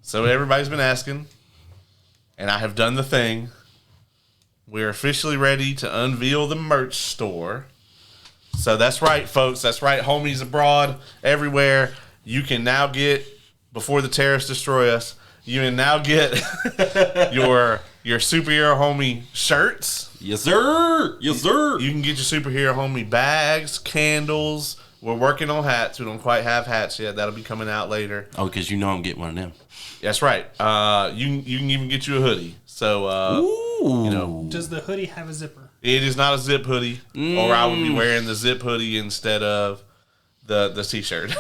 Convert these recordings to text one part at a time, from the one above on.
So everybody's been asking, and I have done the thing. We're officially ready to unveil the merch store. So that's right, folks. That's right, homies abroad, everywhere. You can now get, before the terrorists destroy us, you can now get your superhero homie shirts. Yes, sir. Yes, sir. You can get your superhero homie bags, candles. We're working on hats. We don't quite have hats yet. That'll be coming out later. Oh, because you know I'm getting one of them. That's right. You can even get you a hoodie. So, Ooh. you know. Does the hoodie have a zipper? It is not a zip hoodie, or I would be wearing the zip hoodie instead of the t-shirt.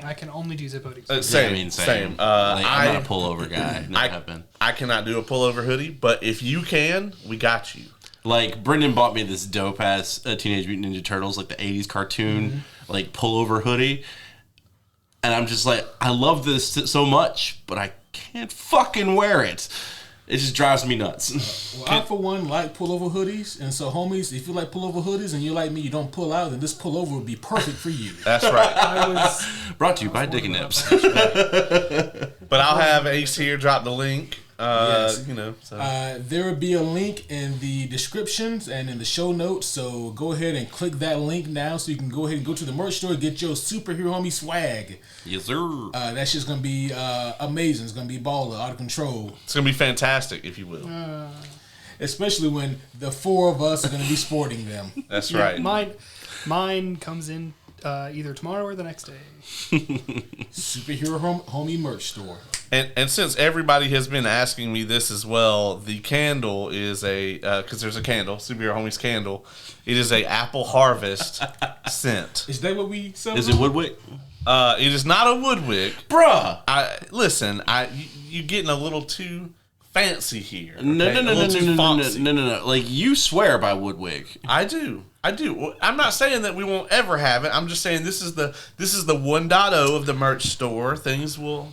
I can only do zip hoodies. Same. I'm not a pullover guy. Never have been. I cannot do a pullover hoodie, but if you can, we got you. Like, Brendan bought me this dope-ass Teenage Mutant Ninja Turtles, like the 80s cartoon, like, pullover hoodie. And I'm just like, I love this so much, but I can't fucking wear it. It just drives me nuts. Well, I, for one, like pullover hoodies. And so, homies, if you like pullover hoodies and you're like me, you don't pull out, then this pullover would be perfect for you. That's right. Brought to you by Dick and Nips. But I'll have Ace here drop the link. Yes. You know, so. There will be a link in the descriptions and in the show notes, so go ahead and click that link now so you can go ahead and go to the merch store and get your superhero homie swag. Yes, sir. That shit's gonna be amazing. It's gonna be baller, out of control. It's gonna be fantastic, if you will. Especially when the four of us are gonna be sporting them. That's right. Mine comes in either tomorrow or the next day. Superhero homie merch store. And since everybody has been asking me this as well, the candle is because there's a candle, Superhero Homies candle. It is a apple harvest scent. Is that what we sell? Is it Woodwick? It is not a Woodwick. Bruh. Listen, you getting a little too fancy here. Okay? No. Like, you swear by Woodwick. I do. I'm not saying that we won't ever have it. I'm just saying this is the 1.0 of the merch store. Things will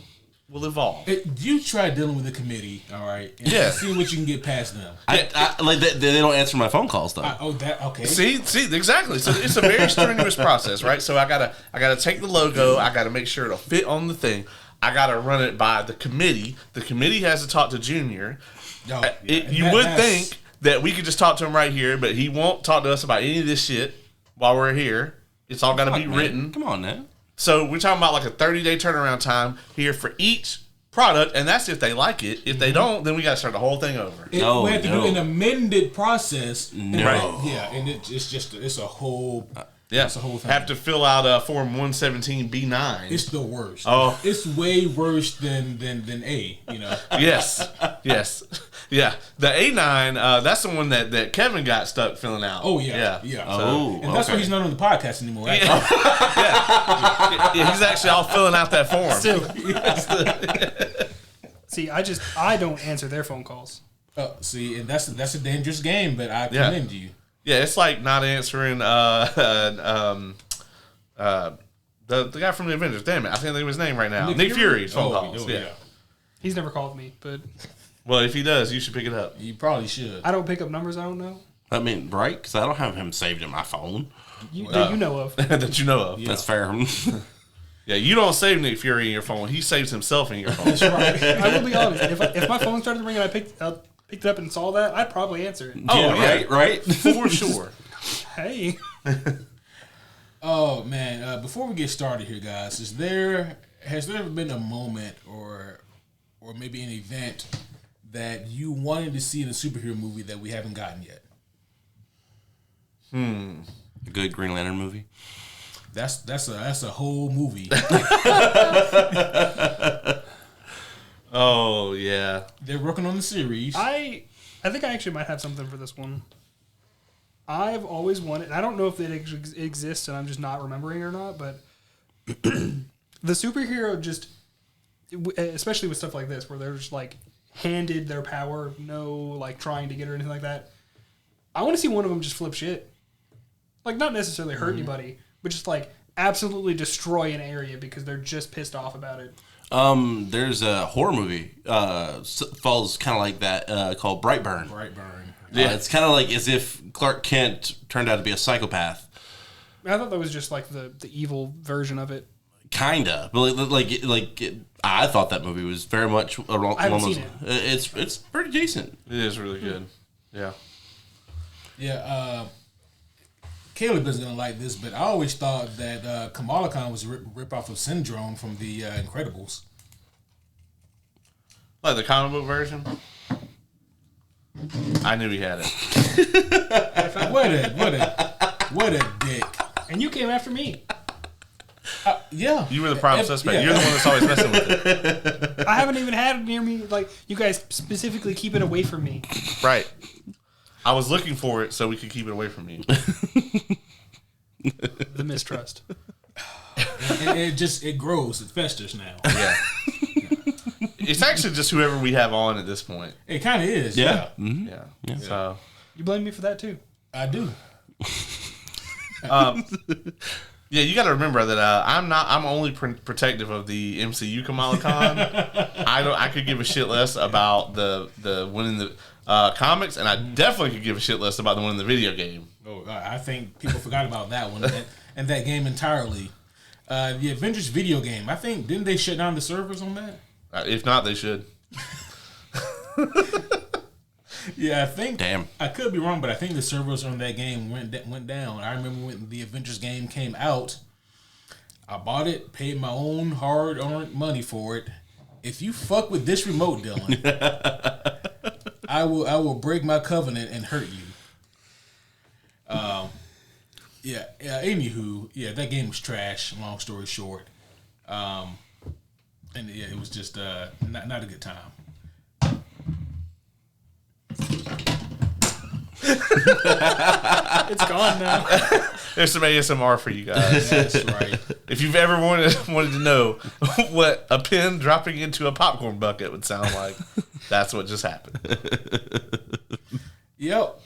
evolve. You try dealing with the committee, all right? And see what you can get past them. Like they don't answer my phone calls though. Okay. See, exactly. So it's a very strenuous process, right? So I gotta take the logo. I gotta make sure it'll fit on the thing. I gotta run it by the committee. The committee has to talk to Junior. You would think that we could just talk to him right here, but he won't talk to us about any of this shit while we're here. It's all got to be written. Come on, man. So we're talking about like a 30-day turnaround time here for each product, and that's if they like it. If they don't, then we got to start the whole thing over. We have to do an amended process. No. And it's a whole... It's a whole thing. Have to fill out Form 117B9. It's the worst. Oh. It's way worse than A, you know. Yes. Yeah. The A9, that's the one that Kevin got stuck filling out. Oh, yeah. And that's why he's not on the podcast anymore. Right? Yeah, he's actually all filling out that form. Still. See, I don't answer their phone calls. See, and that's a dangerous game, but I commend you. Yeah, it's like not answering the guy from the Avengers. Damn it, I can't think of his name right now. Nick Fury's phone calls. Yeah. He's never called me, but well, if he does, you should pick it up. You probably should. I don't pick up numbers I don't know. I mean, right? Because I don't have him saved in my phone. That you know of. That you know of. Yeah. That's fair. Yeah, you don't save Nick Fury in your phone. He saves himself in your phone. That's right. I will be honest. If my phone started ringing and I picked it up and saw that, I'd probably answer it. Oh, yeah. Right? For sure. Hey. Oh, man. Before we get started here, guys, has there ever been a moment or maybe an event that you wanted to see in a superhero movie that we haven't gotten yet? A good Green Lantern movie. That's a whole movie. Oh, yeah. They're working on the series. I think I actually might have something for this one. I've always wanted, and I don't know if it exists and I'm just not remembering or not, but the superhero just, especially with stuff like this, where they're just like handed their power, no like trying to get or anything like that. I want to see one of them just flip shit. Like not necessarily hurt anybody, but just like absolutely destroy an area because they're just pissed off about it. There's a horror movie, falls kind of like that, called Brightburn. Yeah, it's kind of like as if Clark Kent turned out to be a psychopath. I thought that was just like the evil version of it. Kinda, but I thought that movie was very much along I haven't those. seen It's pretty decent. It is really good. Yeah. Yeah, Caleb is gonna like this, but I always thought that Kamala Khan was a rip off of Syndrome from the Incredibles. Like the comic book version? I knew he had it. What a dick! And you came after me. Yeah, You were the prime suspect. yeah. You're the one that's always messing with it. I haven't even had it near me. Like, you guys specifically keep it away from me. Right. I was looking for it so we could keep it away from you. The mistrust. it grows, it festers now. Yeah. It's actually just whoever we have on at this point. It kind of is. Yeah. Yeah. So, You blame me for that too. I do. yeah, you got to remember that I'm only protective of the MCU Kamala Khan. I could give a shit less about the winning the comics, and I definitely could give a shit less about the winning the video game. Oh, I think people forgot about that one and that game entirely. The Avengers video game. I think didn't they shut down the servers on that? If not, they should. Yeah, I think. Damn. I could be wrong, but I think the servers on that game went down. I remember when the Avengers game came out. I bought it, paid my own hard-earned money for it. If you fuck with this remote, Dylan, I will break my covenant and hurt you. Yeah. Anywho, yeah, that game was trash. Long story short, and yeah, it was just not a good time. It's gone now. There's some ASMR for you guys. That's right. If you've ever wanted to know what a pin dropping into a popcorn bucket would sound like, that's what just happened. Yep.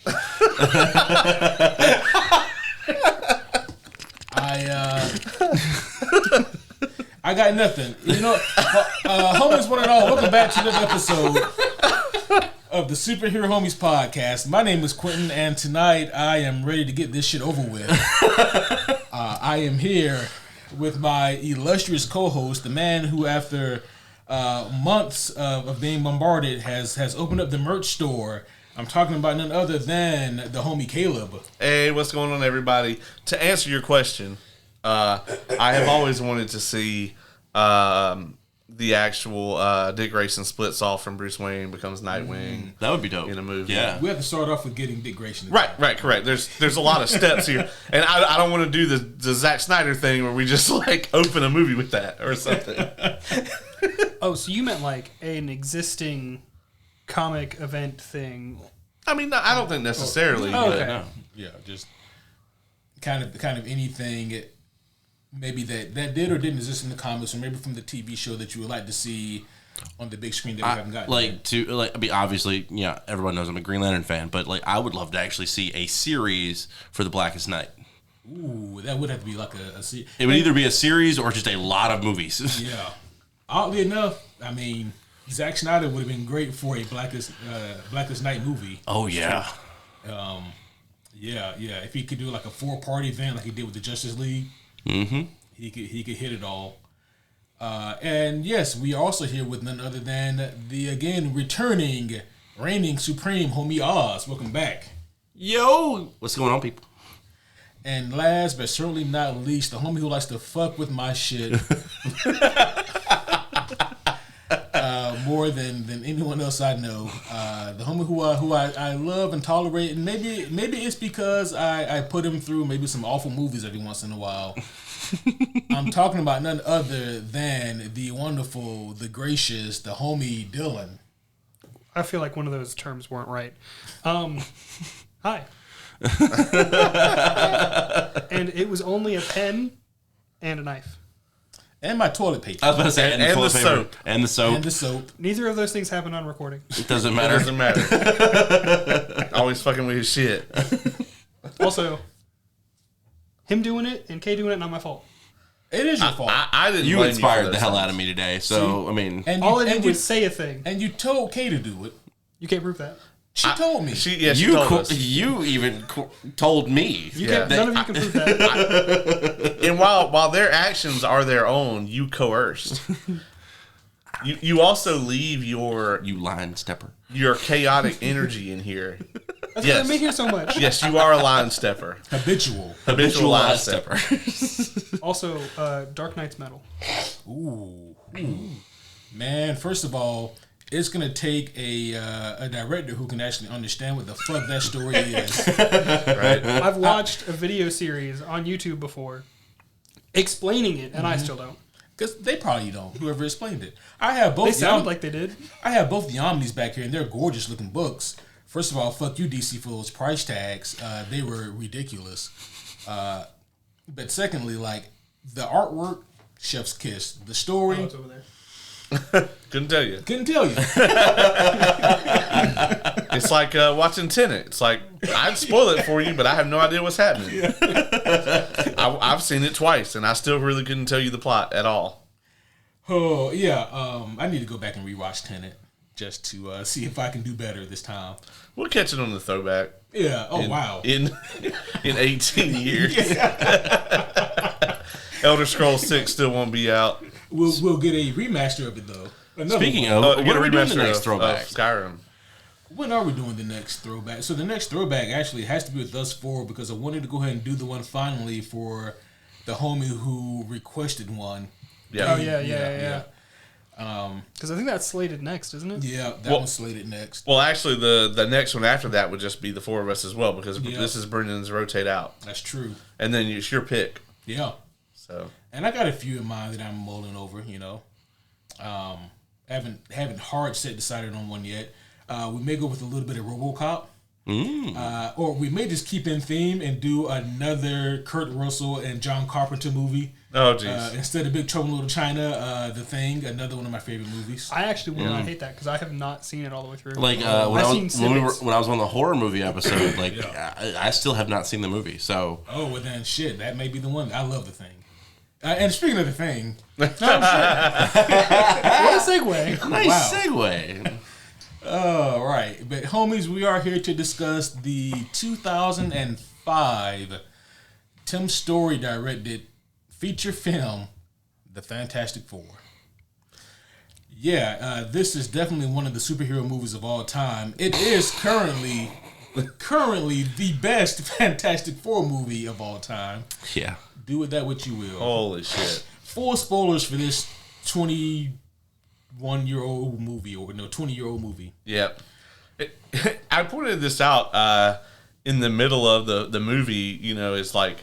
I got nothing. You know, homies one and all, welcome back to another episode of the Superhero Homies podcast. My name is Quentin, and tonight I am ready to get this shit over with. I am here with my illustrious co-host, the man who, after months of being bombarded, has opened up the merch store. I'm talking about none other than the homie Caleb. Hey, what's going on, everybody? To answer your question, I have always wanted to see the actual Dick Grayson splits off and Bruce Wayne becomes Nightwing. That would be dope In a movie. Yeah. We have to start off with getting Dick Grayson. Right, correct. There's a lot of steps here, and I don't want to do the Zack Snyder thing where we just like open a movie with that or something. Oh, so you meant like an existing comic event thing? I mean, I don't think necessarily. Oh, but okay. No. Yeah, just kind of anything maybe that did or didn't exist in the comics, or maybe from the TV show that you would like to see on the big screen that we haven't gotten. I mean, obviously, yeah, everyone knows I'm a Green Lantern fan, but like, I would love to actually see a series for the Blackest Night. Ooh, that would have to be like a It would either be a series or just a lot of movies. yeah. Oddly enough, I mean, Zack Snyder would have been great for a Blackest Night movie. Oh yeah. Yeah. If he could do like a 4-part event like he did with the Justice League, he could hit it all. And yes, we are also here with none other than the again returning, reigning supreme homie Oz. Welcome back. Yo, what's going on, people? And last but certainly not least, the homie who likes to fuck with my shit more than anyone else I know. The homie who I love and tolerate, and maybe it's because I put him through maybe some awful movies every once in a while. I'm talking about none other than the wonderful, the gracious, the homie Dylan. I feel like one of those terms weren't right. Hi. And it was only a pen and a knife. And my toilet paper. I was about to say, And toilet the paper. soap. And the soap. And the soap. Neither of those things happen on recording. It doesn't It matter. doesn't matter. Always fucking with his shit. Also, him doing it and Kay doing it, not my fault. It is your fault. I didn't. You blame inspired for the those hell things. out of me today. So, I mean, and All I you, did was say a thing. and you told Kay to do it. You can't prove that. She told me. She you told us. you even told me. You Yeah. can't, none of you can prove that. And while their actions are their own, you coerced. You also leave your You line stepper. chaotic energy in here. That's what I made here so much. Yes, you are a line stepper. Habitual line stepper. Also, Dark Knight's metal. Ooh. Man, first of all, it's gonna take a director who can actually understand what the fuck that story is. Right? I've watched a video series on YouTube before explaining it, and I still don't. Because they probably don't. Whoever explained it, I have both. They sounded like they did. I have both the Omnis back here, and they're gorgeous looking books. First of all, fuck you, DC, for those price tags. They were ridiculous. But secondly, like the artwork, chef's kiss. The story, It's over there. Couldn't tell you. couldn't tell you. It's like watching Tenet. It's like, I'd spoil it for you, but I have no idea what's happening. I've seen it twice, and I still really couldn't tell you the plot at all. Oh yeah, I need to go back and rewatch Tenet just to see if I can do better this time. We'll catch it on the throwback. Yeah. Oh wow. In 18 years. Elder Scrolls 6 still won't be out. We'll get a remaster of it though. Another Speaking one. of, Get what a are we doing the remaster next of throwback? Skyrim. When are we doing the next throwback? So the next throwback actually has to be with us four because I wanted to go ahead and do the one finally for the homie who requested one. Yeah. Oh, yeah. Because I think that's slated next, isn't it? Yeah, that one's slated next. Well, actually, the next one after that would just be the four of us as well, because Yeah. this is Brendan's Rotate Out. That's true. And then it's your pick. Yeah. So And I got a few in mind that I'm mulling over, you know. Haven't hard set decided on one yet. We may go with a little bit of RoboCop. Or we may just keep in theme and do another Kurt Russell and John Carpenter movie. Oh, jeez. Instead of Big Trouble in Little China, The Thing, another one of my favorite movies. I actually will not hate that because I have not seen it all the way through. Like when I've seen when I was on the horror movie episode, like Yeah. I still have not seen the movie. So Oh, well then, shit, that may be the one. I love The Thing. And speaking of The Thing, What a segue. nice Wow. segue. all right, but homies, we are here to discuss the 2005 Tim Story directed feature film, The Fantastic Four. Yeah, this is definitely one of the superhero movies of all time. It is currently the best Fantastic Four movie of all time. Yeah. Do with that what you will. Holy shit. Full spoilers for this 21-year-old movie, or no, 20-year-old movie. Yep. I pointed this out in the middle of the movie. You know, it's like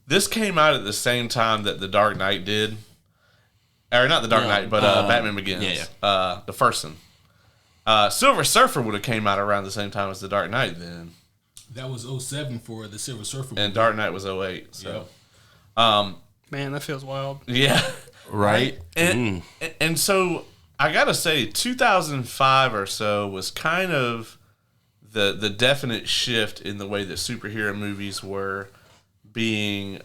this came out at the same time that The Dark Knight did, or not The Dark Knight, but Batman Begins. Yeah. The first one. Silver Surfer would have came out around the same time as The Dark Knight then, That was 2007 for the Silver Surfer movie. and Dark Knight was 2008. So, Man, that feels wild. yeah. Right. And so I gotta say, 2005 or so was kind of the definite shift in the way that superhero movies were being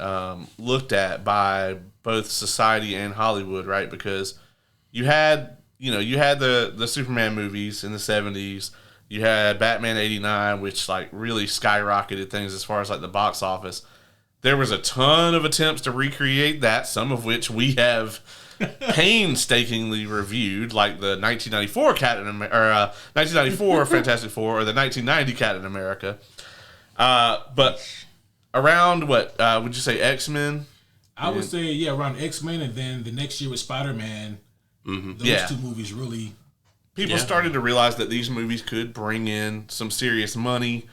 looked at by both society and Hollywood, right? Because you had the Superman movies in the 70s. You had Batman '89, which like really skyrocketed things as far as like the box office. There was a ton of attempts to recreate that, some of which we have painstakingly reviewed, like the 1994 Fantastic Four or the 1990 Captain America. But around what would you say, X-Men? I would say, around X-Men, and then the next year with Spider-Man. Those two movies really... People started to realize that these movies could bring in some serious money.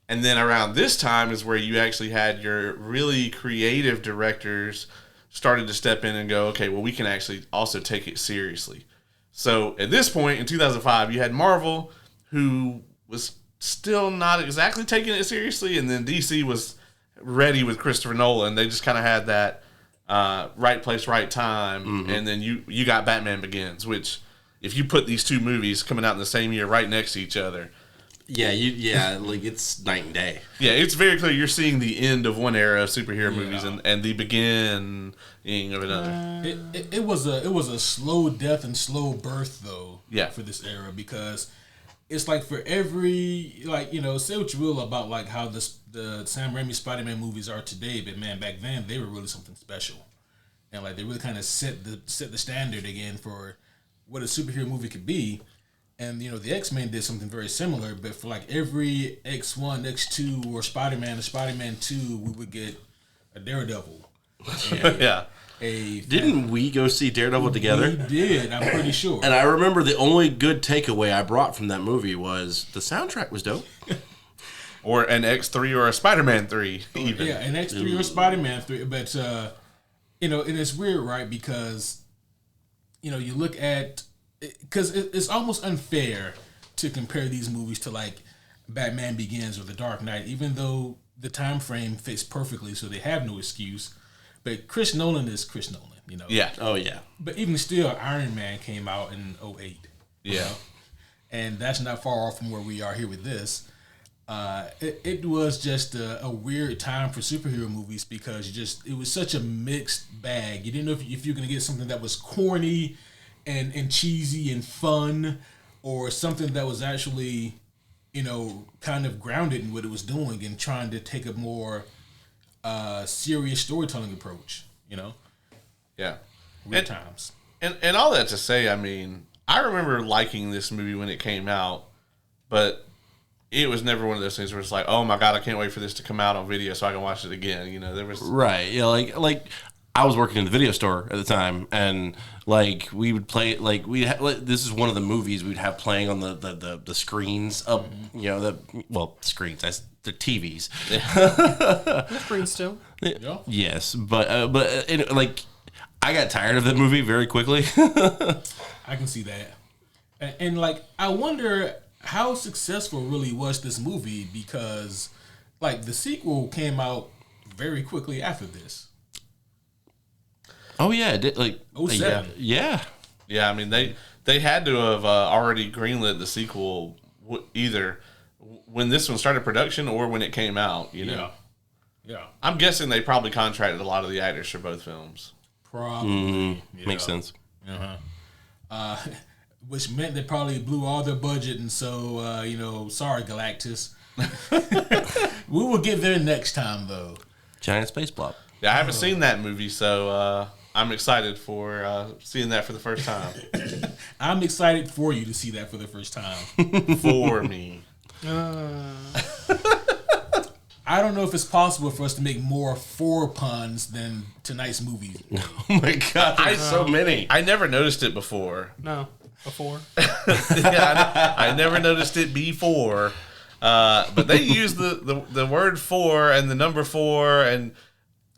And then around this time is where you actually had your really creative directors started to step in and go, okay, well, we can actually also take it seriously. So at this point in 2005, you had Marvel, who was still not exactly taking it seriously, and then DC was ready with Christopher Nolan. They just kind of had that right place, right time. And then you got Batman Begins, which if you put these two movies coming out in the same year right next to each other, like it's night and day. yeah, it's very clear you're seeing the end of one era of superhero movies and the beginning of another. It was a slow death and slow birth, though, for this era, because it's like for every, like, you know, say what you will about like how the Sam Raimi Spider-Man movies are today, but man, back then they were really something special. And like they really kind of set the standard again for what a superhero movie could be. And, the X-Men did something very similar, but for like every X1, X2, or Spider-Man, or Spider-Man 2, we would get a Daredevil. Yeah. Didn't we go see Daredevil together? We did, I'm pretty sure. And I remember the only good takeaway I brought from that movie was the soundtrack was dope. Or an X3 or a Spider-Man 3, even. Yeah, an X3 or Spider-Man 3. But, and it's weird, right? Because, you look at... Because it's almost unfair to compare these movies to, like, Batman Begins or The Dark Knight, even though the time frame fits perfectly, so they have no excuse. But Chris Nolan is Chris Nolan, Yeah. Oh, yeah. But even still, Iron Man came out in 2008. Yeah. And that's not far off from where we are here with this. It was just a weird time for superhero movies because it was such a mixed bag. You didn't know if you're going to get something that was corny and cheesy and fun, or something that was actually, kind of grounded in what it was doing and trying to take a more serious storytelling approach, Yeah. Weird times. And all that to say, I mean, I remember liking this movie when it came out, but it was never one of those things where it's like, oh my God, I can't wait for this to come out on video so I can watch it again. There was... Right. Yeah, like I was working in the video store at the time, and we would play this is one of the movies we'd have playing on the screens up, screens, the TVs. Screens still. Yeah. Yes, but I got tired of that movie very quickly. I can see that. And I wonder how successful really was this movie, because the sequel came out very quickly after this. Oh yeah, it did, 07. Yeah. Yeah, I mean, they had to have already greenlit the sequel either when this one started production or when it came out, Yeah. I'm guessing they probably contracted a lot of the actors for both films. Probably. Makes sense. Which meant they probably blew all their budget, and so, sorry, Galactus. We will get there next time, though. Giant space blob. Yeah, I haven't seen that movie, so I'm excited for seeing that for the first time. I'm excited for you to see that for the first time. For me. I don't know if it's possible for us to make more 4 puns than tonight's movie. Oh my God, there's so many. I never noticed it before. No, before. Yeah, I never noticed it before. But they use the word "for" and the number 4 and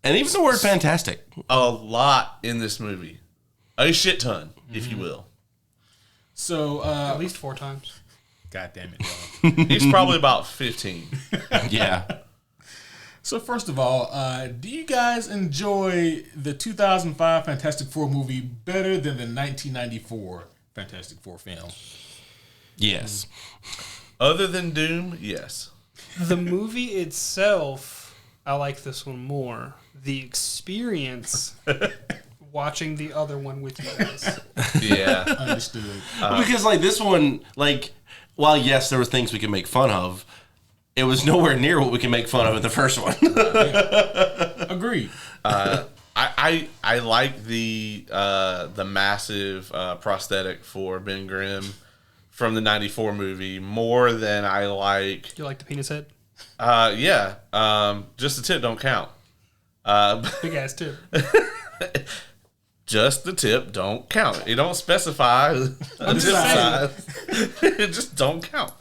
even the word "fantastic" a lot in this movie. A shit ton, if you will. So At least 4 times. God damn it, y'all. He's probably about 15. Yeah. So first of all, do you guys enjoy the 2005 Fantastic Four movie better than the 1994 Fantastic Four film? Yes. Other than Doom, yes. The movie itself, I like this one more. The experience, watching the other one with you guys. Yeah. Understood. Because this one, while yes, there were things we could make fun of, it was nowhere near what we can make fun of in the first one. Agreed. I like the massive prosthetic for Ben Grimm from the '94 movie more than I like. You like the penis head? Yeah. Just the tip don't count. Big ass tip. Just the tip don't count. It don't specify the tip size. It just don't count.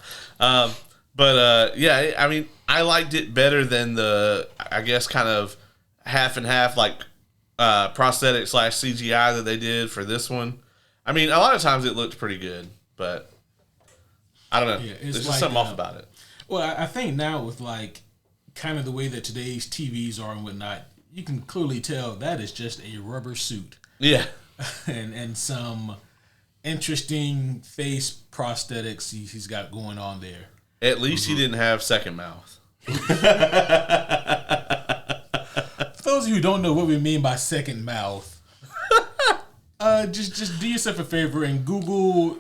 Yeah, I mean, I liked it better than the, I guess, kind of half and half, prosthetic / CGI that they did for this one. I mean, a lot of times it looked pretty good, but I don't know. Yeah, There's just something off about it. Well, I think now with kind of the way that today's TVs are and whatnot, you can clearly tell that is just a rubber suit. Yeah. and some interesting face prosthetics he's got going on there. At least he didn't have second mouth. For those of you who don't know what we mean by second mouth, just do yourself a favor and Google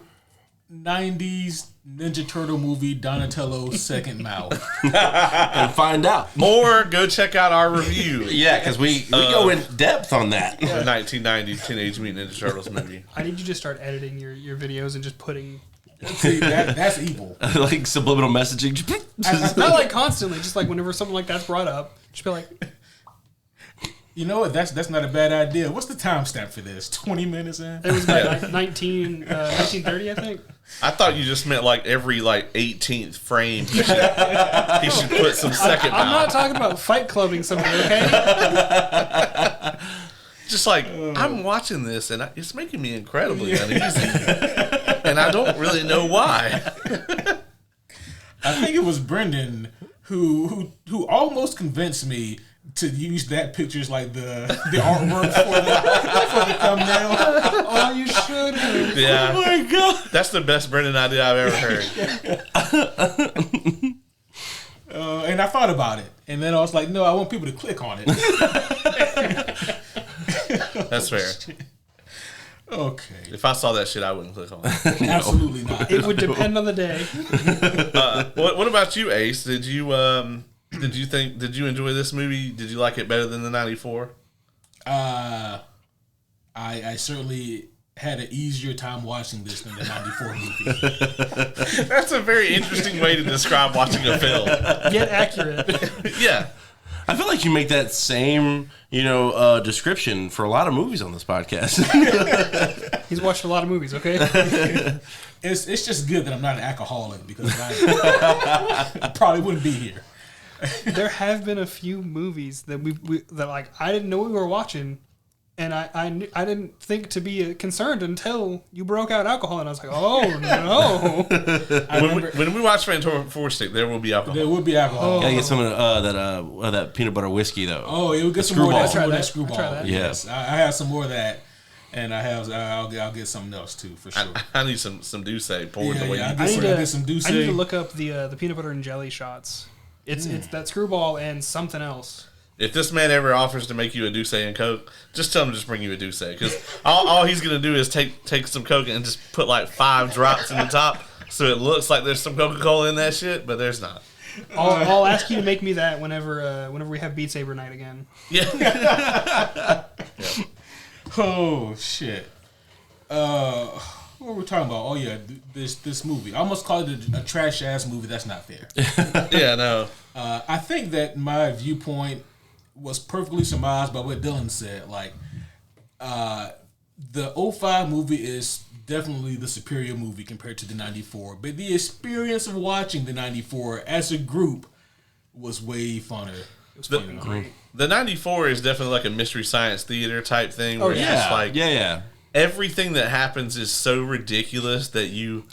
'90s Ninja Turtle movie Donatello's Second Mouth. And find out. Or go check out our review. Yeah, because we go in depth on that. The 1990 Teenage Mutant Ninja Turtles movie. I need you to start editing your videos and just putting... See, that's evil. Like subliminal messaging. Not like constantly, just like whenever something like that's brought up, just be like... You know what? That's not a bad idea. What's the timestamp for this? 20 minutes in? It was about 1930, I think. I thought you just meant like every 18th frame. He should put some second I'm not mouth. talking about Fight Clubbing somebody, okay? Just like, I'm watching this and it's making me incredibly uneasy. And I don't really know why. I think it was Brendan who almost convinced me to use that picture as like the artwork for the thumbnail. Oh, you should have. Yeah. Oh my god. That's the best Brendan idea I've ever heard. And I thought about it, and then I was like, no, I want people to click on it. That's fair. Okay. If I saw that shit, I wouldn't click on it. Absolutely not. It would depend on the day. What about you, Ace? Did you enjoy this movie? Did you like it better than the 94? I certainly had an easier time watching this than the 94 movie. That's a very interesting way to describe watching a film. Yet accurate. Yeah. I feel like you make that same, description for a lot of movies on this podcast. He's watched a lot of movies, okay? It's just good that I'm not an alcoholic because I probably wouldn't be here. There have been a few movies that I didn't know we were watching, and I didn't think to be concerned until you broke out alcohol, and I was like, oh no. When we watch Fantastic, there will be alcohol. There would be alcohol. Gotta get some of that peanut butter whiskey though. Oh, it would get some more of Screwball. that screwball. Try that. Yes, I have some more of that, and I'll get something else too for sure. I need some Douce poured the way you I I need, get some Douce. I need to look up the peanut butter and jelly shots. It's that screwball and something else. If this man ever offers to make you a Douce and Coke, just tell him to just bring you a Douce. Because all he's going to do is take some Coke and just put 5 drops in the top so it looks like there's some Coca-Cola in that shit, but there's not. I'll ask you to make me that whenever we have Beat Saber night again. Yeah. Oh shit. What were we talking about? Oh yeah, this movie. I almost called it a trash ass movie. That's not fair. Yeah, no. I think that my viewpoint was perfectly surmised by what Dylan said. The 05 movie is definitely the superior movie compared to the 94. But the experience of watching the 94 as a group was way funner. It was fucking great. The 94 is definitely like a Mystery Science Theater type thing where it's just everything that happens is so ridiculous that you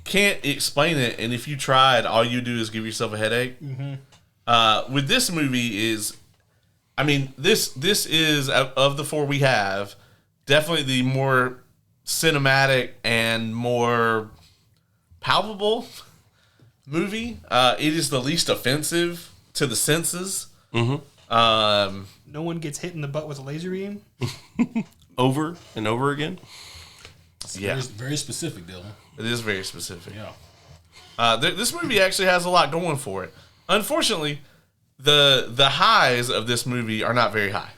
can't explain it, and if you tried, all you do is give yourself a headache. Mm-hmm. With this movie this is, of the 4 we have, definitely the more cinematic and more palpable movie. It is the least offensive to the senses. Mm-hmm. No one gets hit in the butt with a laser beam. Over and over again. Yeah. Very, very specific, Dylan. It is very specific. Yeah. This movie actually has a lot going for it. Unfortunately, the highs of this movie are not very high.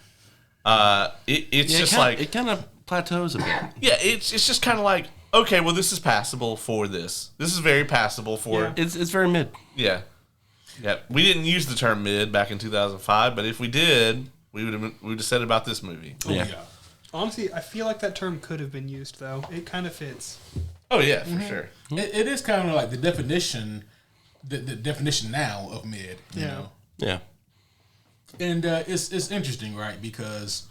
It kind of plateaus a bit. Yeah, it's just kind of like, okay, well, this is passable for this. This is very passable for... Yeah. It's very mid. Yeah. We didn't use the term mid back in 2005, but if we did, we would have said about this movie. Yeah. Honestly, I feel like that term could have been used, though. It kind of fits. Oh, yeah, for sure. It is kind of like the definition now of mid. You know? Yeah. And it's interesting, right? Because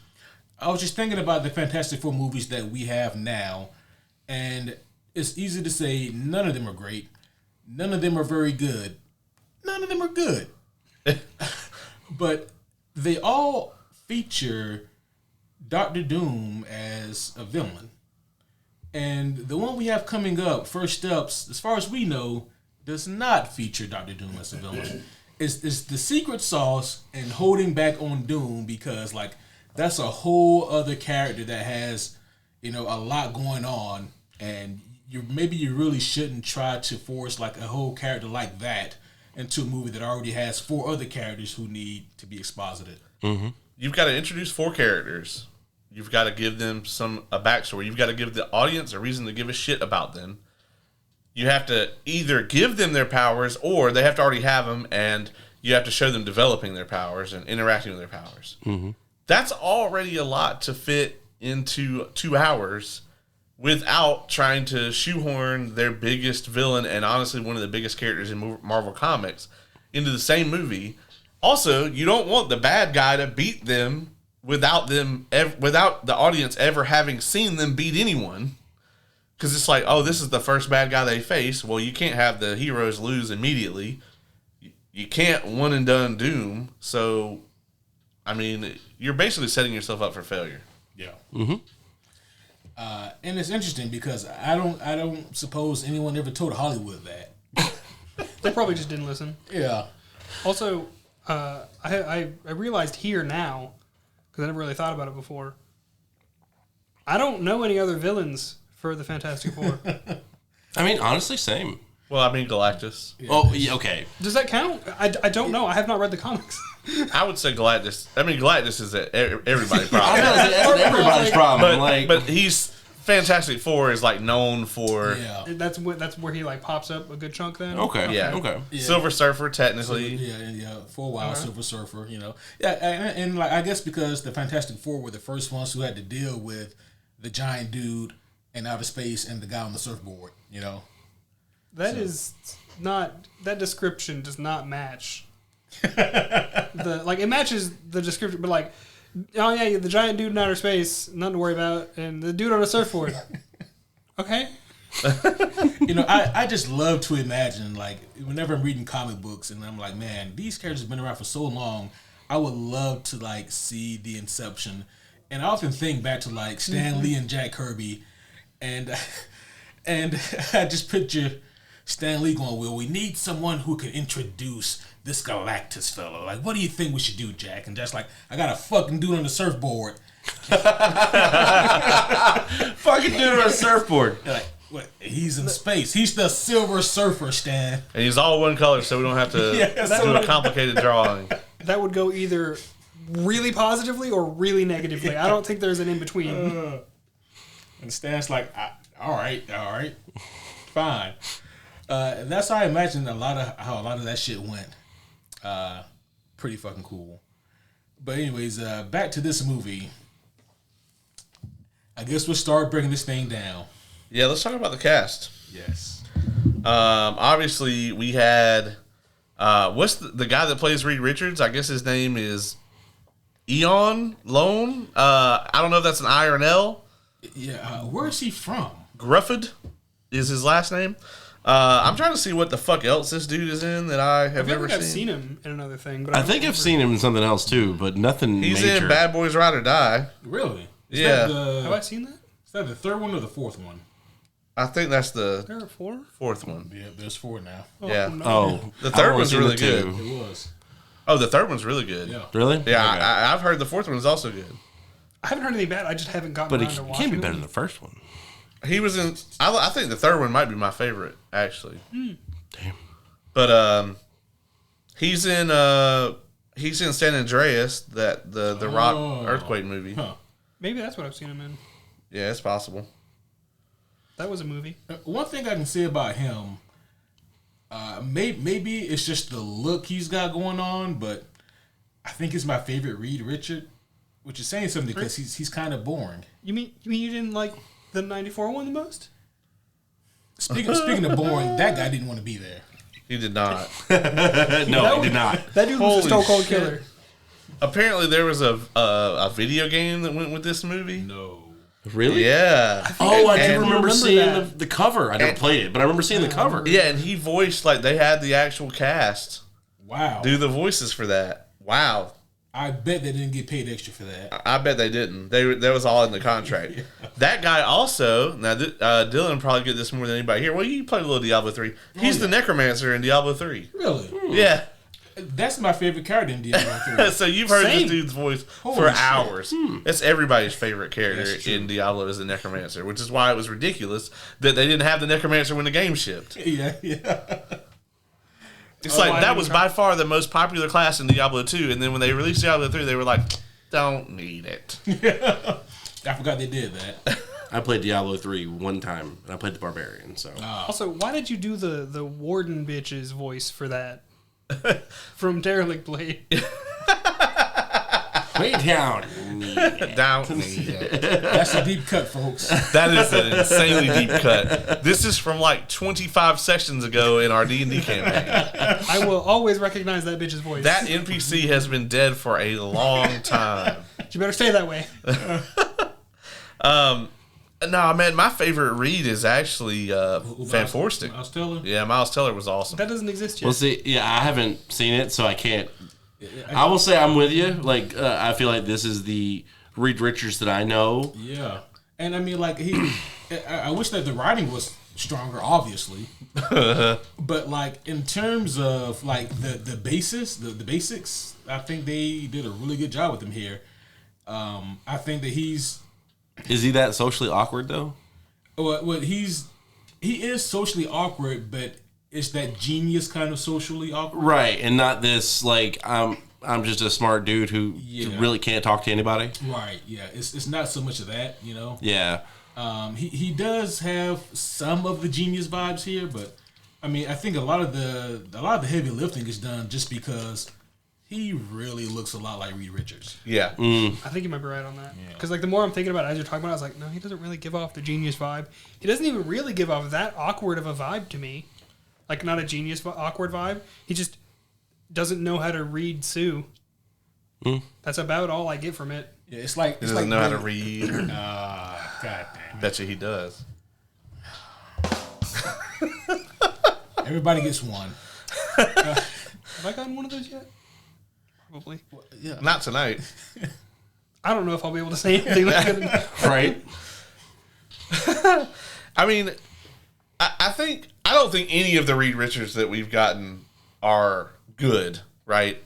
I was just thinking about the Fantastic Four movies that we have now, and it's easy to say none of them are great. None of them are very good. None of them are good. But they all feature Dr. Doom as a villain. And the one we have coming up, First Steps, as far as we know, does not feature Dr. Doom as a villain. It's the secret sauce and holding back on Doom because, that's a whole other character that has, a lot going on. And you really shouldn't try to force like a whole character like that into a movie that already has 4 other characters who need to be exposited. Mm-hmm. You've got to introduce 4 characters. You've got to give them a backstory. You've got to give the audience a reason to give a shit about them. You have to either give them their powers or they have to already have them, and you have to show them developing their powers and interacting with their powers. Mm-hmm. That's already a lot to fit into 2 hours without trying to shoehorn their biggest villain and honestly one of the biggest characters in Marvel Comics into the same movie. Also, you don't want the bad guy to beat them without the audience ever having seen them beat anyone. Because it's like, oh, this is the first bad guy they face. Well, you can't have the heroes lose immediately. You can't one and done Doom. So, I mean, you're basically setting yourself up for failure. Yeah. Mm-hmm. And it's interesting because I don't suppose anyone ever told Hollywood that. They probably just didn't listen. Yeah. Also, I realized here now, because I never really thought about it before, I don't know any other villains for the Fantastic Four. I mean, honestly, same. Well, I mean, Galactus. Yeah. Oh, yeah, okay. Does that count? I don't know. I have not read the comics. I would say Galactus. I mean, Galactus is everybody's I problem. know, that's everybody's problem. But he's Fantastic Four is like known for That's where he like pops up a good chunk then. Okay. Yeah. Okay. Yeah. Silver Surfer technically. For a while, Silver Surfer, and like I guess because the Fantastic Four were the first ones who had to deal with the giant dude in outer space and the guy on the surfboard, Is not, that description does not match. It matches the description, but like, oh yeah, the giant dude in outer space, nothing to worry about, and the dude on a surfboard. Okay. I just love to imagine, like, whenever I'm reading comic books and I'm like, man, these characters have been around for so long, I would love to, like, see the inception. And I often think back to, like, Stan Lee and Jack Kirby, and I just picture Stan Lee going, well, we need someone who can introduce this Galactus fellow. Like, what do you think we should do, Jack? And just like, I got a fucking dude on the surfboard. Fucking dude on a surfboard. Like, what? He's in space. He's the Silver Surfer, Stan. And he's all one color, so we don't have to do a complicated drawing. That would go either really positively or really negatively. I don't think there's an in between. And Stan's like, all right, fine. That's how I imagine how a lot of that shit went. Pretty fucking cool. But anyways, back to this movie. I guess we'll start breaking this thing down. Yeah, let's talk about the cast. Yes. Obviously, we had what's the guy that plays Reed Richards? I guess his name is Ioan Lone. I don't know if that's an I or an L. Yeah. Where is he from? Gruffudd is his last name. I'm trying to see what the fuck else this dude is in that I have never seen. I've seen him in another thing, but I think I've seen him in something else too, but nothing He's major. in Bad Boys Ride or Die. Really? Yeah. have I seen that? Is that the third one or the fourth one? I think that's the There are 4? fourth one. Yeah, there's 4 now. Yeah. No. Oh, The I've third only one's seen really the two. good. It was. Oh, the third one's really good. Yeah. Really? Yeah, Okay. I've heard the fourth one is also good. I haven't heard anything bad. I just haven't gotten But around it to watching can't be them. better than the first one. He was in. I think the third one might be my favorite, actually. Damn. But he's in San Andreas, that the rock earthquake movie. Huh. Maybe that's what I've seen him in. Yeah, it's possible. That was a movie. One thing I can say about him, maybe it's just the look he's got going on, but I think it's my favorite Reed Richard, which is saying something because he's kind of boring. You mean you didn't like the 94 one the most? Speaking of boring, that guy didn't want to be there. He did not. No, he did not. That dude was a Holy stone cold shit. killer. Apparently, there was a video game that went with this movie. No. Really? Yeah. Oh, I do And- remember remember seeing that. the cover. I never played it, but I remember seeing the cover. Yeah, and he voiced, like, they had the actual cast Wow. do the voices for that. Wow. I bet they didn't get paid extra for that. I bet they didn't. That was all in the contract. That guy also, now Dylan probably get this more than anybody here. Well, you played a little Diablo 3. He's the necromancer in Diablo 3. Really? Yeah. That's my favorite character in Diablo 3. So you've heard Same. this dude's voice Holy for shit. hours. It's everybody's favorite character That's true. in Diablo is the Necromancer, which is why it was ridiculous that they didn't have the Necromancer when the game shipped. Yeah. It's why like that didn't was you by far the most popular class in Diablo 2, and then when they released Diablo 3, they were like, don't need it. I forgot they did that. I played Diablo 3 one time, and I played the Barbarian, so. Also, why did you do the warden bitch's voice for that? From Derelict Blade. Way down. Don't need it. That's a deep cut, folks. That is an insanely deep cut. This is from like 25 sessions ago in our D&D campaign. I will always recognize that bitch's voice. That NPC has been dead for a long time. You better stay that way. No, man, my favorite read is actually Van Forstic. Miles Teller? Yeah, Miles Teller was awesome. That doesn't exist yet. Well, see, yeah, I haven't seen it, so I can't. I will say I'm with you. Like, I feel like this is the Reed Richards that I know. Yeah. And I mean, like, I wish that the writing was stronger, obviously. But, like, in terms of, like, the basis, the basics, I think they did a really good job with him here. I think that he's... Is he that socially awkward, though? Well, he is socially awkward, but it's that genius kind of socially awkward. Right, and not this, like, I'm just a smart dude who really can't talk to anybody. Right, yeah. It's not so much of that, you know? Yeah. He does have some of the genius vibes here, but I mean, I think a lot of the heavy lifting is done just because he really looks a lot like Reed Richards. Yeah. I think you might be right on that. Because like the more I'm thinking about it as you're talking about it, I was like, no, he doesn't really give off the genius vibe. He doesn't even really give off that awkward of a vibe to me. Like not a genius awkward vibe. He just doesn't know how to read Sue. That's about all I get from it. Yeah, it's like He doesn't know how to read. God damn it. Bet you he does. Everybody gets one. Have I gotten one of those yet? Probably. Yeah. Not tonight. I don't know if I'll be able to say anything like that. Right? I mean, I don't think any of the Reed Richards that we've gotten are good, right?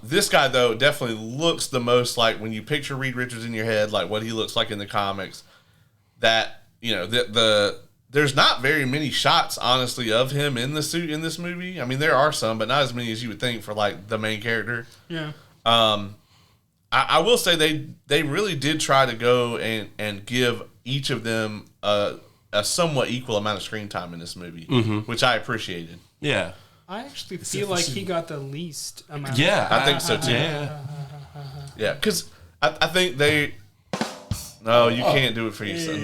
This guy, though, definitely looks the most like when you picture Reed Richards in your head, like what he looks like in the comics, that, you know, there's not very many shots, honestly, of him in the suit in this movie. I mean, there are some, but not as many as you would think for, like, the main character. Yeah. I will say they really did try to go and give each of them a somewhat equal amount of screen time in this movie, which I appreciated. Yeah. I actually feel like he got the least amount. Yeah. I think so, too. Yeah. Yeah, because I think they... No, you can't do it for yourself.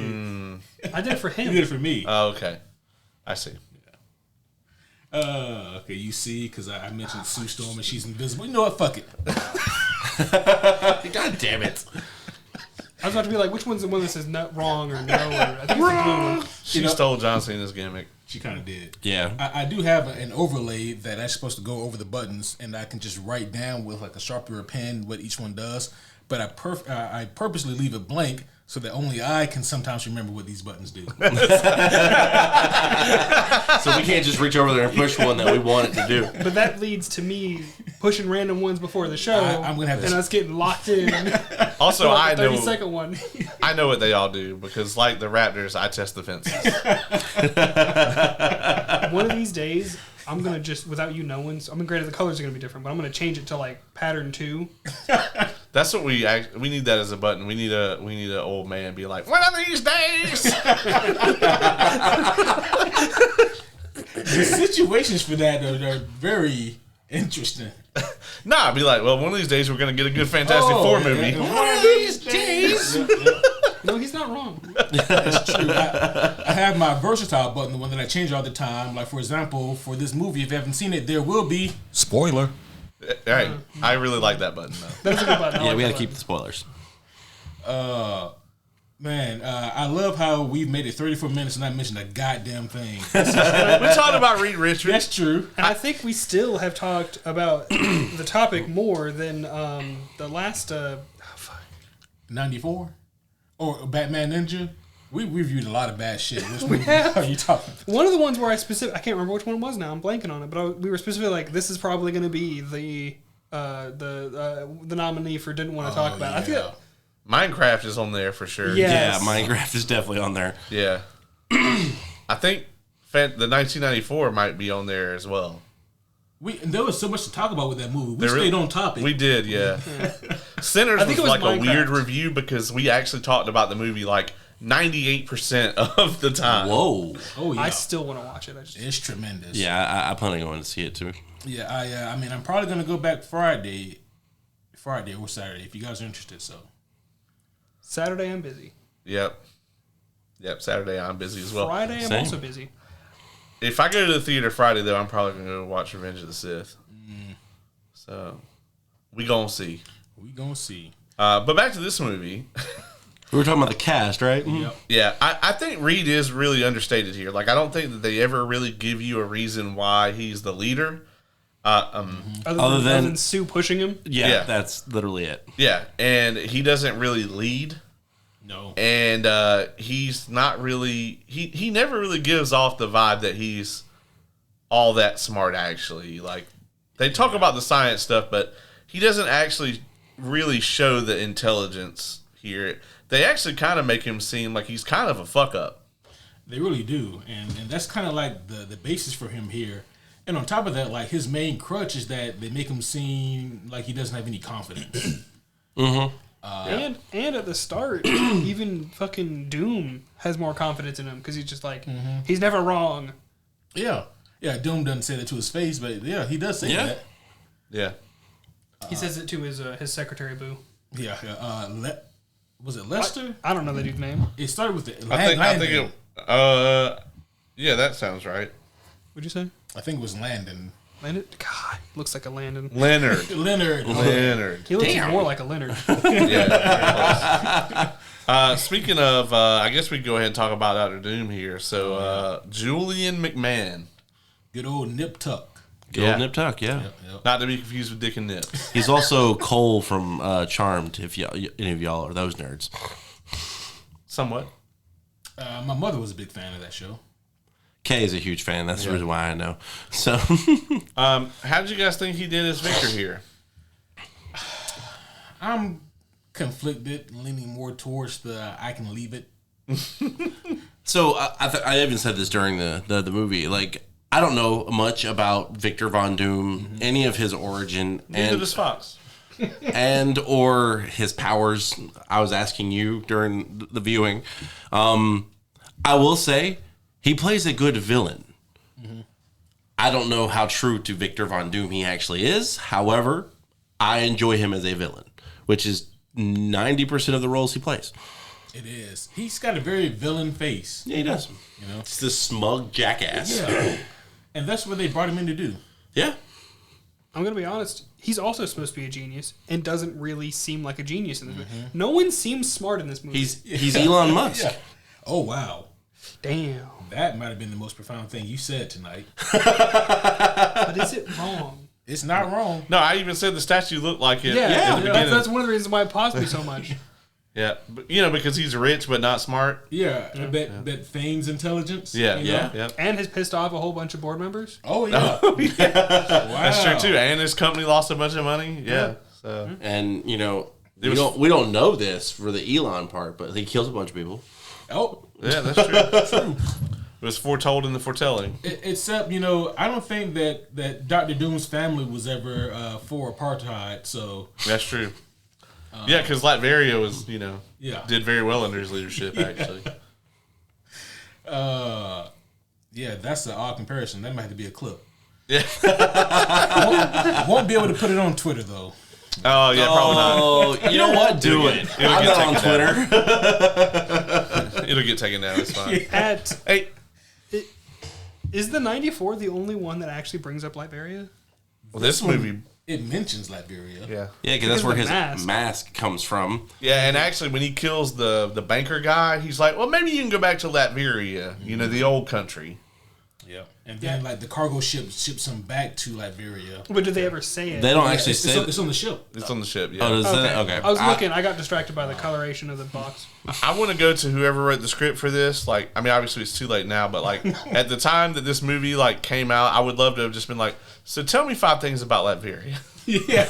I did it for He him. did it for me. Oh, okay. I see. Okay, you see, because I mentioned Sue Storm and she's invisible. You know what? Fuck it. God damn it. I was about to be like, which one's the one that says not wrong or no? Or, I think it's the blue one. She stole John Cena's gimmick. She kind of did. Yeah. I do have an overlay that I'm supposed to go over the buttons, and I can just write down with like a Sharpie or a pen what each one does. But I purposely leave it blank so that only I can sometimes remember what these buttons do. So we can't just reach over there and push one that we want it to do. But that leads to me pushing random ones before the show. I'm gonna have to- and us getting locked in. Also, So I the know 30-second one. I know what they all do because, like the Raptors, I test the fences. One of these days, I'm gonna just without you knowing. So, I mean, granted, the colors are gonna be different, but I'm gonna change it to like pattern 2. That's what we need that as a button. We need an old man be like, one of these days. The situations for that are very interesting. Nah, I'd be like, well, one of these days we're gonna get a good Fantastic Four movie. One of these days. No, he's not wrong. That's true. I have my versatile button, the one that I change all the time. Like, for example, for this movie, if you haven't seen it, there will be spoiler. Right. I really like that button though. That's a good button. I Yeah, like we that got to keep button. the spoilers. Man, I love how we've made it 34 minutes and I mentioned a goddamn thing. We talked about Reed Richards. That's true. And I think we still have talked about the topic more than the last. 94 or Batman Ninja. We reviewed a lot of bad shit. Which movie are you talking about? One of the ones where I can't remember which one it was now. I'm blanking on it, but we were specifically like, this is probably going to be the nominee for didn't want to talk about. I feel Minecraft is on there for sure. Yes. Yeah, Minecraft is definitely on there. Yeah. I think the 1994 might be on there as well. There was so much to talk about with that movie. We stayed on topic. We did, yeah. Sinners was like Minecraft. a weird review because we actually talked about the movie like 98% of the time. Whoa. Oh yeah. I still want to watch it. It's tremendous. Yeah, I plan on going to see it too. Yeah, I mean, I'm probably gonna go back Friday or Saturday if you guys are interested. So Saturday I'm busy. Yep, Saturday I'm busy as well. Friday I'm Same. also busy. If I go to the theater Friday, though, I'm probably going to go watch Revenge of the Sith. So, we going to see. But back to this movie. We were talking about the cast, right? Yep. Yeah, I think Reed is really understated here. Like, I don't think that they ever really give you a reason why he's the leader. Other than Sue pushing him. Yeah, that's literally it. Yeah, and he doesn't really lead. no. And he's not really... He never really gives off the vibe that he's all that smart, actually. Like, they talk about the science stuff, but he doesn't actually really show the intelligence here. They actually kind of make him seem like he's kind of a fuck-up. They really do, and that's kind of like the basis for him here. And on top of that, like his main crutch is that they make him seem like he doesn't have any confidence. And at the start, even fucking Doom has more confidence in him because he's just like, he's never wrong. Yeah. Doom doesn't say that to his face, but yeah, he does say that. Yeah. He says it to his secretary boo. Yeah. Was it Lester? I don't know the dude's name. It started with the I think it... yeah, that sounds right. What'd you say? I think it was Landon. Landon? God, looks like a Landon. Leonard. Leonard. He looks more like a Leonard. Yeah. Speaking of, I guess we can go ahead and talk about Dr. Doom here. So, Julian McMahon. Good old Nip Tuck. Good old Nip Tuck, yeah. Yep. Not to be confused with Dick and Nip. He's also Cole from Charmed, if any of y'all are those nerds. Somewhat. My mother was a big fan of that show. Kay is a huge fan. That's the reason why I know. So, How did you guys think he did as Victor here? I'm conflicted, leaning more towards the I can leave it. so I even said this during the movie. Like, I don't know much about Victor Von Doom, any of his origin, Neither does Fox. and or his powers. I was asking you during the viewing. I will say he plays a good villain. I don't know how true to Victor Von Doom he actually is. However, I enjoy him as a villain, which is 90% of the roles he plays. It is. He's got a very villain face. Yeah, he does. You know? It's this smug jackass. Yeah. And that's what they brought him in to do. Yeah. I'm going to be honest. He's also supposed to be a genius and doesn't really seem like a genius in this movie. No one seems smart in this movie. He's Elon Musk. Yeah. Oh, wow. Damn. That might have been the most profound thing you said tonight. But is it wrong? It's not wrong. No, I even said the statue looked like it. Yeah, in the beginning. that's one of the reasons why it paused me so much. Yeah, but, because he's rich but not smart. Yeah, I bet Fane's intelligence. Yeah, you know? yeah. And has pissed off a whole bunch of board members. Oh, yeah. Oh, yeah. Wow. That's true too. And his company lost a bunch of money. Yeah. So And, we don't know this for the Elon part, but he kills a bunch of people. Oh, yeah, that's true. It was foretold in the foretelling. Except, I don't think that Dr. Doom's family was ever for apartheid, so... That's true. Yeah, because Latveria was, did very well under his leadership, actually. Yeah, that's an odd comparison. That might have to be a clip. Yeah. Won't be able to put it on Twitter, though. Oh, yeah, probably not. Oh, you know what? Do it. I'm not on Twitter. It'll get taken down. It's fine. Hey. Is the 94 the only one that actually brings up Latveria? Well, this movie... It mentions Latveria. Yeah. Yeah, because that's where his mask. mask comes from. Yeah, and actually when he kills the banker guy, he's like, well, maybe you can go back to Latveria, the old country. Yeah, and then like the cargo ship ships them back to Liberia. But did they ever say it? They don't actually say It's on the ship. It's on the ship. Yeah. Oh, does Okay. that? Okay. I was looking. I got distracted by the coloration of the box. I want to go to whoever wrote the script for this. Like, I mean, obviously it's too late now, but like at the time that this movie like came out, I would love to have just been like, so tell me 5 things about Liberia. Yeah.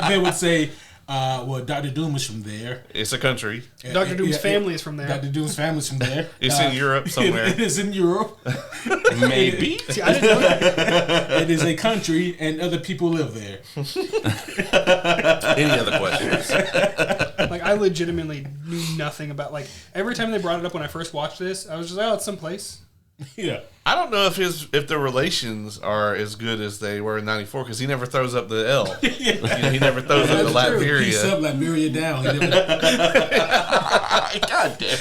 they would say, well, Dr. Doom is from there. It's a country. Dr. Doom's family is from there. Dr. Doom's family's from there. It's in Europe somewhere. It is in Europe. Maybe. See, I didn't know that. It is a country, and other people live there. Any other questions? Like, I legitimately knew nothing about, like, every time they brought it up when I first watched this, I was just like, oh, it's someplace. Yeah. I don't know if the relations are as good as they were in '94 because he never throws up the L. You know, he never throws up the He Liberia. sub Liberia down. God damn.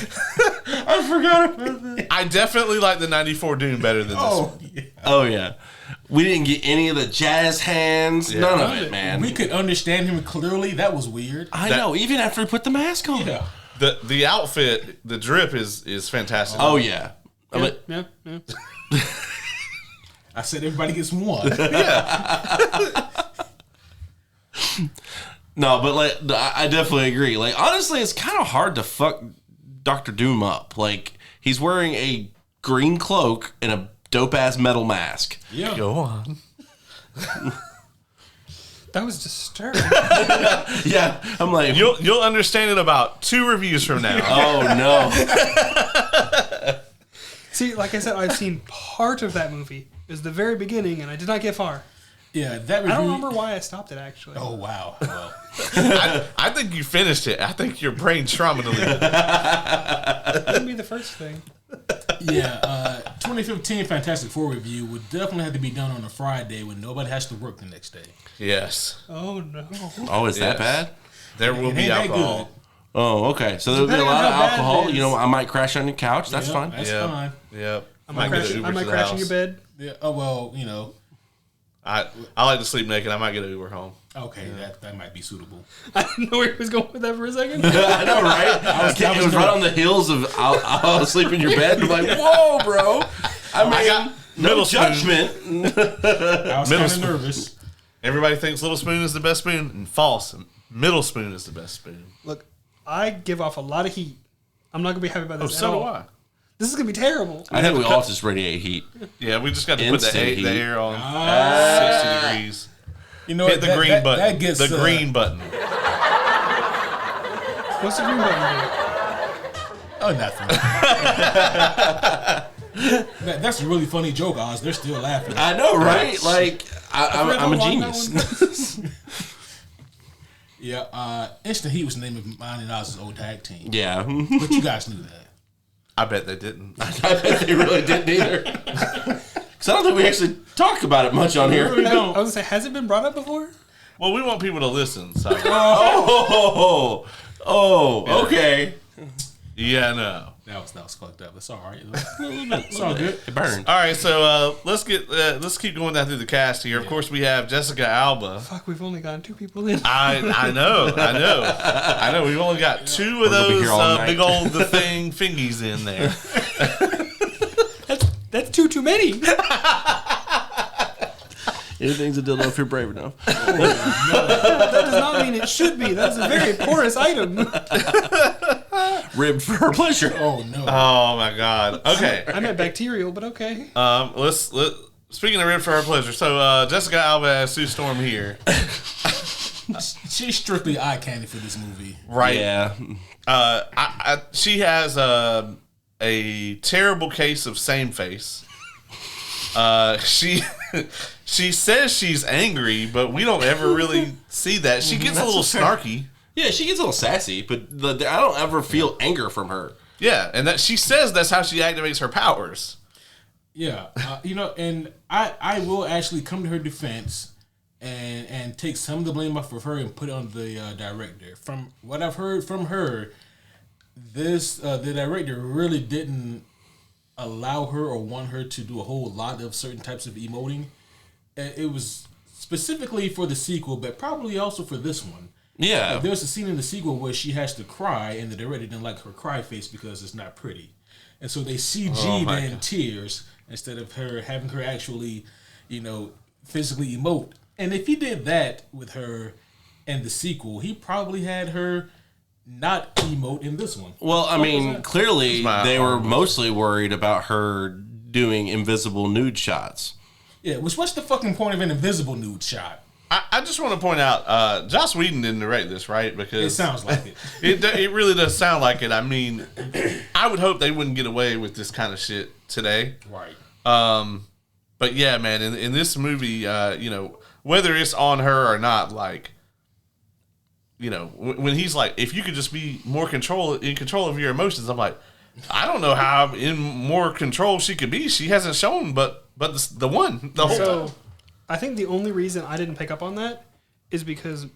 I forgot about that. I definitely like the '94 Doom better than this one. Yeah. Oh yeah. We didn't get any of the jazz hands. None of it, man. We could understand him clearly. That was weird. I know. Even after he put the mask on. Yeah. The outfit, the drip is fantastic. Oh yeah. Yeah. I said everybody gets one. No, but like I definitely agree. Like honestly, it's kind of hard to fuck Dr. Doom up. Like he's wearing a green cloak and a dope ass metal mask. Yeah. Go on. That was disturbing. Yeah, I'm like, You'll understand it about 2 reviews from now. oh no. See, like I said, I've seen part of that movie. It was the very beginning, and I did not get far. Yeah, that review. I don't remember why I stopped it, actually. Oh, wow. Well, I think you finished it. I think your brain's trauma deleted. That wouldn't be the first thing. yeah, 2015 Fantastic Four review would definitely have to be done on a Friday when nobody has to work the next day. Yes. Oh, no. Oh, is that Yes. bad? There will It be ain't that alcohol. good. Oh, okay. So there'll be a Depending lot on of how bad it alcohol. is. You know, I might crash on your couch. That's Yeah, fine. That's Yep. fine. Yep. I might crash in your bed. Yeah. Oh, well, you know. I like to sleep naked. I might get an Uber home. Okay, that might be suitable. I didn't know where he was going with that for a second. I know, right? It was right on the heels of I'll sleep in your bed. I'm like, whoa, bro. I mean, got no middle spoon. judgment. I was Middle kind of spoon. nervous. Everybody thinks Little Spoon is the best spoon, and false. Middle Spoon is the best spoon. Look, I give off a lot of heat. I'm not going to be happy about this at all. So do I. This is going to be terrible. I think we all just radiate heat. Yeah, we just got to Instant put the heat. air on 60 degrees. You know Hit what? the green button. That gets, the green button. What's the green button do? Oh, nothing. That's a really funny joke, Oz. They're still laughing. I know, right? Like, I'm a how long that genius. Yeah, Instant Heat was the name of mine and Oz's old tag team. Yeah. But you guys knew that. I bet they didn't. I bet they really didn't either. Because I don't think we actually talk about it much on here. I was going to say, has it been brought up before? Well, we want people to listen. So. Oh, okay. Yeah, no. That was fucked up. It's all right. It's all good. It burned. All right, so let's keep going down through the cast here. Of course, we have Jessica Alba. Fuck, we've only gotten 2 people in. I know. We've only got 2 of gonna be those here all night. big old the thing fingies in there. That's too many. Anything's a dildo if you're brave enough. That does not mean it should be. That's a very porous item. Ribbed for her pleasure. Oh, no. Oh my God. Okay. I meant bacterial, but okay. Let's speaking of rib for her pleasure. So Jessica Alba as Sue Storm here, She's strictly eye candy for this movie. right? Yeah. She has a terrible case of same face. She says she's angry, but we don't ever really see that. She gets a little snarky. Yeah, she gets a little sassy, but I don't ever feel anger from her. Yeah, and that she says that's how she activates her powers. Yeah, and I will actually come to her defense and take some of the blame off of her and put it on the director. From what I've heard from her, the director really didn't allow her or want her to do a whole lot of certain types of emoting. It was specifically for the sequel, but probably also for this one. Yeah. There's a scene in the sequel where she has to cry, and the director didn't like her cry face because it's not pretty. and so they CG'd in tears instead of having her actually, physically emote. And if he did that with her in the sequel, he probably had her not emote in this one. Well, I mean, clearly they were mostly worried about her doing invisible nude shots. Yeah, what's the fucking point of an invisible nude shot? I just want to point out, Joss Whedon didn't narrate this, right? Because It sounds like it. it really does sound like it. I mean, I would hope they wouldn't get away with this kind of shit today. Right. But yeah, man, in this movie, whether it's on her or not, like, when he's like, if you could just be more in control of your emotions, I'm like, I don't know how in more control she could be. She hasn't shown, but the whole time. I think the only reason I didn't pick up on that is because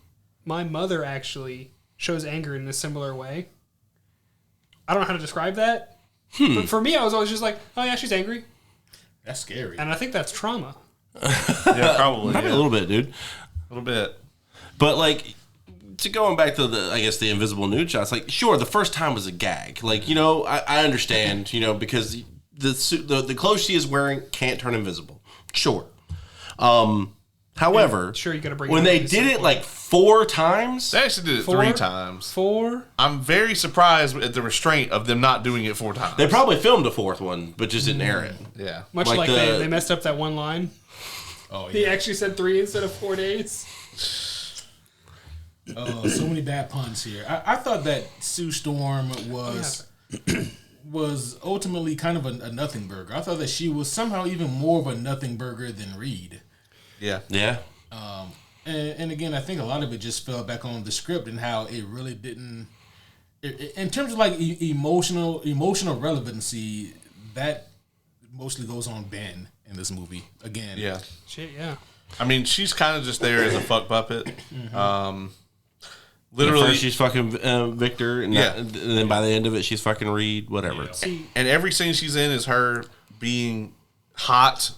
my mother actually shows anger in a similar way. I don't know how to describe that. But for me, I was always just like, oh yeah, she's angry. That's scary. And I think that's trauma. Yeah, probably. A little bit, dude. A little bit. But like, to going back to the invisible nude shots, like, sure, the first time was a gag. Like, I understand, because the clothes she is wearing can't turn invisible. Sure. However, Sure, you gotta bring when it they up to did the it same like 4 times, They actually did it 4? 3 times. 4? I'm very surprised at the restraint of them not doing it 4 times. they probably filmed a 4th one, but just didn't air it. Yeah. Much Like like the- they messed up that one line. Oh, He yeah. actually said 3 instead of 4 days. So many bad puns here. I thought that Sue Storm was ultimately kind of a nothing burger. I thought that she was somehow even more of a nothing burger than Reed. Yeah. Yeah. And again, I think a lot of it just fell back on the script and how it really didn't. In terms of like emotional relevancy, that mostly goes on Ben in this movie. Again, Yeah. Shit, yeah. I mean, she's kind of just there as a fuck puppet. Literally, Literally, first she's fucking Victor, and, and then by the end of it, she's fucking Reed. Whatever. Yeah. See, and every scene she's in is her being hot,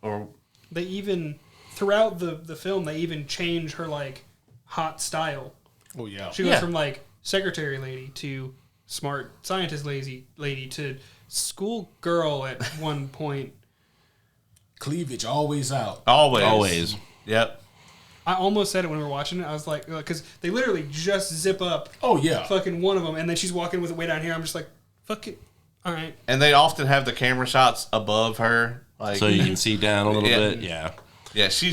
or they even, throughout the film, they even change her, like, hot style. Oh yeah. She goes Yeah. from, like, secretary lady to smart scientist lady to school girl at one point. Cleavage always out. always. Yep. I almost said it when we were watching it. I was like, because they literally just zip up Oh yeah. fucking one of them, and then she's walking with it way down here. I'm just like, fuck it. All right. And they often have the camera shots above her, like So you can see down a little Yeah. bit. Yeah. Yeah, she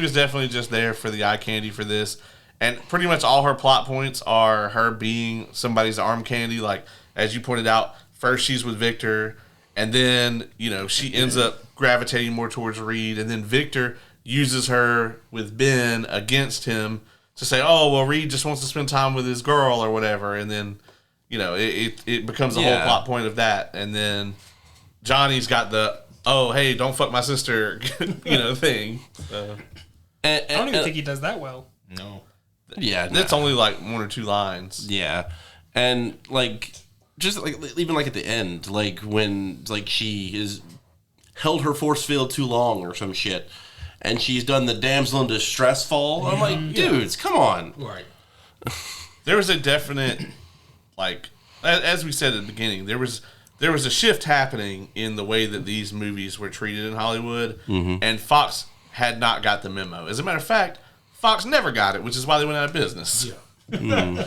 was definitely just there for the eye candy for this. And pretty much all her plot points are her being somebody's arm candy. Like, as you pointed out, first she's with Victor, and then, she ends up gravitating more towards Reed, and then Victor uses her with Ben against him to say, oh, well, Reed just wants to spend time with his girl or whatever. And then, it becomes a whole plot point of that. And then Johnny's got the, oh, hey, don't fuck my sister, thing. I don't even think he does that well. No. Yeah. That's only like 1 or 2 lines. Yeah, and like just like even like at the end, like when like she is held her force field too long or some shit, and she's done the damsel in distress fall. I'm like, dudes, come on. Right. There was a definite, like, as we said at the beginning, there was a shift happening in the way that these movies were treated in Hollywood, and Fox had not got the memo. As a matter of fact, Fox never got it, which is why they went out of business. Yeah.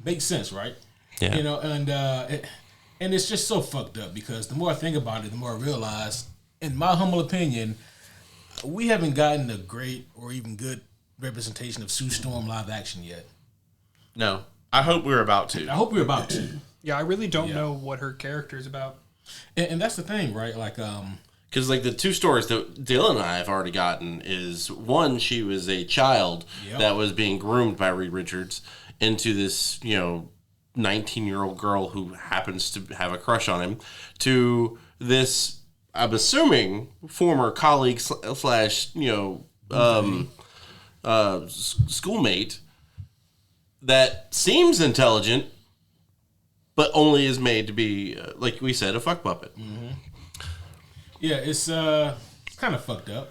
Makes sense, right? Yeah. And it's just so fucked up because the more I think about it, the more I realize, in my humble opinion, we haven't gotten a great or even good representation of Sue Storm live action yet. No, I hope we're about to. I hope we're about to. Yeah, I really don't know what her character is about. And that's the thing, right? Like, Because like the 2 stories that Dylan and I have already gotten is one, she was a child that was being groomed by Reed Richards into this 19-year-old girl who happens to have a crush on him, to this, I'm assuming, former colleague slash schoolmate that seems intelligent, but only is made to be, like we said, a fuck puppet. yeah, it's kind of fucked up.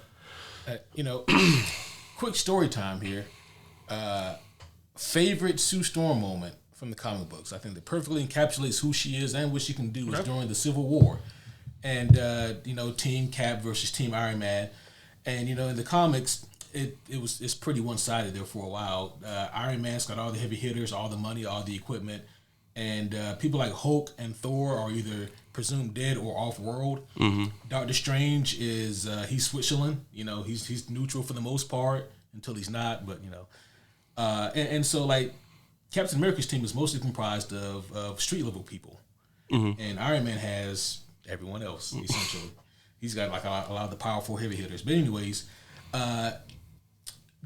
Quick story time here. Favorite Sue Storm moment from the comic books. I think that perfectly encapsulates who she is and what she can do is during the Civil War. And, Team Cap versus Team Iron Man. And, in the comics, it's pretty one-sided there for a while. Iron Man's got all the heavy hitters, all the money, all the equipment. And people like Hulk and Thor are either presumed dead or off-world. Mm-hmm. Doctor Strange is, he's Switzerland. He's neutral for the most part until he's not. But, and so, like, Captain America's team is mostly comprised of street-level people. Mm-hmm. And Iron Man has everyone else, essentially. He's got, like, a lot of the powerful heavy hitters. But anyways,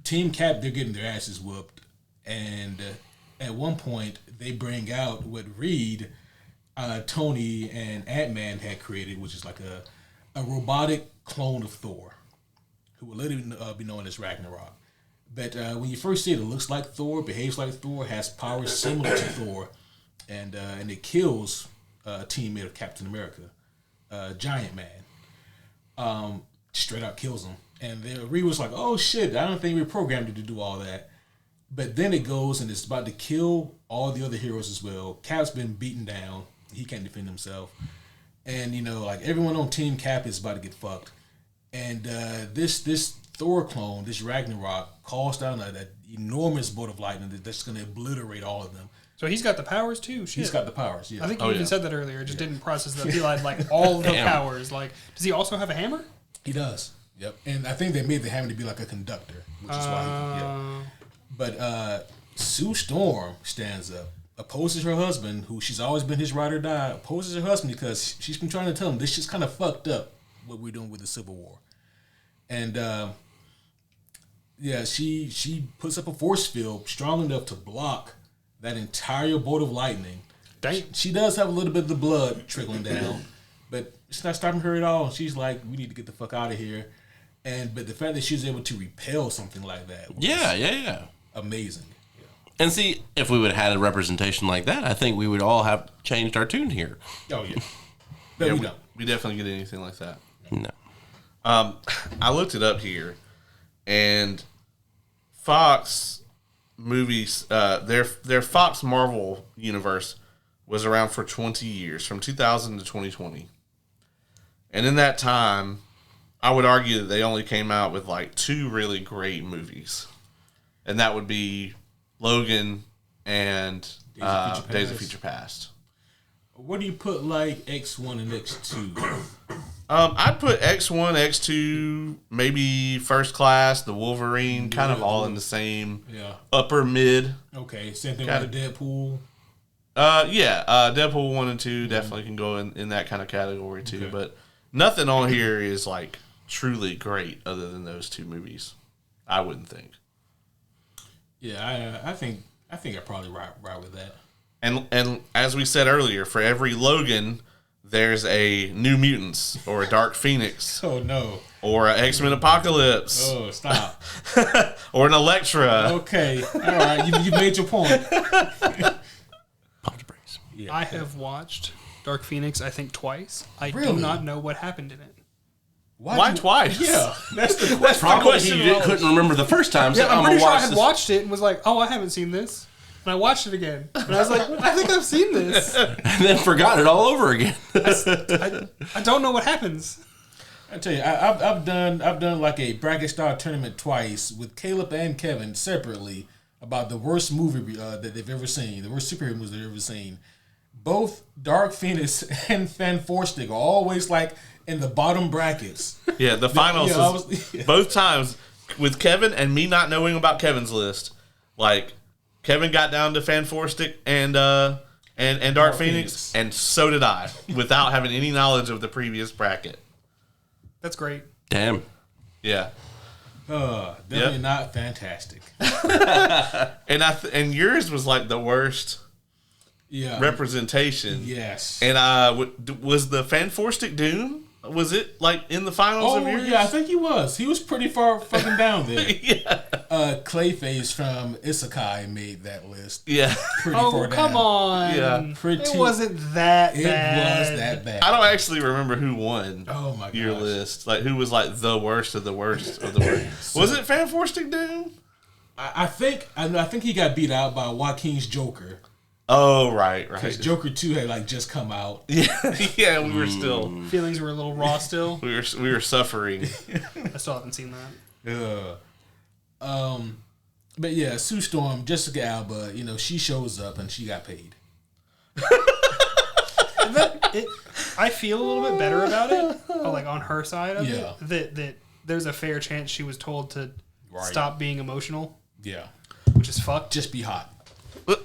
Team Cap, they're getting their asses whooped. And at one point, they bring out what Reed, Tony, and Ant-Man had created, which is like a robotic clone of Thor, who will later be known as Ragnarok. But when you first see it, it looks like Thor, behaves like Thor, has powers similar to Thor, and it kills a teammate of Captain America, Giant Man. Straight out kills him. And Reed was like, oh shit, I don't think we programmed it to do all that. But then it goes and it's about to kill all the other heroes as well. Cap's been beaten down. He can't defend himself. And, like everyone on Team Cap is about to get fucked. And this Thor clone, this Ragnarok, calls down that enormous bolt of lightning that's going to obliterate all of them. So he's got the powers too? Shit. He's got the powers, yeah. I think you even said that earlier. It just didn't process that. He had like all the powers. Like, does he also have a hammer? He does. Yep. And I think they made the hammer to be like a conductor, which is why But Sue Storm stands up, opposes her husband, who she's always been his ride or die, opposes her husband because she's been trying to tell him this shit's kind of fucked up, what we're doing with the Civil War. And, she puts up a force field strong enough to block that entire bolt of lightning. Damn. She does have a little bit of the blood trickling down, but it's not stopping her at all. She's like, we need to get the fuck out of here. But the fact that she was able to repel something like that was amazing. Yeah. And see, if we would have had a representation like that, I think we would all have changed our tune here. Oh, yeah. But we don't. We definitely get anything like that. No. I looked it up here, and Fox movies, their Fox Marvel universe was around for 20 years, from 2000 to 2020. And in that time, I would argue that they only came out with like 2 really great movies. And that would be Logan and Days of Future Past. What do you put like X1 and X2? I'd put X1, X2, maybe First Class, the Wolverine, kind of all in the same upper mid. Okay, same thing with the Deadpool. Deadpool 1 and 2 definitely can go in that kind of category too. Okay. But nothing on here is like truly great other than those 2 movies. I wouldn't think. Yeah, I think I probably right with that. And as we said earlier, for every Logan, there's a New Mutants or a Dark Phoenix. Oh no. Or an X-Men Apocalypse. Oh, stop. Or an Elektra. Okay, all right, you made your point. Yeah. I have watched Dark Phoenix, I think, twice. I do not know what happened in it. Why twice? Yeah, that's the question. Probably he couldn't remember the first time. So I'm pretty sure I had watched it and was like, oh, I haven't seen this. And I watched it again. And I was like, I think I've seen this. And then forgot it all over again. I don't know what happens. I tell you, I've done like a bracket style tournament twice with Caleb and Kevin separately about the worst movie that they've ever seen, the worst superhero movies they've ever seen. Both Dark Phoenix and Fan Stick are always like in the bottom brackets. Yeah, the finals both times with Kevin and me not knowing about Kevin's list. Like Kevin got down to Fan Stick and Dark Phoenix, and so did I, without having any knowledge of the previous bracket. That's great. Damn. Yeah. Definitely not fantastic. And yours was like the worst representation. Yes. And was the Fan Stick Doom? Was it like in the finals of yours? Yeah, I think he was. He was pretty far fucking down there. Clayface from Isekai made that list. Yeah. Pretty far down. Come on. Yeah. It wasn't that bad. It was that bad. I don't actually remember who won your gosh. list. Like who was like the worst of the worst of the worst. Was it Fan Stick Doom? I think he got beat out by Joaquin's Joker. Oh, right. Because Joker 2 had like just come out. Yeah, we were still Feelings were a little raw still. we were suffering. I still haven't seen that. But yeah, Sue Storm, Jessica Alba, she shows up and she got paid. I feel a little bit better about it, like on her side of Yeah. it. That there's a fair chance she was told to stop being emotional. Yeah. Which is fucked. Just be hot.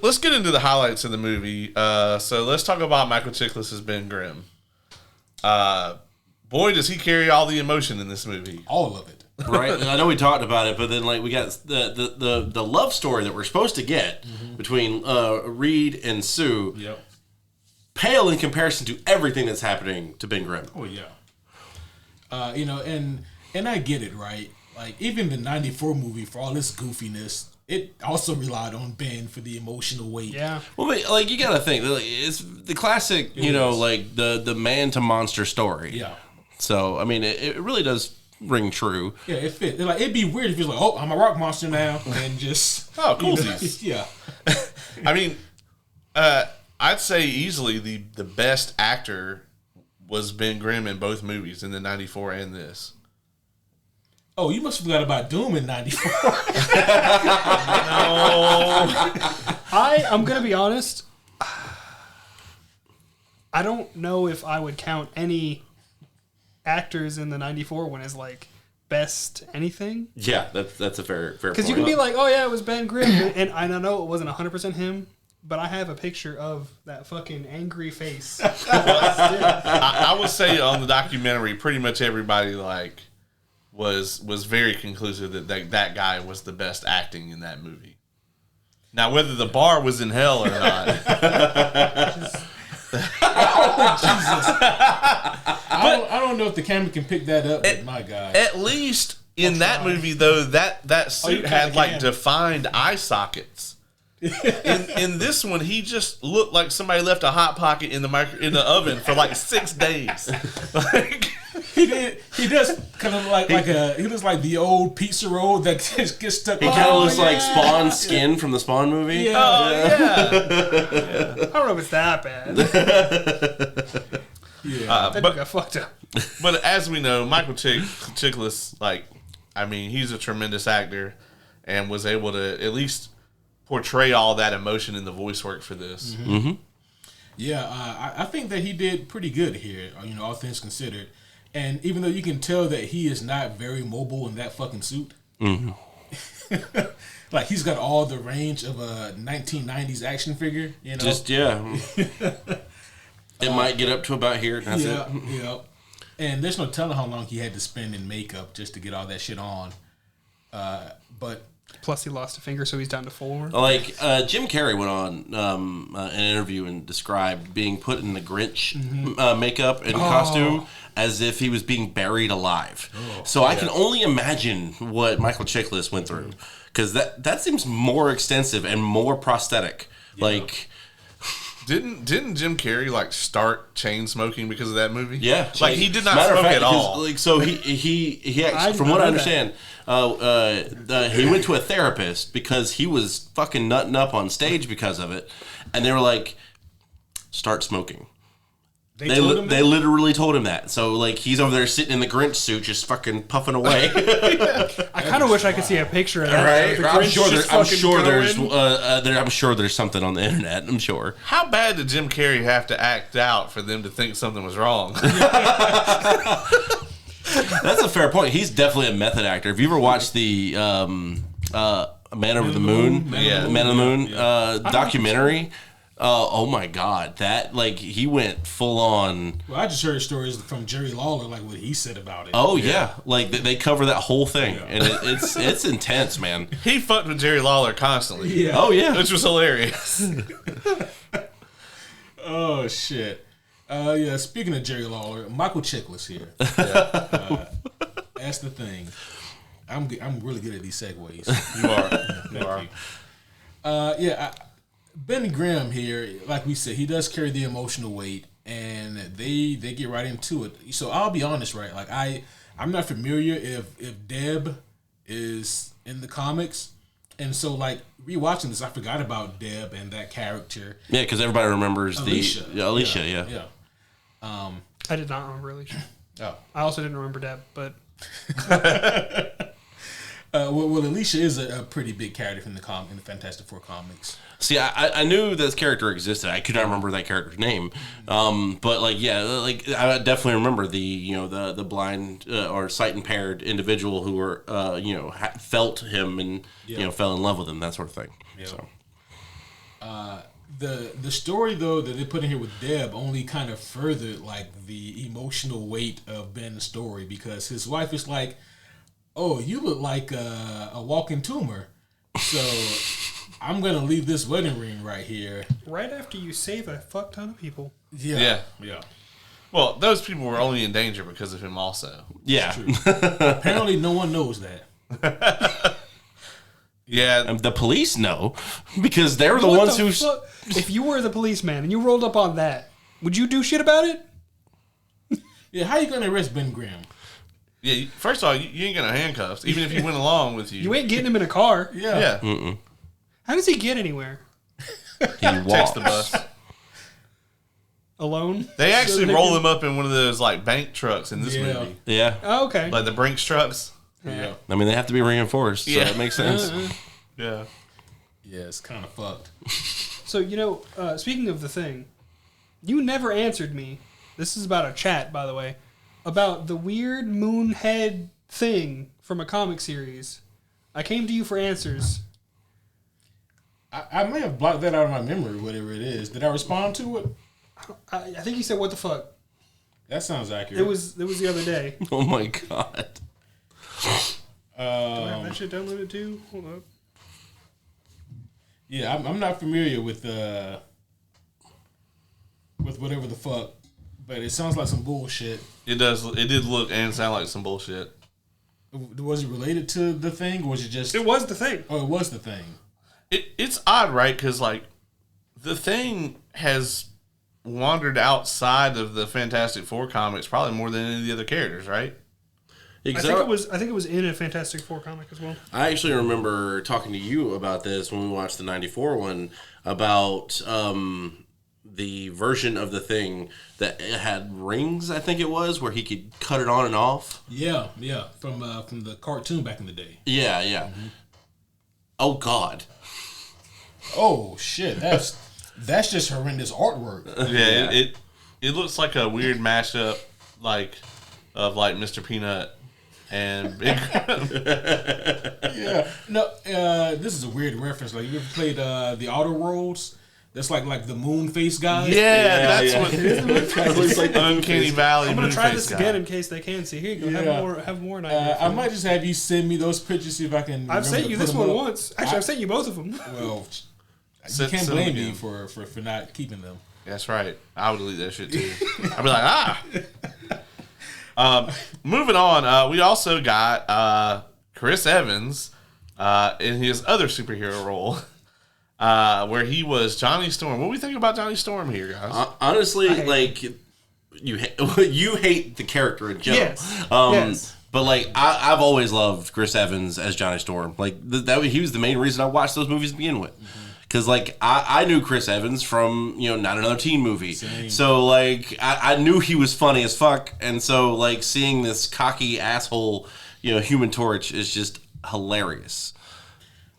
Let's get into the highlights of the movie. So let's talk about Michael Chiklis as Ben Grimm. Boy, does he carry all the emotion in this movie. All of it. Right? And I know we talked about it, but then like we got the love story that we're supposed to get between Reed and Sue. Yep. Pale in comparison to everything that's happening to Ben Grimm. Oh yeah. And I get it, right? Like even the '94 movie, for all its goofiness, it also relied on Ben for the emotional weight. Yeah. Well, but, like you gotta think, like, it's the classic, like the man to monster story. Yeah. So I mean, it really does ring true. Yeah, it fit. Like it'd be weird if you're like, oh, I'm a rock monster now, and just Coolsies. Yeah. I mean, I'd say easily the best actor was Ben Grimm in both movies, in the '94 and this. Oh, you must have forgot about Doom in '94. I'm gonna be honest. I don't know if I would count any actors in the '94 one as like best anything. Yeah, that's a fair point. Because you can be like, oh yeah, it was Ben Grimm, and I know it wasn't 100% him, but I have a picture of that fucking angry face. I would say on the documentary, pretty much everybody like was very conclusive that guy was the best acting in that movie. Now, whether the bar was in hell or not, I don't know if the camera can pick that up, but my God. at least in that movie though, that suit had like defined eye sockets. In this one, he just looked like somebody left a hot pocket in the oven for like 6 days. Like, He does kind of he looks like the old pizza roll that just gets stuck. He kind of looks like Spawn's skin from the Spawn movie. Yeah. I don't know if it's that bad. That but got fucked up. But as we know, Michael Chiklis, like, I mean, he's a tremendous actor and was able to at least portray all that emotion in the voice work for this. Mm-hmm. Yeah, I think that he did pretty good here, all things considered. And even though you can tell that he is not very mobile in that fucking suit, like he's got all the range of a 1990s action figure, Just, yeah. It might get up to about here. That's it. Yeah. And there's no telling how long he had to spend in makeup just to get all that shit on. But Plus, he lost a finger, so he's down to 4. Like Jim Carrey went on an interview and described being put in the Grinch makeup and costume as if he was being buried alive. So I can only imagine what Michael Chiklis went through, because that seems more extensive and more prosthetic. Yeah. Like, didn't Jim Carrey like start chain smoking because of that movie? Yeah, like he did not smoke at all. Like, so he actually, from what I understand, he went to a therapist because he was fucking nutting up on stage because of it, and they were like, "Start smoking." They literally told him that. So like he's over there sitting in the Grinch suit, just fucking puffing away. I kind of wish I could see a picture of that. Right? The I'm Grinch sure there's something on the internet. I'm sure. How bad did Jim Carrey have to act out for them to think something was wrong? That's a fair point. He's definitely a method actor. Have you ever watched the Man Over the Moon documentary? Oh my God! That he went full on. Well, I just heard stories from Jerry Lawler, like what he said about it. Oh yeah, like they cover that whole thing, and it's intense, man. He fucked with Jerry Lawler constantly. Yeah. Oh yeah, which was hilarious. Oh shit. Yeah. Speaking of Jerry Lawler, Michael Chiklis here. That's the thing. I'm really good at these segues. You are. Ben Grimm here, like we said, he does carry the emotional weight, and they get right into it. So I'll be honest, right? Like I'm not familiar if Deb is in the comics, And so, like, rewatching this, I forgot about Deb and that character. Yeah, because everybody remembers Alicia. Alicia, Yeah. I did not remember Alicia. Oh. I also didn't remember Deb, but Well, Alicia is a pretty big character from in the Fantastic Four comics. See, I knew this character existed. I could not remember that character's name. But like, yeah, like I definitely remember the blind or sight impaired individual who were felt him and fell in love with him, that sort of thing. Yeah. So. The story though that they put in here with Deb only kind of furthered like the emotional weight of Ben's story, because his wife is like, "Oh, you look like a walking tumor, so I'm gonna leave this wedding ring right here." right after you save a fuck ton of people. Yeah. Well, those people were only in danger because of him also. Yeah. Apparently, no one knows that. Yeah. The police know because they're the What ones the who. fuck? If you were the policeman and you rolled up on that, would you do shit about it? Yeah, how you gonna arrest Ben Grimm? Yeah. First of all, you ain't gonna handcuffs, even if he went along with you. You ain't getting him in a car. Yeah. How does he get anywhere? He Takes walks. the bus. Alone? They actually So roll can- him up in one of those like bank trucks in this Yeah. movie, Yeah. Oh, okay. like the Brinks trucks. Yeah. I mean, they have to be reinforced, so Yeah. it makes sense. Yeah. Yeah, it's kind of fucked. So, speaking of the thing, you never answered me. This is about a chat, by the way, about the weird moon head thing from a comic series. I came to you for answers. I may have blocked that out of my memory, whatever it is. Did I respond to it? I think you said, "What the fuck?" That sounds accurate. It was the other day. Oh my god. Do I have that shit downloaded too? Hold up. Yeah, I'm not familiar with whatever the fuck, but it sounds like some bullshit. It does. It did look and sound like some bullshit. Was it related to the thing, or was it just? It was the thing. Oh, it was the thing. It's odd, right? Because like the thing has wandered outside of the Fantastic Four comics probably more than any of the other characters, right? I think it was in a Fantastic Four comic as well. I actually remember talking to you about this when we watched the 94 one about the version of the thing that it had rings, I think it was, where he could cut it on and off. Yeah, from the cartoon back in the day. Yeah, yeah. Mm-hmm. Oh, God. Oh shit, that's just horrendous artwork. Yeah. It looks like a weird mashup, of Mr. Peanut and Big. Yeah. No, this is a weird reference. Like, you ever played the Outer Worlds? That's like the moon face guy. Yeah, that's yeah. what it is. It's like Uncanny Valley. I'm gonna try Moonface this guy. again in case they can see. Here you go. Yeah. Have more. And I I might just have you send me those pictures, see if I can. I've remember sent to you put this them one up. once. Actually, I've sent you both of them. Well, you Send can't them blame me again. for not keeping them. That's right. I would delete that shit too. I'd be like, moving on. We also got Chris Evans in his other superhero role, where he was Johnny Storm. What do we think about Johnny Storm here, guys? Honestly, hate like, you hate the character in general. Yes. Yes. But, like, I've always loved Chris Evans as Johnny Storm. Like, he was the main reason I watched those movies to begin with. Because, like, I knew Chris Evans from, Not Another Teen Movie. Same. So, like, I knew he was funny as fuck. And so, like, seeing this cocky asshole, Human Torch is just hilarious.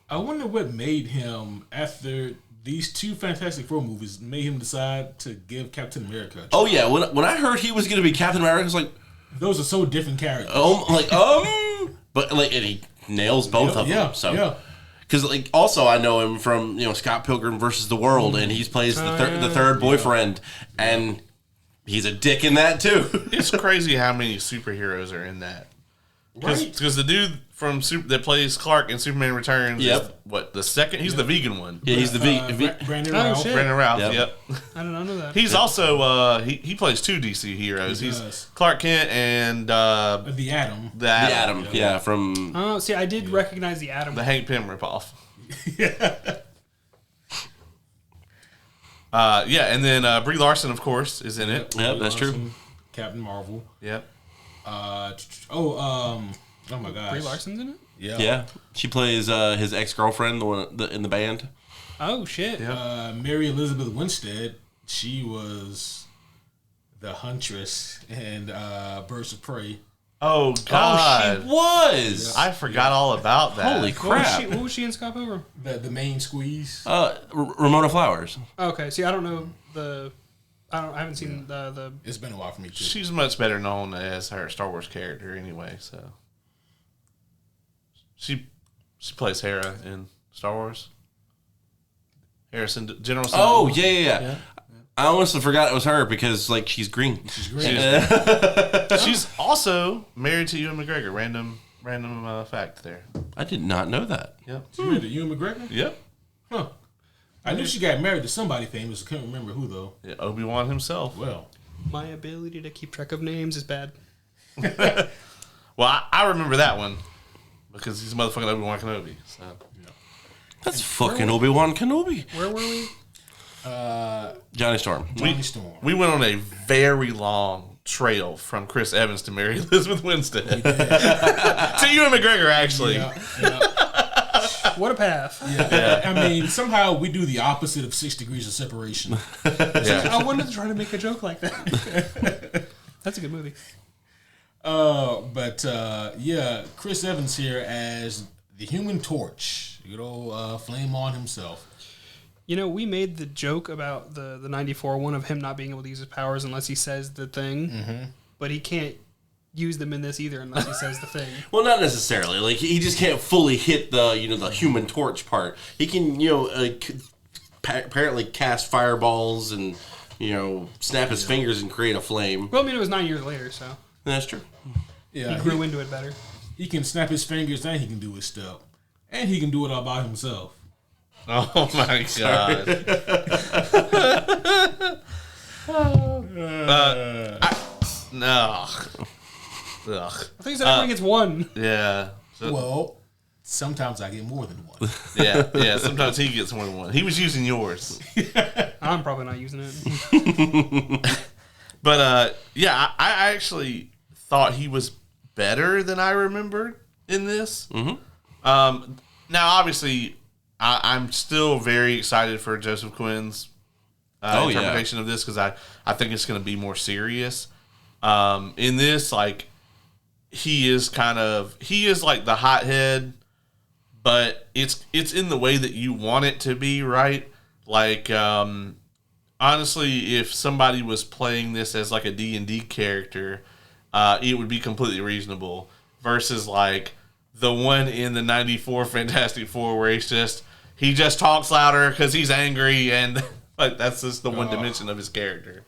I wonder what made him, after these two Fantastic Four movies, made him decide to give Captain America a try. Oh, yeah. When I heard he was going to be Captain America, I was like, Those are so different characters. But, like, and he nails both of them. So. Yeah. Because, like, also I know him from, Scott Pilgrim versus the World, and he plays the third boyfriend, and he's a dick in that, too. It's crazy how many superheroes are in that. Right. Because the dude from that plays Clark in Superman Returns is, the second? He's the vegan one. Yeah, he's the Brandon Oh, Routh. shit. Brandon Routh, Yep. yep. I did not know that. He's also, he plays two DC heroes. He He's does. Clark Kent and The Atom. the Atom. The Atom, from... Oh, see, I did recognize the Atom. The Hank Pym ripoff. And then Brie Larson, of course, is in it. Yep, that's true. Larson, Captain Marvel. Yep. Oh my gosh. Brie Larson's in it? Yeah. She plays his ex-girlfriend, the one in the band. Oh shit! Mary Elizabeth Winstead. She was the huntress in Birds of Prey. Oh God! Oh, she was. I forgot all about that. Holy crap! What was she in Scott Pilgrim? The main squeeze. Ramona Flowers. Okay, see, I don't know I haven't seen the. It's been a while for me too. She's much better known as her Star Wars character anyway. So she plays Hera in Star Wars. General. Oh yeah. I almost forgot it was her because she's green. She's green. She's also married to Ewan McGregor. Random fact there. I did not know that. Yep. She's married to Ewan McGregor? Yep. Huh. I knew she got married to somebody famous. I can't remember who though. Yeah, Obi-Wan himself. Well, My ability to keep track of names is bad. Well, I remember that one because he's motherfucking Obi-Wan Kenobi. So. That's fucking Obi-Wan Kenobi. Where were we? Johnny Storm. Storm. We went on a very long trail from Chris Evans to Mary Elizabeth Winstead. To Ewan McGregor, actually. Yeah. What a path! Yeah. I mean, somehow we do the opposite of 6 degrees of separation. Yeah. I wanted to try to make a joke like that. That's a good movie. But Chris Evans here as the Human Torch. Flame on himself. You know, we made the joke about the 94 one of him not being able to use his powers unless he says the thing, but he can't use them in this either unless he says the thing. Well, not necessarily. He just can't fully hit the Human Torch part. He can apparently cast fireballs and snap his fingers and create a flame. Well, I mean, it was 9 years later, so That's true. Yeah, he grew into it better. He can snap his fingers and he can do his stuff, and he can do it all by himself. Oh my God. No. Ugh. I think everyone gets one. Yeah. Well, sometimes I get more than one. Yeah. Sometimes he gets more than one. He was using yours. I'm probably not using it. But I actually thought he was better than I remembered in this. Mm-hmm. Now, obviously, I'm still very excited for Joseph Quinn's interpretation of this because I think it's going to be more serious. In this, he is like the hothead, but it's in the way that you want it to be, right? Honestly, if somebody was playing this as a D&D character, it would be completely reasonable versus the one in the 94 Fantastic Four where he just talks louder because he's angry and that's just the one dimension of his character.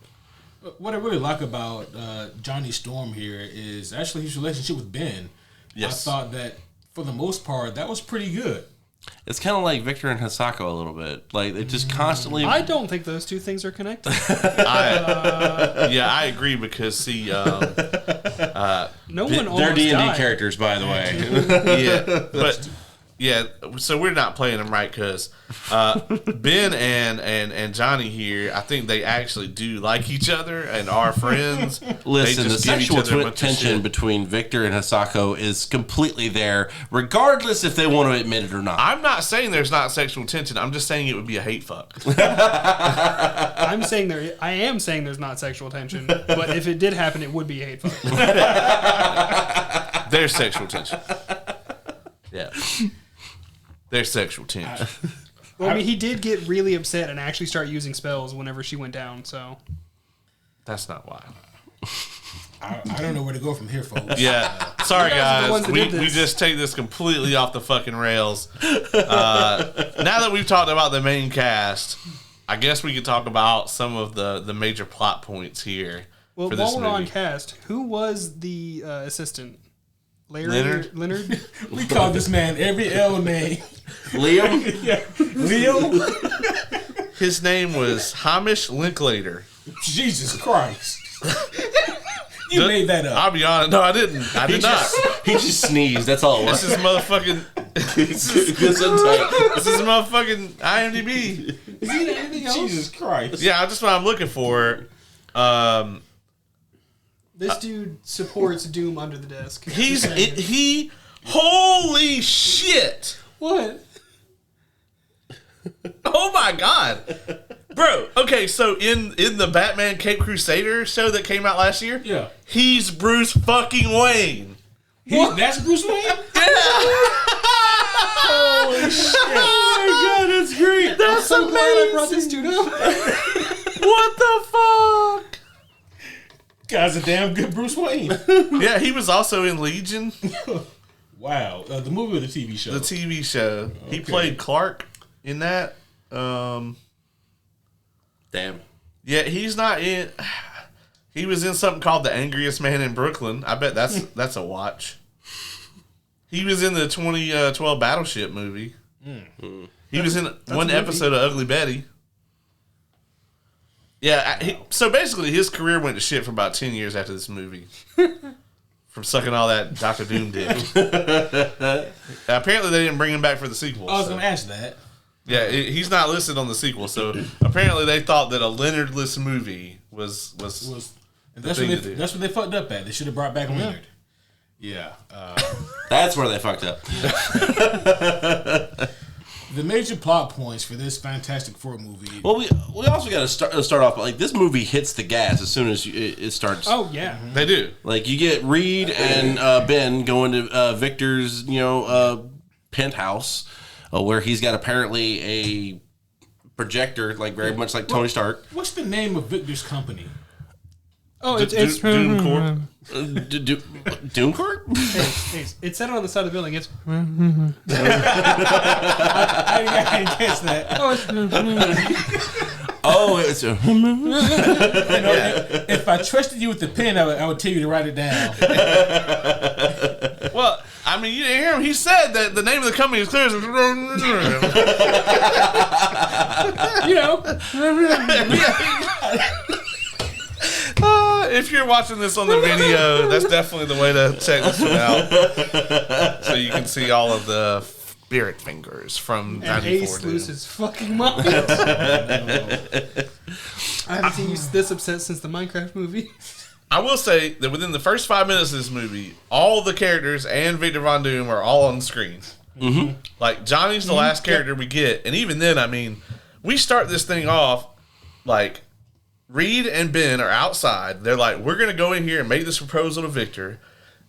What I really like about Johnny Storm here is actually his relationship with Ben. Yes. I thought that for the most part that was pretty good. It's kind of like Victor and Hisako a little bit. They just constantly. I don't think those two things are connected. I agree because see, No one almost They're D&D died. characters, by the way. but so we're not playing them right because Ben and Johnny here, I think they actually do like each other and are friends. Listen, the just give each sexual other a bunch of tension shit. between Victor and Hisako is completely there, regardless if they want to admit it or not. I'm not saying there's not sexual tension. I'm just saying it would be a hate fuck. I am saying there's not sexual tension, but if it did happen, it would be hateful. There's sexual tension. Yeah. There's sexual tension. Well, I mean, he did get really upset and actually start using spells whenever she went down, so. That's not why. I don't know where to go from here, folks. Yeah. Sorry, You guys are the ones guys. that did We this. just take this completely off the fucking rails. Now that we've talked about the main cast, I guess we could talk about some of the major plot points here Well, for this while we're on movie. cast, who was the assistant? Leonard? Leonard? We call this man every L name. Liam? Yeah. Leo? His name was Hamish Linklater. Jesus Christ. You made that up. I'll be honest. No, I didn't. I did not. He just sneezed. That's all it was. This is motherfucking. This is motherfucking IMDb. Is he in anything else? Jesus Christ. Yeah, that's what I'm looking for. This dude supports Doom under the desk. He Holy shit! What? Oh my god, bro. Okay, so in the Batman Cape Crusader show that came out last year, Yeah. he's Bruce fucking Wayne. That's Bruce Wayne? Holy shit! Oh my god, that's great. That's So amazing. glad I brought this dude up. What the fuck? Guy's a damn good Bruce Wayne. Yeah, he was also in Legion, Wow. The movie or the TV show? the TV show. He Okay. played Clark in that. Damn. Yeah, he's not in. He was in something called The Angriest Man in Brooklyn. I bet that's a watch. He was in the 2012 Battleship movie. He was in one episode of Ugly Betty. Yeah, so basically his career went to shit for about 10 years after this movie. From sucking all that Dr. Doom dick. Apparently they didn't bring him back for the sequel. I was so. going to ask that. Yeah, he's not listed on the sequel, so apparently they thought that a Leonard-less movie was And that's thing what to do. that's what they fucked up at. They should have brought back Leonard. Yeah. That's where they fucked up. The major plot points for this Fantastic Four movie. Well, we also got to start off, like, this movie hits the gas as soon as it starts. Oh yeah. They do. Like, you get Reed and Ben going to Victor's, penthouse, where he's got apparently a projector, like very much like Tony Stark. What's the name of Victor's company? Oh, it's Doom Corp. Doomcourt? Hey, it said it on the side of the building. It's I didn't catch that. oh, it's Oh, it's If I trusted you with the pen, I would tell you to write it down. Well, I mean, you didn't hear him. He said that the name of the company is clear as... you know. If you're watching this on the video, that's definitely the way to check this one out. So you can see all of the spirit fingers from And 94. Ace loses his fucking mind. I haven't seen you this upset since the Minecraft movie. I will say that within the first 5 minutes of this movie, all the characters and Victor Von Doom are all on screen. Mm-hmm. Like, Johnny's the last character we get. And even then, I mean, we start this thing off like... Reed and Ben are outside. They're like, we're going to go in here and make this proposal to Victor.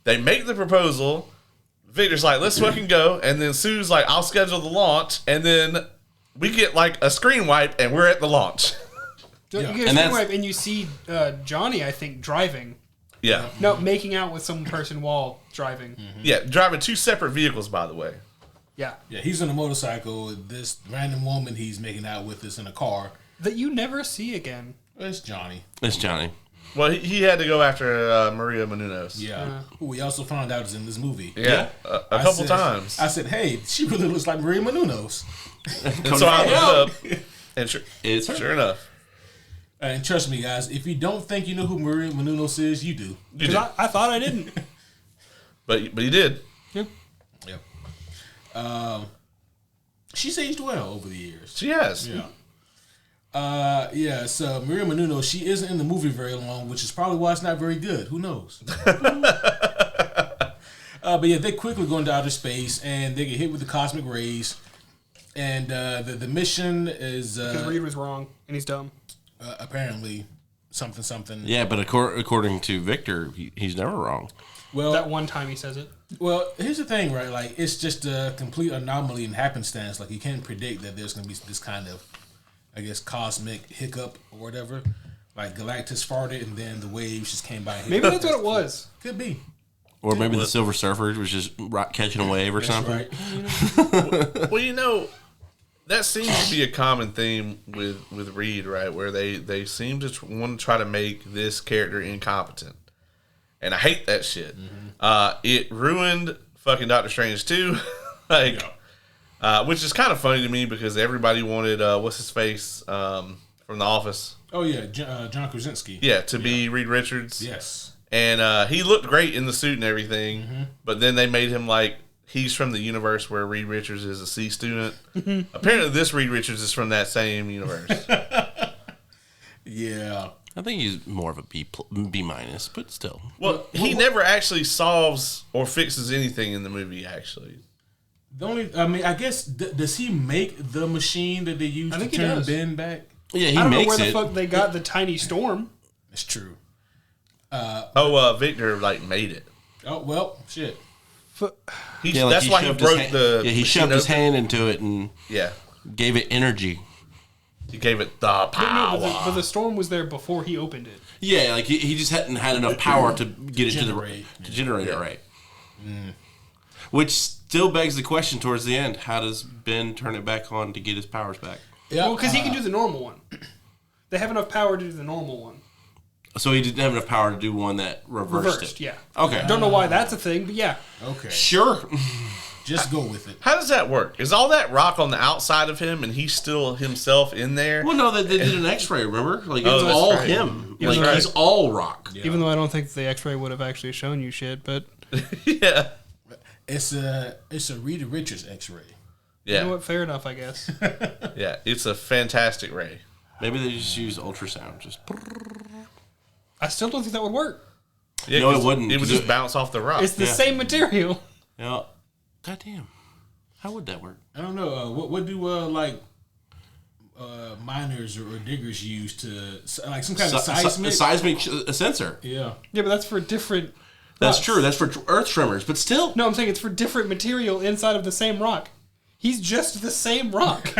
They make the proposal. Victor's like, let's fucking go. And then Sue's like, I'll schedule the launch. And then we get like a screen wipe and we're at the launch. You get a And screen that's- wipe and you see Johnny, I think, driving. Yeah. No, making out with some person while driving. Yeah. Driving 2 separate vehicles, by the way. Yeah. Yeah, he's on a motorcycle. This random woman he's making out with is in a car. That you never see again. It's Johnny. It's Johnny. Well, he had to go after Maria Menounos. Yeah. Who we also found out is in this movie. Yeah. A couple times. I said, hey, she really looks like Maria Menounos. And so I looked up. And It's her. sure enough. And trust me, guys, if you don't think you know who Maria Menounos is, you do. You Because did. I thought I didn't. But you did. Yep. Yep. She's aged well over the years. She has. Yeah. So Maria Menounos, she isn't in the movie very long, which is probably why it's not very good. Who knows? But yeah, they quickly go into outer space and they get hit with the cosmic rays. And the mission is Because Reed was wrong and he's dumb. apparently something. Yeah, but according to Victor, he's never wrong. Well, That one time he says it. well, here's the thing, right? Like, it's just a complete anomaly and happenstance. Like, you can't predict that there's going to be this kind of, I guess, cosmic hiccup or whatever. Like, Galactus farted and then the waves just came by. And hit Maybe it. that's what it was. Could be. Or maybe the Silver Surfer was just catching a wave or something. Right. Well, that seems to be a common theme with Reed, right? Where they seem to want to try to make this character incompetent. And I hate that shit. It ruined fucking Doctor Strange 2. Which is kind of funny to me because everybody wanted, what's his face, from The Office. Oh, yeah. John Krasinski. Yeah, to be Reed Richards. Yes. And he looked great in the suit and everything. But then they made him like he's from the universe where Reed Richards is a C student. Apparently this Reed Richards is from that same universe. Yeah. I think he's more of a B minus, but still. Well, he never actually solves or fixes anything in the movie. Actually, The only, I mean, I guess, does he make the machine that they use to turn Ben back? Yeah, he I don't know makes where the it. fuck they got the tiny storm. It's true. Victor made it. Oh well, shit. That's why he broke the. Yeah, he shoved his hand into it and Yeah, gave it energy. he gave it the power. But the storm was there before he opened it. Yeah, like he just hadn't had enough power to get it generate. to generate it right. Which still begs the question towards the end: how does Ben turn it back on to get his powers back? Yeah, Well, because he can do the normal one. They have enough power to do the normal one. So he didn't have enough power to do one that reversed it. Yeah. Okay. Don't know why that's a thing, but yeah. Okay, Sure. just go with it. How does that work? Is all that rock on the outside of him, and he's still himself in there? Well, no, they did an X-ray. Remember, like it's that's all right. him. Yeah, Like that's right. he's all rock. Yeah. Even though I don't think the X-ray would have actually shown you shit, but Yeah, It's a Rita Richards X-ray. yeah, you know what? Fair enough, I guess. yeah. It's a fantastic ray. Maybe they just use ultrasound. Just I still don't think that would work. Yeah, No, it 'cause wouldn't, It would 'cause just bounce off the rock. It's the same material. yeah. Goddamn. How would that work? I don't know. What do miners or diggers use to like some kind of seismic? Seismic sensor. Yeah. Yeah, but that's for different. That's rocks. true. That's for earth tremors. But still, No, I'm saying it's for different material inside of the same rock. He's just the same rock.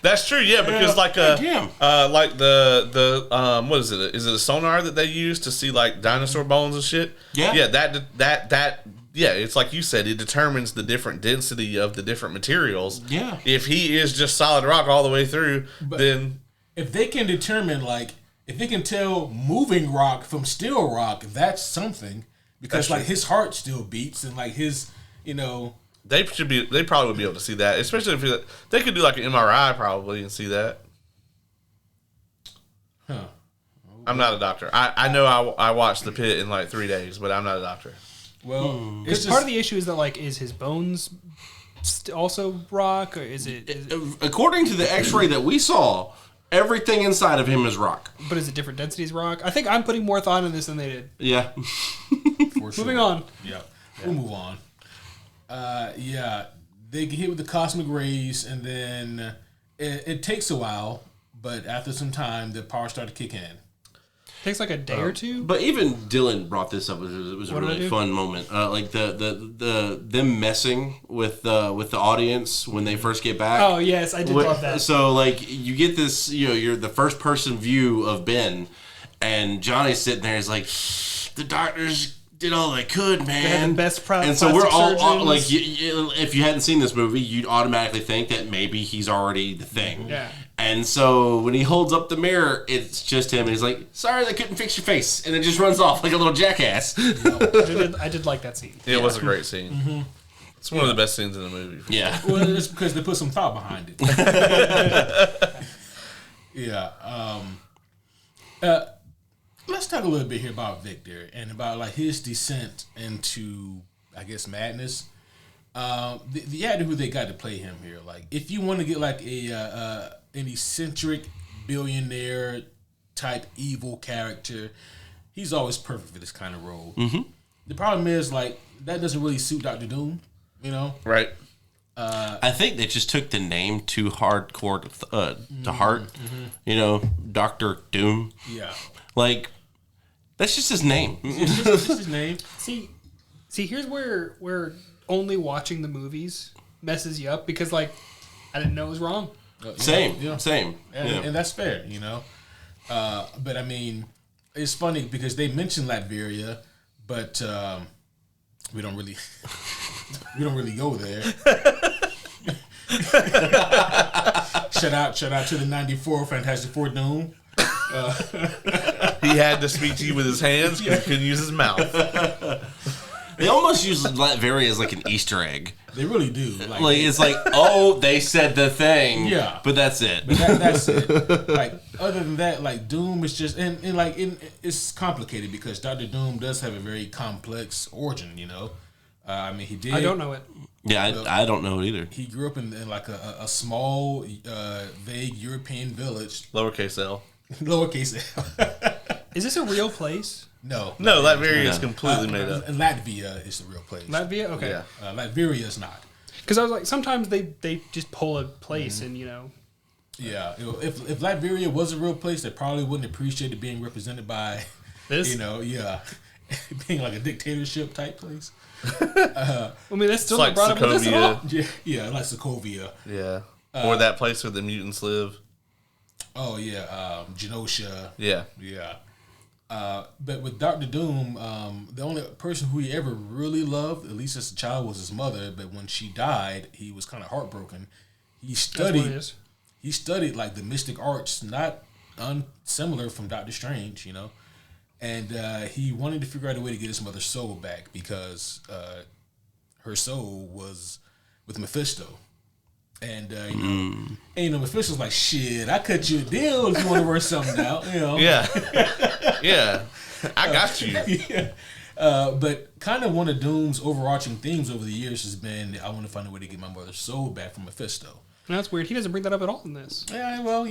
That's true, yeah, because like damn. like the what is it? Is it a sonar that they use to see like dinosaur bones and shit? Yeah. yeah. That yeah. It's like you said. It determines the different density of the different materials. Yeah. If he is just solid rock all the way through, then If they can determine, like, if they can tell moving rock from still rock, that's something. Because, That's like, true. his heart still beats and, like, his, you know. they should be. They probably would be able to see that, especially if they could do like an MRI probably and see that. Huh. I'm not a doctor. I know I watched The Pit in like 3 days, but I'm not a doctor. Well, it's Because just, part of the issue is that, like, is his bones also rock, or is it according to the X-ray that we saw, everything inside of him is rock. but is it different densities rock? I think I'm putting more thought into this than they did. Yeah. for sure. Moving on. Yeah. We'll move on. Yeah. They get hit with the cosmic rays, and then it takes a while, but after some time, the power started to kick in. Takes like a day or two. But even Dylan brought this up. It was a What did I really do? fun moment. Like the them messing with the audience when they first get back. Oh yes, I did love that. So like you get this, you're the first person view of Ben, and Johnny's sitting there. He's like, the doctors did all they could, man. They had the best and so we're all surgeons. like, if you hadn't seen this movie, you'd automatically think that maybe he's already the thing. Yeah. And so when he holds up the mirror, it's just him, and he's like, "Sorry, they couldn't fix your face," and then just runs off like a little jackass. I did like that scene. It was a great scene. It's one of the best scenes in the movie. Yeah. Well, it's because they put some thought behind it. Yeah. Let's talk a little bit here about Victor and about like his descent into, I guess, madness. The actor who they got to play him here, like, if you want to get like an eccentric billionaire type evil character, he's always perfect for this kind of role. Mm-hmm. The problem is, like, that doesn't really suit Dr. Doom, you know? Right. I think they just took the name too hardcore to heart. Mm-hmm. You know, Dr. Doom. Yeah. Like, that's just his name. It's just his name. See, here's where only watching the movies messes you up because like I didn't know it was wrong. Same. Yeah. Same. And, Yeah. and that's fair, you know? But, I mean, it's funny because they mentioned Latveria, but we don't really go there. Shout out to the 94 Fantastic Four Doom. He had to speak to you with his hands because he couldn't use his mouth. They almost use Latveria as like an Easter egg. They really do. Like it's like, oh, they said the thing. Yeah. But that's it. That's it. Like, other than that, like, Doom is just, and it's complicated because Dr. Doom does have a very complex origin, you know? I mean, he did. I don't know it. Yeah, I don't know it either. He grew up in like a small, vague European village. Lowercase L. Lowercase L. Is this a real place? No. No, Latveria is completely made up. Latvia is the real place. Latvia? Okay. Yeah. Latveria is not. Because I was like, sometimes they just pull a place and, Yeah. If Latveria was a real place, they probably wouldn't appreciate it being represented by, this. being like a dictatorship type place. I mean, that's still It's not like brought up with this at all. Yeah, like Sokovia. Yeah. Or that place where the mutants live. Oh yeah, Genosha. Yeah. Yeah. But with Doctor Doom, the only person who he ever really loved, at least as a child, was his mother. But when she died, he was kind of heartbroken. He studied. He studied like the mystic arts, not unsimilar from Doctor Strange, and he wanted to figure out a way to get his mother's soul back because her soul was with Mephisto. And Mephisto's like, shit, I cut you a deal if you want to work something out, Yeah. Yeah. I got you. Yeah. But kind of one of Doom's overarching themes over the years has been, I want to find a way to get my mother's soul back from Mephisto. That's weird. He doesn't bring that up at all in this. Yeah, well,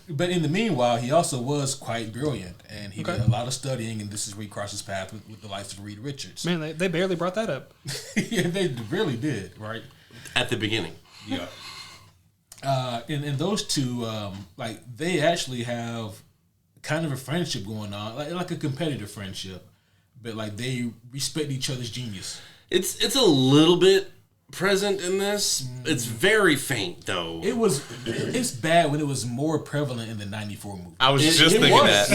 but in the meanwhile, he also was quite brilliant, and he did a lot of studying, and this is where he crossed his path with the likes of Reed Richards. Man, they barely brought that up. Yeah, they really did, right? At the beginning. Yeah. And those two, they actually have kind of a friendship going on, like a competitive friendship, but like they respect each other's genius. It's a little bit present in this. It's very faint though. It's bad when it was more prevalent in the '94 movie. I was just thinking that.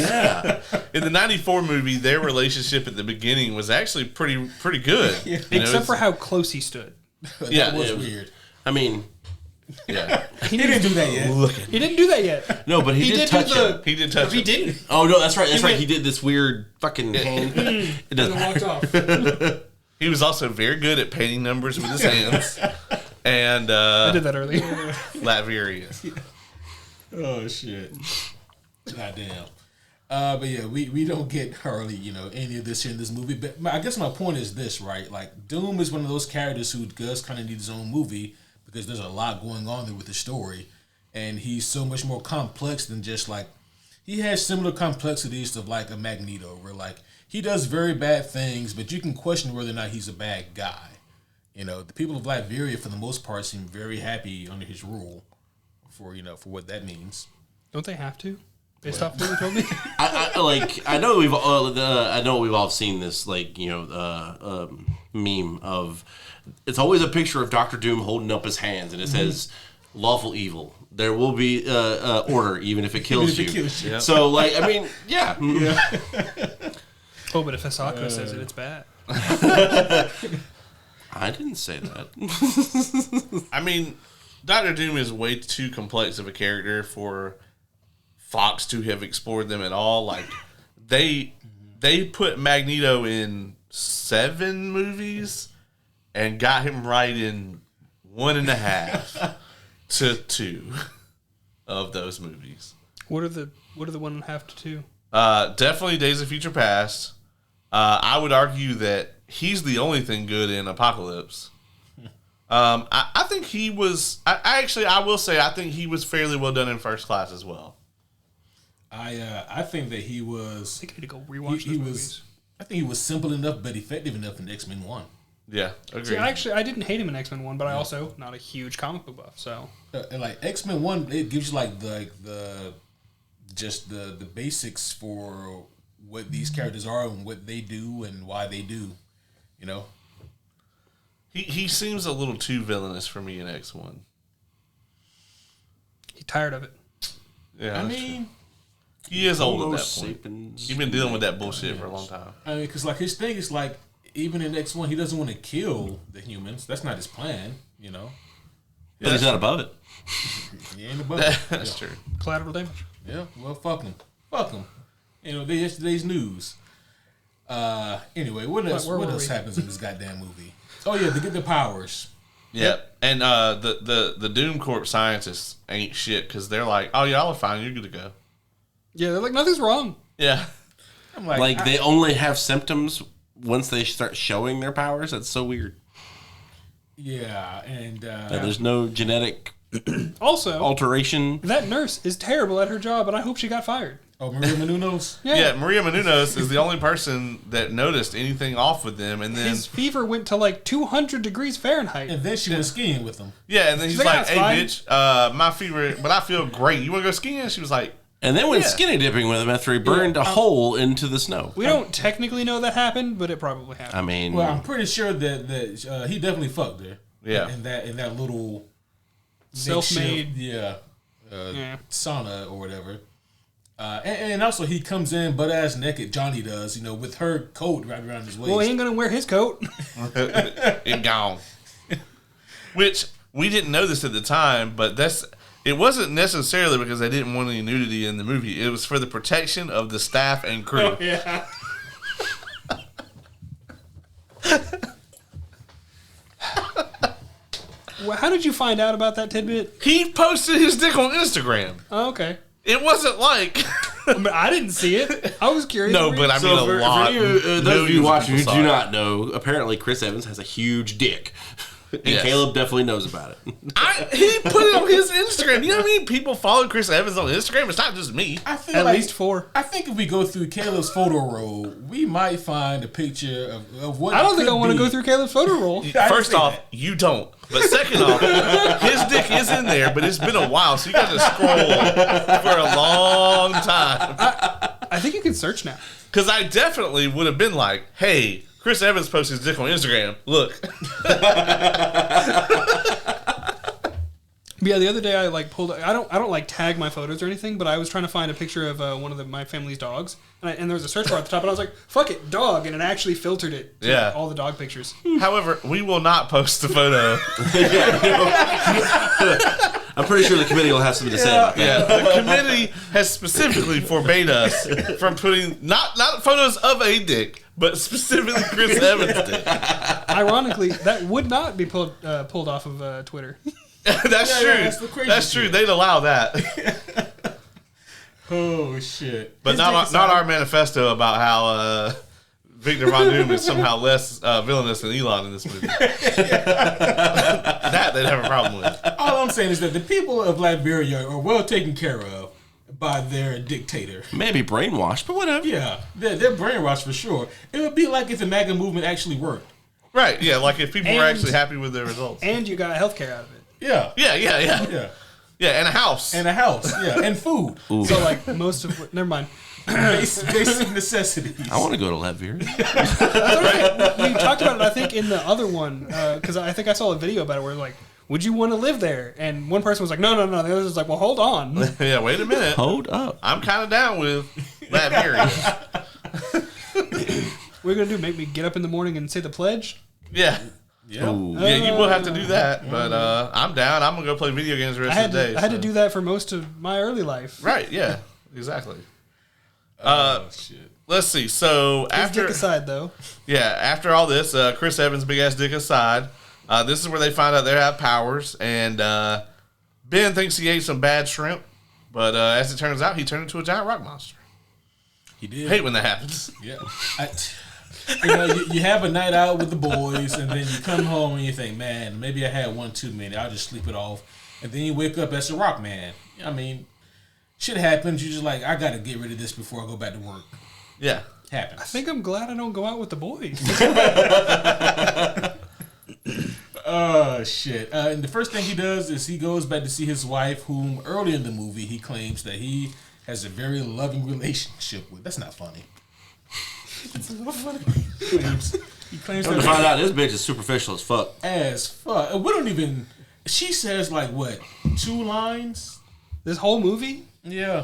Yeah. In the '94 movie, their relationship at the beginning was actually pretty good. Yeah. Except for how close he stood. That was weird. I mean, Yeah. He didn't do that yet. He didn't do that yet. no, but he did touch him. He did touch He him. didn't. Oh no, that's right. That's right. He did this weird fucking hand. It And doesn't. then walked off. He was also very good at painting numbers with his hands. And I did that earlier. Latveria. Oh shit! Goddamn. But yeah, we don't get hardly any of this here in this movie. But I guess my point is this, right? Like Doom is one of those characters who does kind of need his own movie because there's a lot going on there with the story, and he's so much more complex than just like he has similar complexities to like a Magneto, where like he does very bad things, but you can question whether or not he's a bad guy. The people of Latveria, for the most part, seem very happy under his rule for what that means. Don't they have to? Based off what you told me? I know we've all seen this meme of it's always a picture of Doctor Doom holding up his hands and it says lawful evil. There will be order even if it kills you. Yep. So I mean, yeah. Oh, but if Asako says it, it's bad. I didn't say that. I mean, Doctor Doom is way too complex of a character for Fox to have explored them at all. Like they put Magneto in 7 movies and got him right in 1.5 to 2 of those movies. What are the 1.5 to 2? Definitely Days of Future Past. I would argue that he's the only thing good in Apocalypse. I think he was. I will say I think he was fairly well done in First Class as well. I think that he was. I think I need to go rewatch those movies. I think he was simple enough but effective enough in X-Men 1. Yeah, agreed. See, I didn't hate him in X-Men 1, but I also not a huge comic book buff, so. And like X-Men 1, it gives you like the basics for what these characters are and what they do and why they do. He seems a little too villainous for me in X1. He's tired of it. Yeah, I mean, he is old Homo at that point. sapiens. He's been dealing with that bullshit for a long time. because like his thing is like even in X1, he doesn't want to kill the humans. That's not his plan. But he's not above it. He ain't above it. That's true. Collateral damage. Yeah, well, fuck him. Yesterday's news. Anyway, what else happens in this goddamn movie? Oh yeah, they get their powers. Yep. And the Doom Corp scientists ain't shit because they're like, oh, y'all are fine. You're good to go. Yeah, they're like, nothing's wrong. Yeah. I'm Like they only have symptoms once they start showing their powers. That's so weird. Yeah, and There's no genetic Also, alteration. that nurse is terrible at her job, and I hope she got fired. Oh, Maria Menounos? Yeah, Maria Menounos is the only person that noticed anything off with them, and then His fever went to like 200 degrees Fahrenheit. And then she went skiing with him. yeah, and then he's Like, like, that's "Hey, fine. bitch, my fever, but I feel great. You want to go skiing?" And she was like, And then went Yeah. skinny dipping with him after he burned a hole into the snow. We don't technically know that happened, but it probably happened. I mean, Well, I'm pretty sure that he definitely fucked her. Yeah. In that little Self-made. makeshift, Yeah. sauna or whatever. And also he comes in butt ass naked. Johnny does, with her coat wrapped around his waist. Well, he ain't gonna wear his coat. "It gone." Which we didn't know this at the time, but it wasn't necessarily because they didn't want any nudity in the movie. It was for the protection of the staff and crew. Yeah. Well, how did you find out about that tidbit? He posted his dick on Instagram. Oh, okay. It wasn't like I mean, I didn't see it. I was curious. no, but I mean a lot. those of Millions you of watching who people do saw it. not know, apparently Chris Evans has a huge dick. And Yes. Caleb definitely knows about it. He put it on his Instagram. You know how many people follow Chris Evans on Instagram? It's not just me. I feel At like, least 4. I think if we go through Caleb's photo roll, we might find a picture of what. I don't think I want to to go through Caleb's photo roll. I First didn't say off, you don't. But second off, his dick is in there, but it's been a while, so you got to scroll for a long time. I think you can search now. Because I definitely would have been like, "Hey, Chris Evans posts his dick on Instagram. Look." But yeah, the other day I like pulled. I don't like tag my photos or anything, but I was trying to find a picture of one of my family's dogs, and there was a search bar at the top, and I was like, "Fuck it, dog," and it actually filtered it to Yeah. all the dog pictures. However, we will not post the photo. I'm pretty sure the committee will have something to say about that. Yeah, the committee has specifically forbade us from putting not photos of a dick, but specifically Chris Evans' dick. Ironically, that would not be pulled off of Twitter. That's true. that's the crazy That's true. shit. They'd allow that, Oh shit! but not our manifesto about how Victor Von Doom is somehow less villainous than Elon in this movie. That they'd have a problem with. All I'm saying is that the people of Liberia are well taken care of by their dictator. Maybe brainwashed, but whatever. Yeah, they're brainwashed for sure. It would be like if the MAGA movement actually worked. Right? Yeah, like if people were And- actually happy with their results. And you got healthcare out of it. Yeah, Yeah, yeah, and a house. and a house. Yeah, and food. So like most of never mind. Basic necessities. I want to go to Latveria. We talked about it, I think, in the other one because I think I saw a video about it where like, would you want to live there? And one person was like, no. The other was like, well, hold on. Yeah, wait a minute. Hold up. I'm kind of down with Latveria. What are you gonna do? Make me get up in the morning and say the pledge? Yeah. Yeah. Ooh. Yeah, you will have to do that, but I'm down. I'm gonna go play video games the rest of the day. I had to so. do that for most of my early life. Right? Yeah, exactly. Oh shit. Let's see. So His after dick aside, though. after all this, Chris Evans' big ass dick aside, this is where they find out they have powers, and Ben thinks he ate some bad shrimp, but as it turns out, he turned into a giant rock monster. He did. Hate when that happens. Yeah. You have a night out with the boys, and then you come home and you think, man, maybe I had one too many. I'll just sleep it off. And then you wake up as a rock man. I mean, shit happens. You're just like, I got to get rid of this before I go back to work. Yeah. Happens. I think I'm glad I don't go out with the boys. Oh, shit. And the first thing he does is he goes back to see his wife, whom earlier in the movie he claims that he has a very loving relationship with. That's not funny. It's a little funny. He claims Come to find out, this bitch is superficial as fuck. as fuck. We don't even. She says like what, 2 lines? This whole movie. Yeah.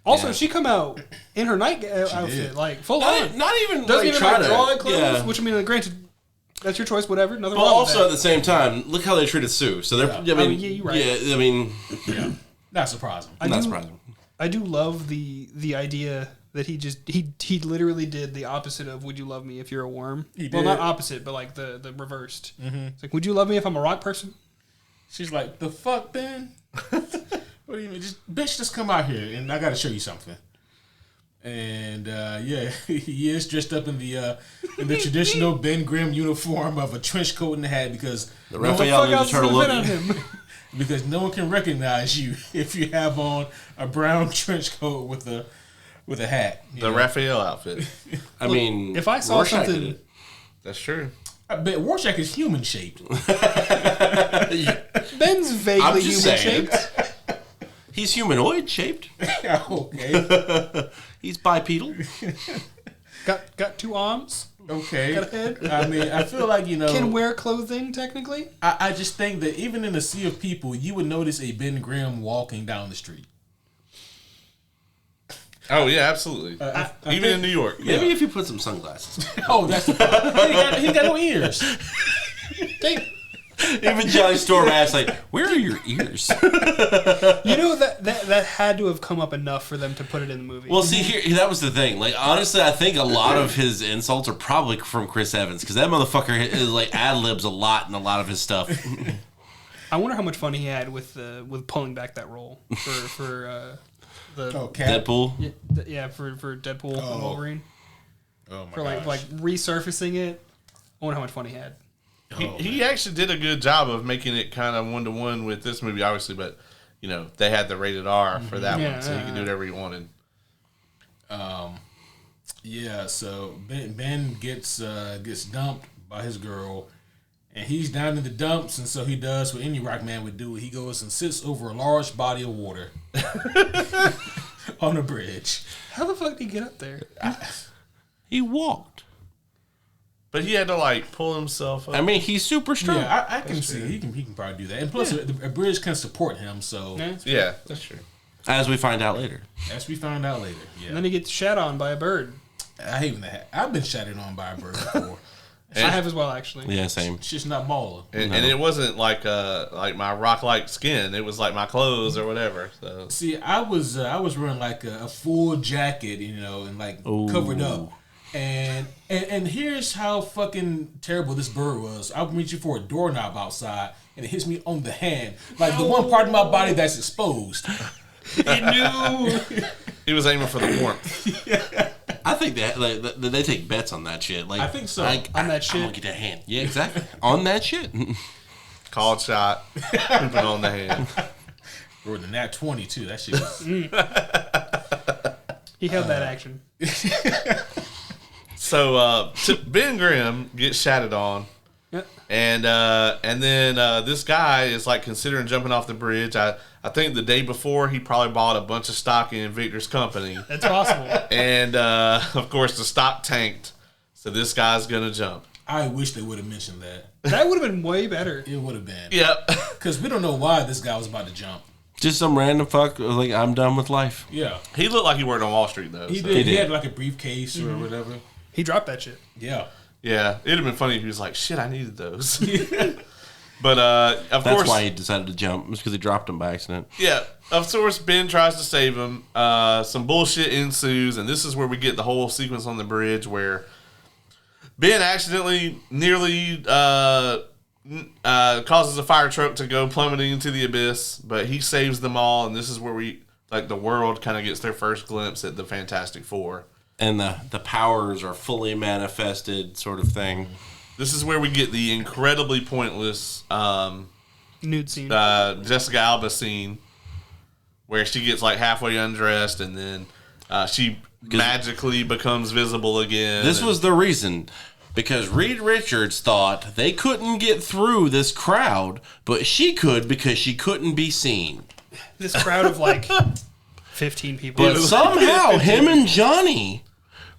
Also, Yeah. she come out in her night outfit, did. like full on. Not even Doesn't even try like to draw it clothes. Yeah. Which I mean, granted, that's your choice. Whatever. Nothing But wrong also with at the same time, look how they treated Sue. So they're, Yeah. I mean, yeah, you're right. yeah, I mean, Yeah. Not surprising. I not do- surprising. I do love the idea that he literally did the opposite of "Would you love me if you're a worm?" He Well, did. not opposite, but like the reversed. It's like, "Would you love me if I'm a rock person?" She's like, the fuck, Ben? What do you mean? Just come out here and I got to show you something. And yeah, he is dressed up in the traditional Ben Grimm uniform of a trench coat and a hat because The Raphael Fuck, I Ninja was Turtle zooming look. in on him. because no one can recognize you if you have on a brown trench coat with a hat. The Raphael outfit. I mean, if I saw Rorschach did something, it. That's true. I bet Rorschach is human shaped. Ben's vaguely I'm just human saying. shaped. He's humanoid shaped. Okay. He's bipedal. Got 2 arms. Okay. Got a head. I mean, I feel like, Can wear clothing technically. I just think that even in a sea of people, you would notice a Ben Grimm walking down the street. Oh yeah, absolutely. Even in New York. Maybe if you put some sunglasses. Oh, that's the problem. He got no ears. Even Johnny Storm asked, like, "Where are your ears?" You know that had to have come up enough for them to put it in the movie. Well, see, here that was the thing. Like, honestly, I think a lot of his insults are probably from Chris Evans because that motherfucker is like ad libs a lot in a lot of his stuff. I wonder how much fun he had with pulling back that role for the Cap. Deadpool. for Deadpool and Wolverine. Oh my For like resurfacing it. I wonder how much fun he had. He actually did a good job of making it kind of 1-to-1 with this movie, obviously, but they had the rated R for that one, so he could do whatever he wanted. Yeah, so Ben gets dumped by his girl, and he's down in the dumps, and so he does what any rock man would do. He goes and sits over a large body of water on a bridge. How the fuck did he get up there? He walked. But he had to pull himself up. I mean, he's super strong. Yeah, I can see he can probably do that, and plus a bridge can support him. So Yeah, that's true. As we find out later. as we find out later, And then he gets shat on by a bird. I hate when that. I've been shattered on by a bird before. I have as well, actually. Yeah, same. It's just not baller. And it wasn't like my rock-like skin. It was like my clothes or whatever. So See, I was wearing like a full jacket, and covered up. And here's how fucking terrible this bird was. I reach for a doorknob outside, and it hits me on the hand, like the one part of my body that's exposed. He knew. he was aiming for the warmth. I think that they take bets on that shit. Like, I think so. On that shit. I'm gonna get that hand. Yeah, exactly. On that shit. Called shot. Pooping on the hand. Or the Nat 20 too. That shit was... He held that action. So Ben Grimm gets shatted on. Yep. And then this guy is considering jumping off the bridge. I think the day before he probably bought a bunch of stock in Victor's company. That's possible. And of course the stock tanked. So this guy's gonna jump. I wish they would have mentioned that. That would have been way better. It would have been. Yep. Because we don't know why this guy was about to jump. Just some random fuck. Like, I'm done with life. Yeah. He looked like he worked on Wall Street though. He so. did. He did. had like a briefcase or whatever. He dropped that shit. Yeah. Yeah, it'd have been funny if he was like, "Shit, I needed those." But of That's course, why he decided to jump. It's because he dropped him by accident. yeah, of course, Ben tries to save him. Some bullshit ensues, and this is where we get the whole sequence on the bridge where Ben accidentally nearly causes a fire truck to go plummeting into the abyss, but he saves them all, and this is where the world kind of gets their first glimpse at the Fantastic Four. And the powers are fully manifested, sort of thing. This is where we get the incredibly pointless Nude scene. Jessica Alba scene where she gets halfway undressed and then she magically becomes visible again. This was the reason. Because Reed Richards thought they couldn't get through this crowd, but she could because she couldn't be seen. This crowd of 15 people. But somehow him and Johnny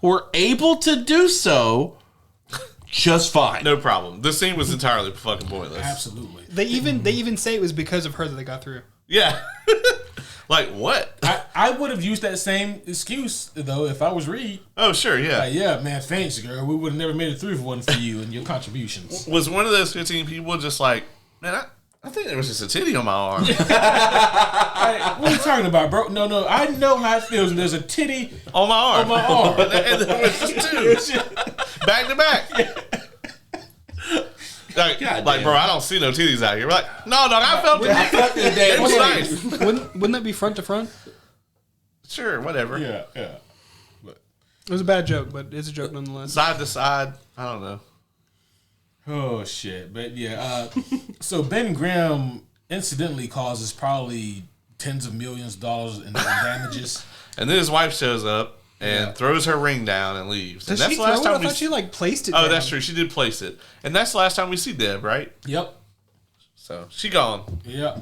were able to do so just fine. no problem. This scene was entirely fucking pointless. Absolutely. They even say it was because of her that they got through. Yeah. What? I would have used that same excuse though if I was Reed. Oh, sure, yeah. Yeah, man, thanks, girl. We would have never made it through if it wasn't for you and your contributions. Was one of those 15 people just man, I think there was just a titty on my arm. Hey, what are you talking about, bro? No, I know how it feels when there's a titty on my arm. on my arm. And there was just two. Back to back. Bro, I don't see no titties out here. We're like, no, dog, I felt it. I felt the damn It was titties. nice. Wouldn't that be front to front? Sure, whatever. Yeah. It was a bad joke, but it's a joke nonetheless. Side to side, I don't know. Oh shit! But yeah, so Ben Grimm incidentally causes probably tens of millions of dollars in damages. And then his wife shows up and throws her ring down and leaves. Does and that's she the last throw it? time I thought she like placed it. Oh, down. that's true. She did place it. And that's the last time we see Deb, right? Yep. So she gone. Yep.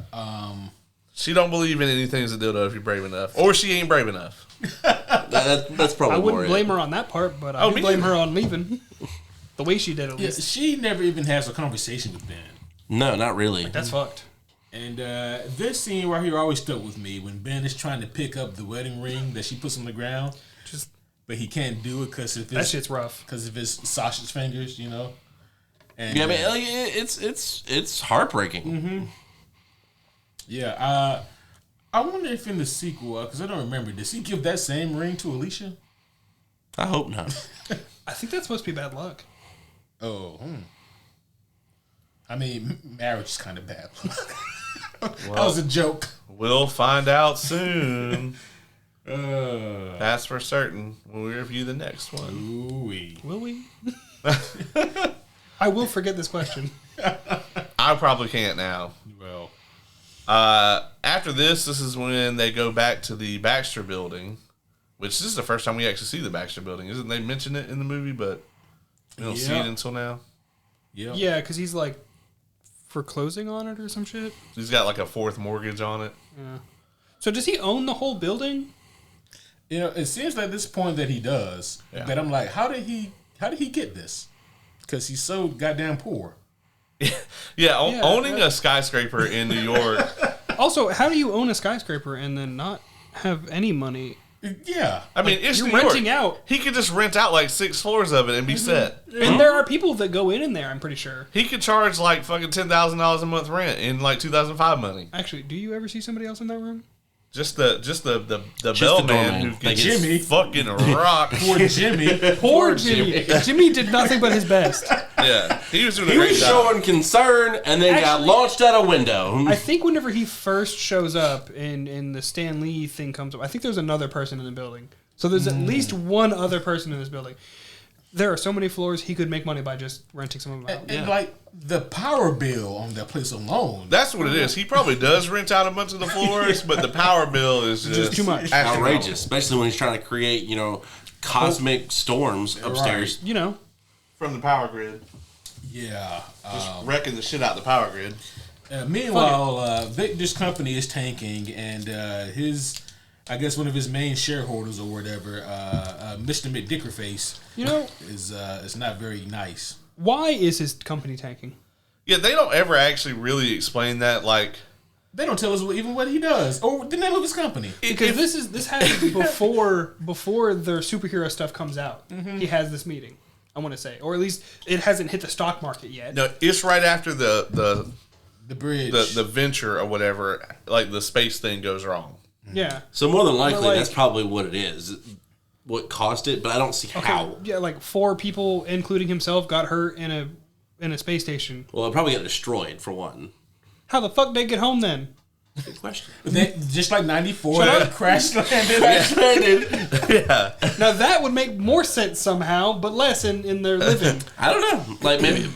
She don't believe in anything as a dildo if you're brave enough. Or she ain't brave enough. That's probably I wouldn't more blame it. her on that part, but I would me blame neither. her on leaving. The way she did, at Yeah, least. she never even has a conversation with Ben. No, not really. That's fucked. And this scene right here always stuck with me when Ben is trying to pick up the wedding ring that she puts on the ground, but he can't do it because That shit's rough. Because of his sausage fingers, you know. And, Yeah, I mean, like, it's heartbreaking. Mm-hmm. Yeah, I wonder if in the sequel, because I don't remember, does he give that same ring to Alicia? I hope not. I think that's supposed to be bad luck. Oh, I mean, marriage is kind of bad luck. That was a joke. We'll find out soon. Uh, That's for certain when we review the next one. ooh-wee. Will we? I will forget this question. I probably can't now. Well, After this is when they go back to the Baxter building, which this is the first time we actually see the Baxter building. Isn't they mention it in the movie, but we don't see it until now. yeah. Yeah, because he's like foreclosing on it or some shit. He's got like a fourth mortgage on it. Yeah. So does he own the whole building? You know, it seems like this point that he does. Yeah. But I'm like, how did he get this? Because he's so goddamn poor. Yeah, owning right. a skyscraper in New York. Also, how do you own a skyscraper and then not have any money? Yeah. I mean, it's You're New York. renting out. He could just rent out like 6 floors of it and be set. And there are people that go in there, I'm pretty sure. He could charge like fucking $10,000 a month rent in like 2005 money. Actually, do you ever see somebody else in that room? Just the the bellman doorman. who Like gets Jimmy. fucking rock. Poor Jimmy. Poor Jimmy. Jimmy did nothing but his best. Yeah, he was doing a He great was job. showing concern and then got Actually- launched out a window. I think whenever he first shows up and the Stan Lee thing comes up, I think there's another person in the building. So there's at least one other person in this building. There are so many floors, he could make money by just renting some of them out. And like the power bill on that place alone. That's what it is. He probably does rent out a bunch of the floors, but the power bill is just too much. astronomical. Outrageous, especially when he's trying to create, cosmic storms upstairs. You know, From the power grid. Yeah. Wrecking the shit out the power grid. Meanwhile, Victor's company is tanking, and I guess one of his main shareholders or whatever, Mr. McDickerface, you know, is not very nice. why is his company tanking? Yeah, they don't ever actually really explain that. Like, They don't tell us even what he does or the name of his company. Because this happens before their superhero stuff comes out. He has this meeting, I want to say, or at least it hasn't hit the stock market yet. no, it's right after the bridge. the venture or whatever, like the space thing goes wrong. Yeah. So more than likely, Like- that's probably what it is. What caused it, but I don't see how. Yeah, like 4 people, including himself, got hurt in a space station. Well, it probably got destroyed for one. How the fuck they get home then? Good question. Just like 94, Shut they up. crash landed. Yeah, Now that would make more sense somehow, but less in their living. I don't know. Like maybe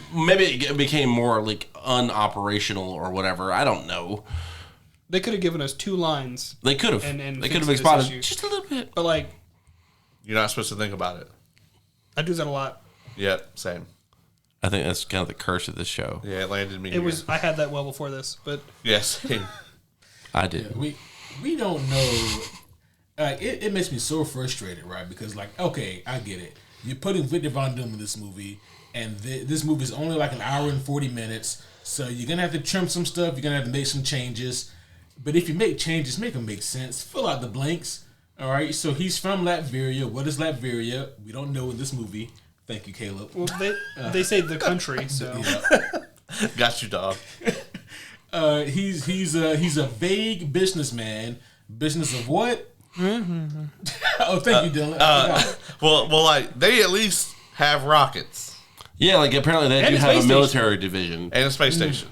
it became more like unoperational or whatever. I don't know. They could have given us 2 lines, They could have. And They fix could have this expounded issue. just a little bit. but like you're not supposed to think about it. I do that a lot. Yep, same. I think that's kind of the curse of this show. Yeah, it landed me. It here. was I had that well before this, but Yes. I did. We don't know. It makes me so frustrated, right? Because okay, I get it. You're putting Victor Von Doom in this movie, and this movie is only like an hour and 40 minutes, so you're gonna have to trim some stuff. You're gonna have to make some changes. But if you make changes, make them make sense. Fill out the blanks. All right. So he's from Latveria. What is Latveria? We don't know in this movie. Thank you, Caleb. well they say the country, so Got you, dog. He's a vague businessman. Business of what? Oh, thank you, Dylan. Well, like they at least have rockets Yeah, like apparently they And do a have a space military division and a space station.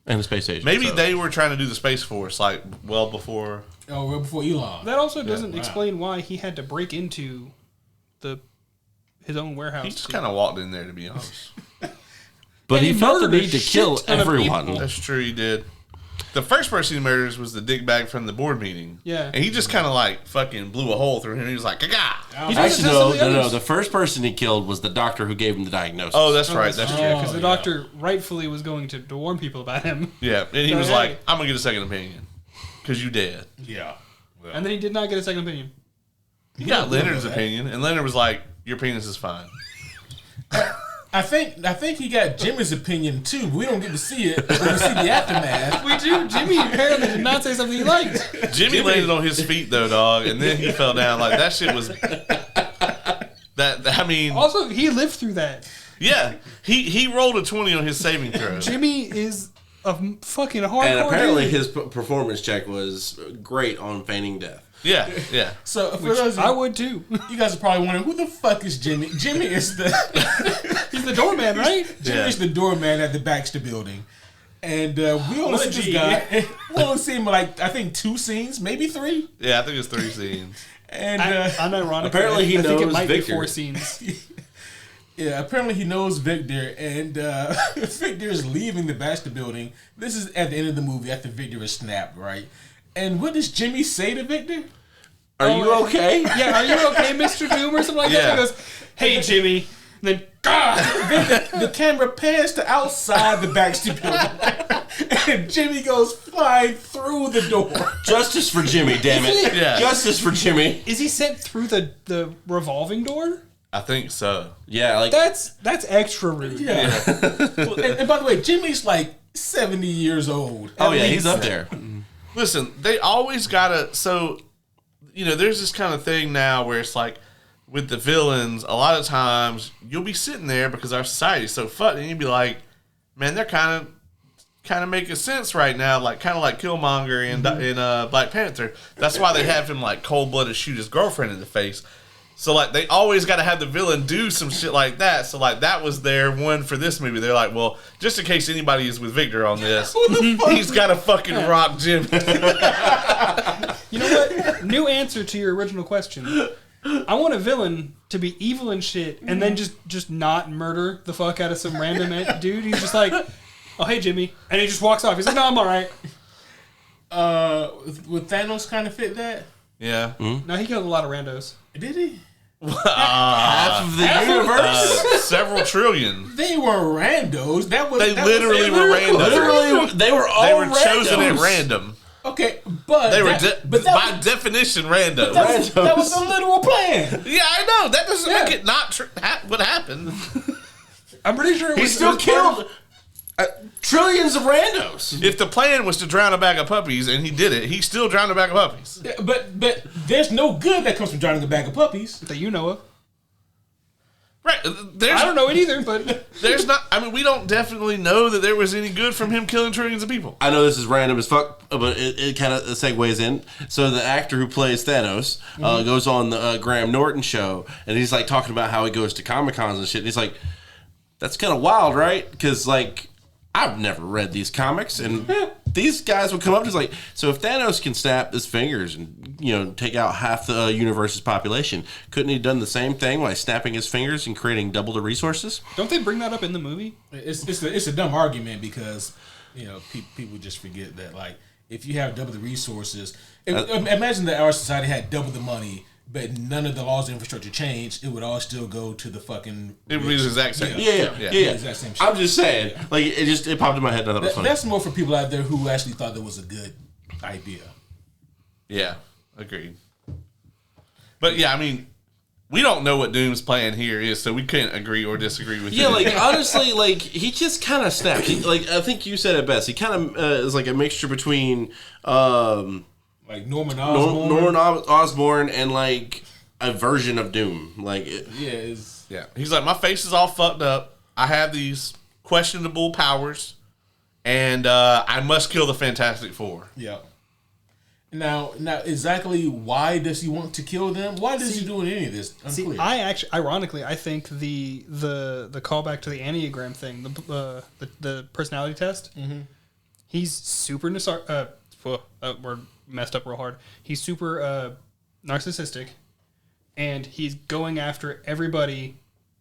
and a space station. Maybe so. they were trying to do the Space Force like well before. Oh, right before Elon. that also doesn't wow. explain why he had to break into his own warehouse. He just kind of walked in there, to be honest. But And he he felt the murdered a need to shit kill ton of everyone. people. That's true, he did. The first person he murders was the dickbag from the board meeting. Yeah. And he just kind of like fucking blew a hole through him. He was like, "Gaga!" He does it to some of the no. others. The first person he killed was the doctor who gave him the diagnosis. Oh, that's right. That's true. Because the doctor rightfully was going to warn people about him. Yeah. And he So, was hey. like, "I'm gonna get a second opinion because you dead." Yeah. Well, And then he did not get a second opinion. He got Leonard's opinion, and Leonard was like, "Your penis is fine." I think he got Jimmy's opinion too. But we don't get to see it. We see the aftermath. We do. Jimmy apparently did not say something he liked. Jimmy landed on his feet though, dog, and then he fell down. Like that shit was. That I mean, Also, he lived through that. yeah, he rolled a 20 on his saving throw. Jimmy is a fucking hardcore And apparently dude. his performance check was great on feigning death. Yeah, yeah. So for those of I would too. you guys are probably wondering who the fuck is Jimmy? Jimmy is the He's the doorman, right? Jimmy's the doorman at the Baxter Building, and we only What see a this G. guy. We only see him like I think 2 scenes, maybe 3. Yeah, I think it's 3 scenes. And Unironically, Apparently he I think it knows might Victor. be 4 scenes. yeah, apparently he knows Victor, and Victor is leaving the Baxter Building. This is at the end of the movie after Victor is snapped, right? And what does Jimmy say to Victor? Are you okay? Yeah, are you okay, Mr. Doom, or something like that? Yeah. He goes, "Hey, Jimmy." And then, God! The camera pans to outside the Baxter Building, and Jimmy goes flying through the door. Justice for Jimmy, damn it. Yeah. Justice for Jimmy. Is he sent through the revolving door? I think so. Yeah, like That's extra rude. Yeah. and by the way, Jimmy's like 70 years old. oh At yeah, he's least. up there. Listen, they always gotta. So, there's this kind of thing now where it's like with the villains. A lot of times you'll be sitting there because our society's so fucked, and you'll be like, "Man, they're kind of making sense right now." Like kind of like Killmonger in Black Panther. That's why they have him like cold blooded shoot his girlfriend in the face. So like they always got to have the villain do some shit like that. So like that was their one for this movie. They're like, well, just in case anybody is with Victor on this, he's got to fucking rock Jimmy. You know what? New answer to your original question. I want a villain to be evil and shit, and then just not murder the fuck out of some random dude. He's just like, "Oh hey Jimmy," and he just walks off. He's like, "No, I'm all right." Would Thanos kind of fit that? Yeah. No, he killed a lot of randos. Did he? Half of the universe. Several trillion. They were randos. That was They that literally was, were randos. Literally, they were all They were chosen at randos. random. Okay, but They were but that by was, definition random. that was the literal plan. Yeah, I know. That doesn't make it not what happened. I'm pretty sure it He was still it was part killed trillions of randos. If the plan was to drown a bag of puppies and he did it, he still drowned a bag of puppies. Yeah, but there's no good that comes from drowning a bag of puppies. that you know of. Right. I don't know it either, but There's not. I mean, we don't definitely know that there was any good from him killing trillions of people. I know this is random as fuck, but it kind of segues in. So the actor who plays Thanos goes on the Graham Norton show, and he's like talking about how he goes to Comic-Cons and shit. And he's like, "That's kind of wild, right? Because like I've never read these comics, and these guys would come up to us like, so if Thanos can snap his fingers and take out half the universe's population, couldn't he have done the same thing by snapping his fingers and creating double the resources?" don't they bring that up in the movie? It's a dumb argument because people just forget that like if you have double the resources, imagine that our society had double the money, but none of the laws and infrastructure changed, it would all still go to the fucking. It would be the exact same. Yeah. Exact same shit. I'm just saying, like it popped in my head. And I thought it was funny. That's more for people out there who actually thought that was a good idea. Yeah, agreed. But yeah, I mean, we don't know what Doom's plan here is, so we couldn't agree or disagree with Yeah, it. like honestly, like he just kind of snapped. Like I think you said it best. He kind of is like a mixture between Like Norman Osborn. Norman Osborn and like a version of Doom. Like Yeah, he's like, my face is all fucked up. I have these questionable powers, and I must kill the Fantastic Four. Yeah. Now, exactly why does he want to kill them? Why does he do any of this? Unclear. See, I actually, ironically, I think the callback to the Enneagram thing, the personality test, he's super we're messed up real hard. He's super narcissistic, and he's going after everybody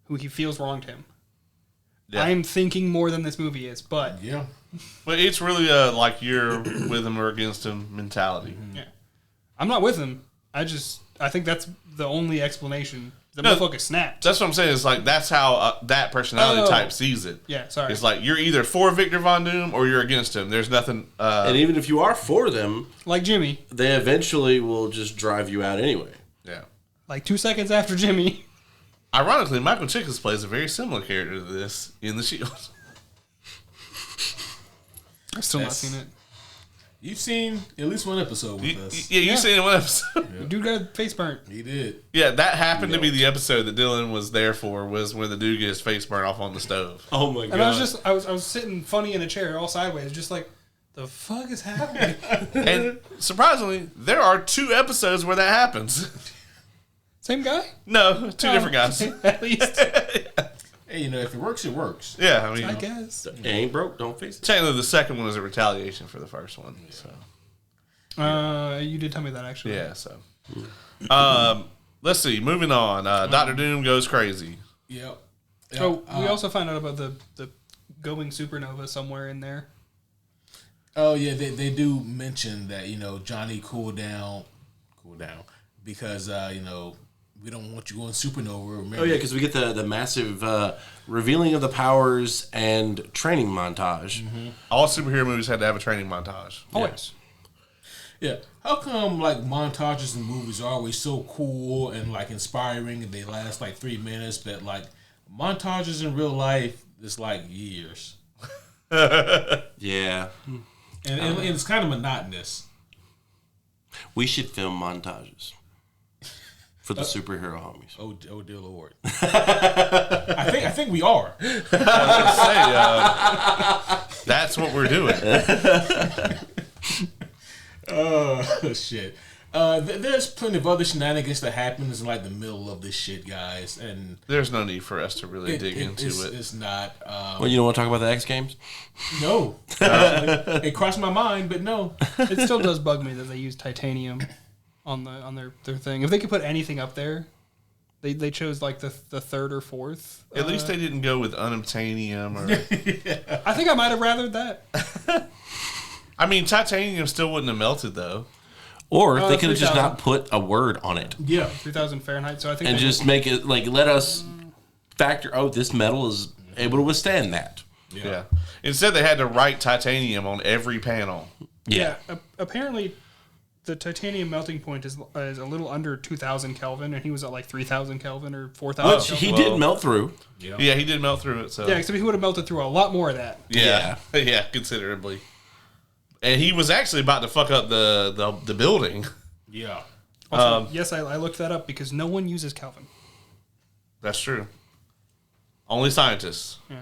who he feels wronged him. Yeah. I'm thinking more than this movie is, but Yeah. But it's really like you're with him or against him mentality. yeah. I'm not with him. I think that's the only explanation. The No, motherfucker snapped. That's what I'm saying. It's like that's how that personality Oh. type sees it. Yeah, sorry. It's like you're either for Victor Von Doom or you're against him. There's nothing. And even if you are for them, Like Jimmy. they eventually will just drive you out anyway. Yeah. Like 2 seconds after Jimmy. Ironically, Michael Chiklis plays a very similar character to this in The Shield. I've still not That's- seen it. You've seen at least one episode with us. Yeah, you've seen it in one episode. Dude got face burnt. He did. Yeah, that happened to be the episode that Dylan was there for. Was when the dude gets his face burnt off on the stove. Oh my god! And I was sitting funny in a chair, all sideways, just like, the fuck is happening? And surprisingly, there are 2 episodes where that happens. Same guy? No, 2 different guys. At least, Hey, if it works, it works. Yeah, I mean, I guess. It ain't broke, don't fix it. technically the second one was a retaliation for the first one. So You did tell me that actually. yeah, so let's see. Moving on. Dr. Doom goes crazy. Yep. Oh, we also found out about the going supernova somewhere in there. Oh yeah, they do mention that Johnny cool down, because we don't want you going supernova. Remember? Oh yeah, because we get the massive revealing of the powers and training montage. All superhero movies had to have a training montage. Always. Yeah. How come montages in movies are always so cool and inspiring and they last 3 minutes, but montages in real life is years. Yeah, And it's kind of monotonous. we should film montages for the superhero homies. Oh dear Lord. I think we are. That's what we're doing. Oh shit. There's plenty of other shenanigans that happens in the middle of this shit, guys, and There's no need for us to really dig into it. It's not. Well, you don't want to talk about the X Games? No, it crossed my mind, but no. It still does bug me that they use titanium on their thing. If they could put anything up there, they chose the third or fourth. At least they didn't go with unobtainium or. I think I might have rathered that. I mean, titanium still wouldn't have melted though. Or they could have just 3,000. not put a word on it Yeah, 3,000 Fahrenheit. So I think and they- just make it let us factor. Oh, this metal is able to withstand that. Yeah. Instead, they had to write titanium on every panel. Yeah. Apparently, the titanium melting point is a little under 2,000 Kelvin, and he was at 3,000 Kelvin or 4,000. Which Kelvin. he did melt through. Yeah, he did melt through it. So Yeah, except he would have melted through a lot more of that. yeah, yeah, considerably. And he was actually about to fuck up the building. yeah. Also, yes, I looked that up because no one uses Kelvin. That's true. Only scientists. Yeah.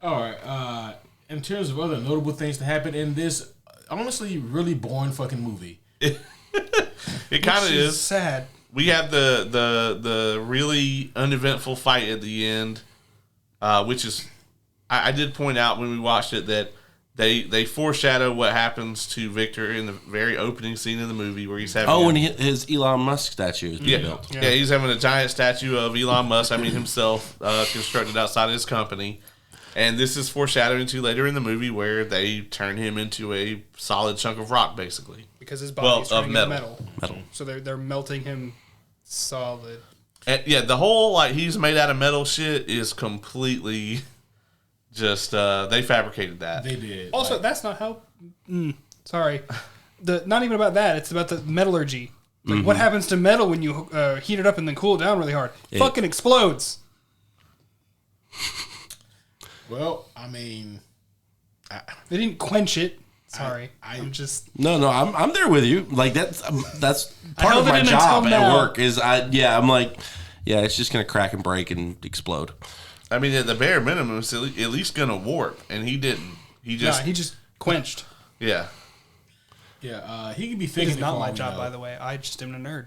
All right. In terms of other notable things that happened in this, honestly, really boring fucking movie. It kind of Which is. sad. We have the really uneventful fight at the end, which is I did point out when we watched it that they foreshadow what happens to Victor in the very opening scene of the movie where he's having Oh, and his Elon Musk statue is being built. yeah, he's having a giant statue of Elon Musk, himself, constructed outside his company. And this is foreshadowing to later in the movie where they turn him into a solid chunk of rock, basically. Because his body's Well, of turning into metal. Metal. So they're melting him solid. And yeah, the whole he's made out of metal shit is completely just they fabricated that. They did. Also, that's not how. Sorry, not even about that. It's about the metallurgy. What happens to metal when you heat it up and then cool it down really hard? Fucking explodes. Well, I mean, They didn't quench it. Sorry, I'm just. No, I'm there with you. That's part held of my it in job until at now. work is I'm like, yeah, it's just gonna crack and break and explode. I mean, at the bare minimum, it's at least gonna warp, and he didn't. He just He just quenched. yeah. yeah, he could be It thinking. is not my job, by the way. I just am a nerd.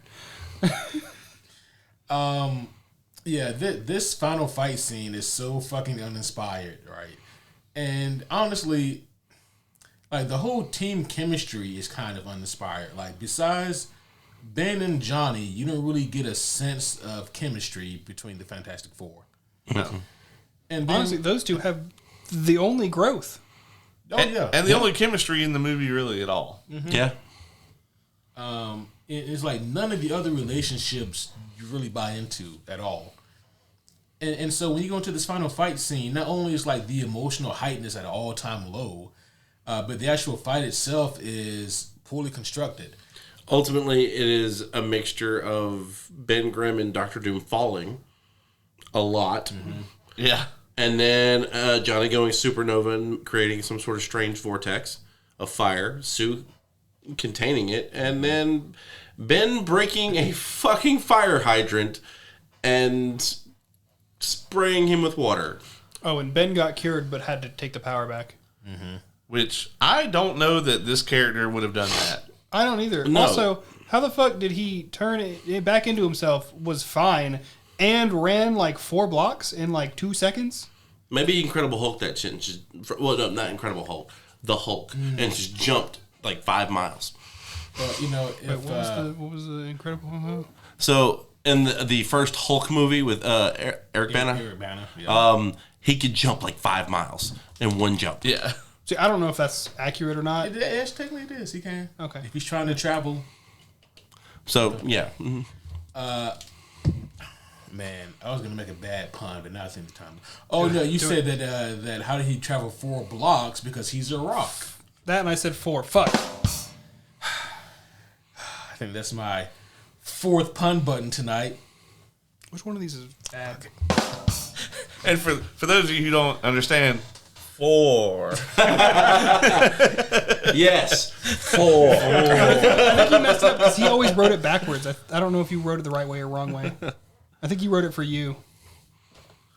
Yeah, this final fight scene is so fucking uninspired, right? And honestly, the whole team chemistry is kind of uninspired. Besides Ben and Johnny, you don't really get a sense of chemistry between the Fantastic Four. No. And then, honestly, those two have the only growth. And the only chemistry in the movie really at all. Mm-hmm. Yeah. It's like none of the other relationships you really buy into at all. And so when you go into this final fight scene, not only is like the emotional heighten is at an all-time low, but the actual fight itself is poorly constructed. Ultimately, it is a mixture of Ben Grimm and Dr. Doom falling a lot. Mm-hmm. Yeah. And then Johnny going supernova and creating some sort of strange vortex of fire. Sue containing it. And then Ben breaking a fucking fire hydrant and spraying him with water. Oh, and Ben got cured but had to take the power back. Mm-hmm. Which I don't know that this character would have done that. I don't either. No. Also, how the fuck did he turn it back into himself, was fine, and ran like 4 blocks in like 2 seconds? Maybe Incredible Hulk that shit. And just, well, no, not Incredible Hulk. The Hulk. And just jumped like 5 miles. Well, you know, if, What was the Incredible Hulk? So, in the first Hulk movie with Eric Bana, he could jump like 5 miles in one jump. Yeah. See, I don't know if that's accurate or not. technically it is. He can. Okay. If he's trying to travel. So, yeah. Mm-hmm. Man, I was gonna make a bad pun, but now I think the time. Oh no, you said that how did he travel 4 blocks because he's a rock? That and I said 4. Fuck. I think that's my 4th pun button tonight. Which one of these is bad? And for those of you who don't understand, 4. Yes. 4. I think he messed up because he always wrote it backwards. I don't know if you wrote it the right way or wrong way. I think he wrote it for you.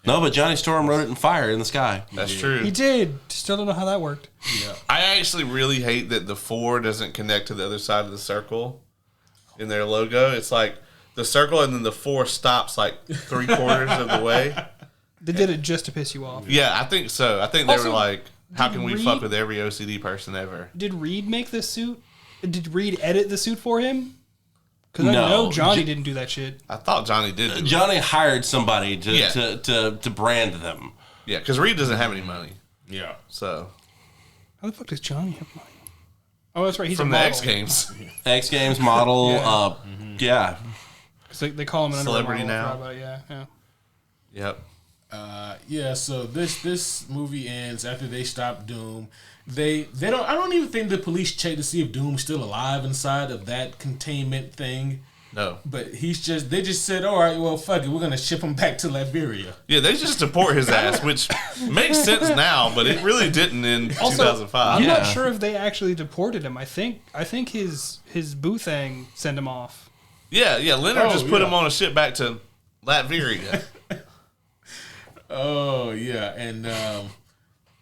No, but Johnny Storm wrote it in fire in the sky. That's true. He did. Still don't know how that worked. Yeah. I actually really hate that the 4 doesn't connect to the other side of the circle in their logo. It's like the circle and then the 4 stops like 3/4 of the way. They did it just to piss you off. Yeah, I think so. I think they Also, were like, how can we Reed- fuck with every OCD person ever? Did Reed make this suit? Did Reed edit the suit for him? Because I No. know Johnny didn't do that shit. I thought Johnny did. Do it. Johnny hired somebody to, Yeah. to brand them. Yeah, because Reed doesn't have any money. Yeah. So How the fuck does Johnny have money? Oh, that's right. He's from a the model. X Games. X Games model. Yeah. Yeah. 'Cause they call him an Celebrity underwear model, now. I forgot about it. Yeah. Yep. Yeah, so this movie ends after they stop Doom. They don't. I don't even think the police check to see if Doom's still alive inside of that containment thing. No. But they just said, all right, well, fuck it, we're gonna ship him back to Liberia. Yeah, they just deport his ass, which makes sense now, but it really didn't in 2005. I'm Yeah. not sure if they actually deported him. I think his boo thing sent him off. Yeah. Leonard Oh, just put yeah. him on a ship back to Latveria. Oh yeah, and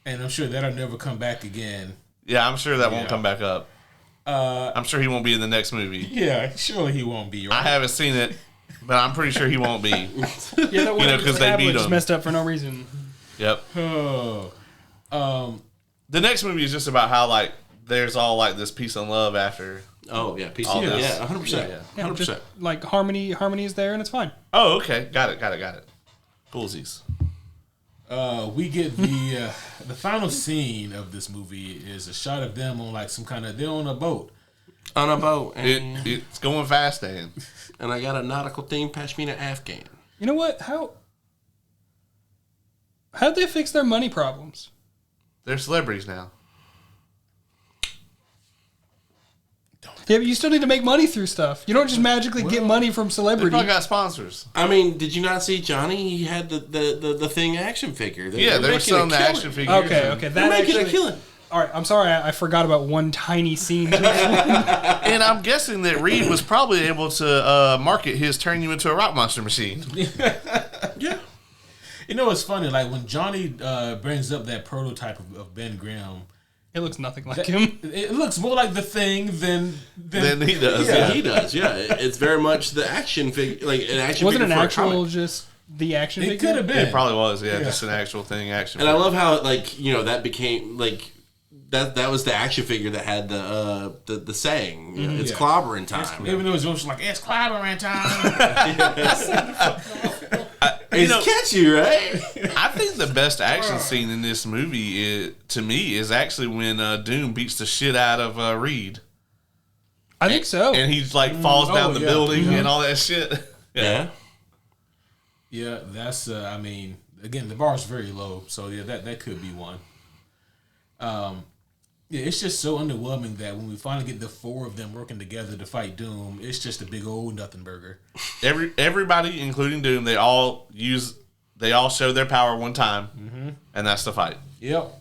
I'm sure that'll never come back again. Yeah, I'm sure that won't Yeah. come back up. I'm sure he won't be in the next movie. Yeah, surely he won't be. I Right? haven't seen it, but I'm pretty sure he won't be. Yeah, that You know, 'cause they beat just him. messed up for no reason. Yep. Oh, The next movie is just about how like there's all like this peace and love after. Oh, yeah. PC. All this. Yeah, 100%. Yeah. Yeah, 100%. just like harmony is there and it's fine. Oh, okay. Got it. Coolsies. we get the final scene of this movie is a shot of them on like some kind of they're on a boat. On a boat. And, It's going fast, Dan. and I got a nautical themed Pashmina Afghan. You know what? How'd they fix their money problems? They're celebrities now. Yeah, but you still need to make money through stuff. You don't just magically get money from They celebrity. probably got sponsors. I mean, did you not see Johnny? He had the thing action figure. Yeah, they were making selling a the killing. action figures. Okay, and- okay. They're That making actually, a killing. All right, I'm sorry. I forgot about one tiny scene. And I'm guessing that Reed was probably able to market his turn you into a rock monster machine. Yeah. You know what's funny? Like when Johnny brings up that prototype of Ben Grimm, It looks nothing like him. it looks more like the Thing than Then he does. Yeah, Yeah. he does. Yeah, it's very much the action figure, like an action. Wasn't figure an for a actual comic. just the action it figure? could have been. It probably was. Yeah, just an actual thing. Action. And I love how like that became like that was the action figure that had the saying. You know, it's Yeah. clobbering time. Even though it's just like it's clobbering time. It's catchy, right? I think the best action scene in this movie, to me, is actually when Doom beats the shit out of Reed. I think so. And he like falls down the building and all that shit. Yeah. Yeah, that's. I mean, again, the bar is very low, so yeah, that could be one. Yeah, it's just so underwhelming that when we finally get the four of them working together to fight Doom, it's just a big old nothing burger. Everybody, including Doom, they all show their power one time, and that's the fight. Yep.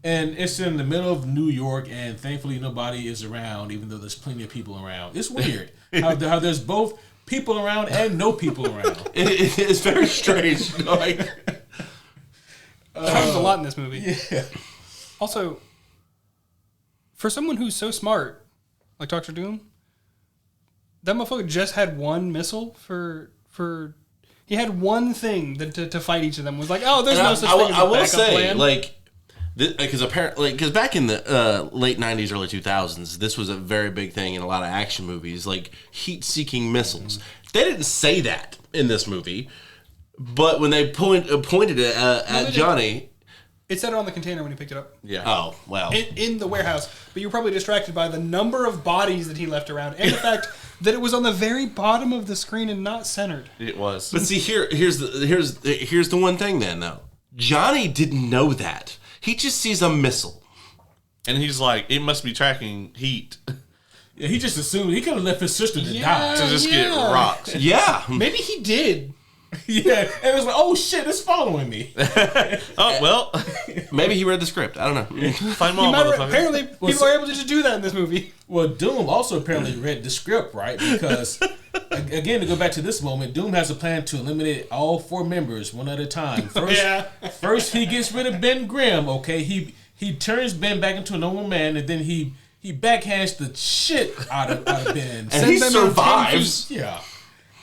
And it's in the middle of New York, and thankfully nobody is around, even though there's plenty of people around. It's weird how there's both people around and no people around. It's very strange. Like, happens a lot in this movie. Yeah. Also, for someone who's so smart, like Dr. Doom, that motherfucker just had one missile for he had one thing to fight each of them. Was like, oh, there's no such thing as a backup plan. Like, because apparently, because back in the late '90s, early 2000s, this was a very big thing in a lot of action movies, like heat-seeking missiles. They didn't say that in this movie, but when they pointed it at Johnny. It said it on the container when he picked it up. Yeah. Oh, well. In the warehouse. But you were probably distracted by the number of bodies that he left around and the fact that it was on the very bottom of the screen and not centered. It was. But see, here's the one thing then, though. Johnny didn't know that. He just sees a missile. And he's like, it must be tracking heat. Yeah, he just assumed he could have left his sister to die. To just get rocks. Yeah. Maybe he did. Yeah, and it was like, oh shit, it's following me. Oh, well. Maybe he read the script. I don't know. Find them all, motherfucker. Apparently, people are able to just do that in this movie. Well, Doom also apparently read the script, right? Because, again, to go back to this moment, Doom has a plan to eliminate all four members one at a time. First he gets rid of Ben Grimm, okay? He turns Ben back into a normal man, and then he backhands the shit out of Ben. And he survives. Yeah.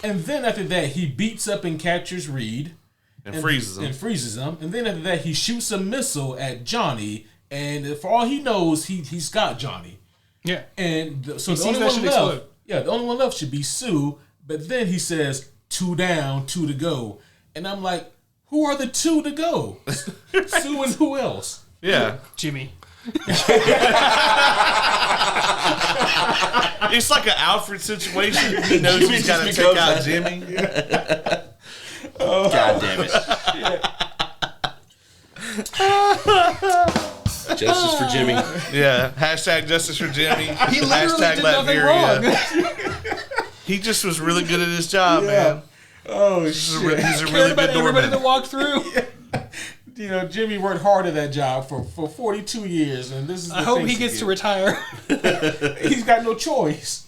And then after that, he beats up and captures Reed. And freezes him. And then after that, he shoots a missile at Johnny. And for all he knows, he's got Johnny. Yeah. And so the only one left, the only one left should be Sue. But then he says, 2 down, 2 to go. And I'm like, who are the 2 to go? Sue and who else? Yeah. Jimmy. It's like an Alfred situation. He knows he's got to take out Jimmy. God damn it. Justice for Jimmy. Yeah. Hashtag justice for Jimmy. He literally Hashtag did nothing Latveria. He just was really good at his job, man. Oh, He's a shit. really good Everybody that doorman. walked through. You know, Jimmy worked hard at that job for 42 years, and this is the I hope thing he gets to retire. He's got no choice.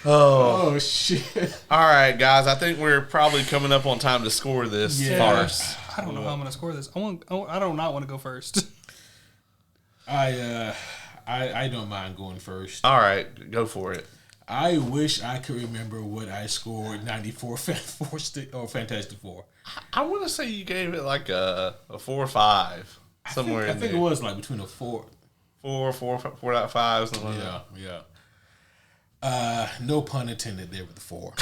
Oh, shit. All right, guys. I think we're probably coming up on time to score this farce. I don't know how I'm going to score this. I do not want to go first. I don't mind going first. All right, go for it. I wish I could remember what I scored 94 Fantastic Four. I want to say you gave it like a 4 or 5 somewhere. I think it was like between a 4. 4.5, something like that. Yeah. No pun intended there with the 4.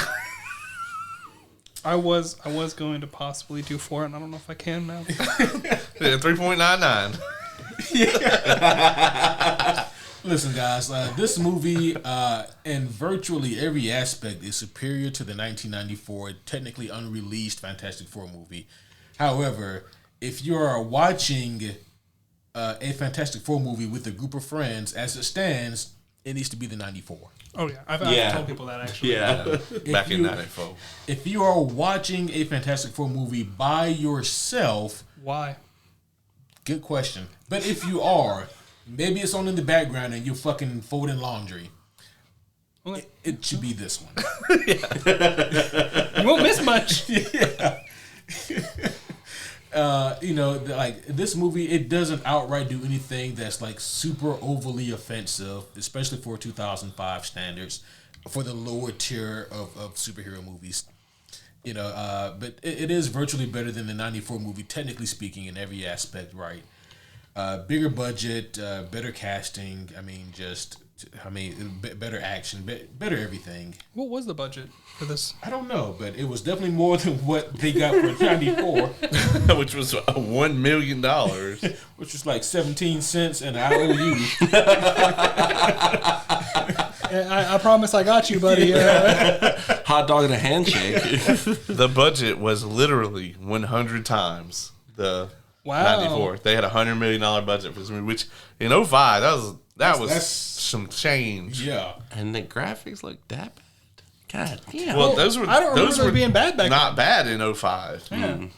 I was going to possibly do 4, and I don't know if I can now. 3.99. Listen, guys, this movie, in virtually every aspect, is superior to the 1994, technically unreleased Fantastic Four movie. However, if you are watching a Fantastic Four movie with a group of friends, as it stands, it needs to be the 94. Oh, yeah. I've told people that, actually. Yeah. Back in 94. If you are watching a Fantastic Four movie by yourself... Why? Good question. But if you are... Maybe it's on in the background and you're fucking folding laundry. Okay. It should be this one. You won't miss much. Yeah. Like this movie, it doesn't outright do anything that's like super overly offensive, especially for 2005 standards, for the lower tier of superhero movies. But it is virtually better than the 94 movie, technically speaking, in every aspect, right? Bigger budget, better casting. Better action, better everything. What was the budget for this? I don't know, but it was definitely more than what they got for 94, which was $1 million, which was like 17 cents an IOU. I promise I got you, buddy. Hot dog and a handshake. The budget was literally 100 times the Wow. 94. They had $100 million budget for this movie, which in 05, that was some change. Yeah. And the graphics look that bad. God damn. Well, those were I don't remember those those were being bad back not bad in 05. then.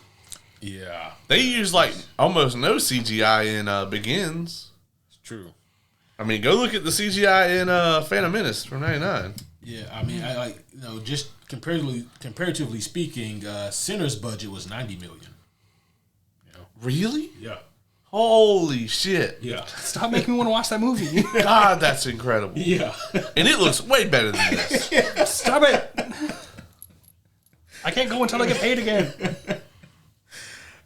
Yeah. They used like almost no CGI in Begins. It's true. I mean, go look at the CGI in Phantom Menace from '99. Yeah, I mean, I like just comparatively speaking, Sinner's budget was $90 million. Really? Yeah. Holy shit! Yeah. Stop making me want to watch that movie. God, that's incredible. Yeah. And it looks way better than this. Stop it. I can't go until I get paid again.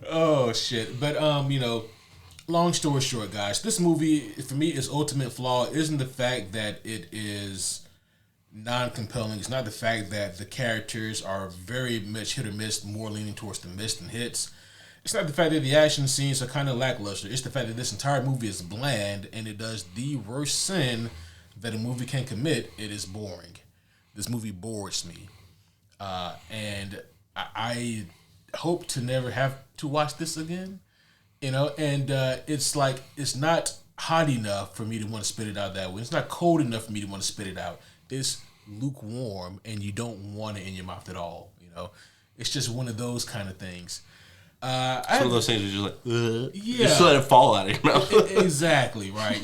Oh shit! But long story short, guys, this movie for me, its ultimate flaw isn't the fact that it is non-compelling. It's not the fact that the characters are very much hit or miss, more leaning towards the miss than hits. It's not the fact that the action scenes are kind of lackluster. It's the fact that this entire movie is bland and it does the worst sin that a movie can commit. It is boring. This movie bores me. And I hope to never have to watch this again. And it's like, it's not hot enough for me to want to spit it out that way. It's not cold enough for me to want to spit it out. It's lukewarm and you don't want it in your mouth at all. It's just one of those kind of things. It's one of those things where you're like, yeah, just let it fall out of your mouth. Exactly right.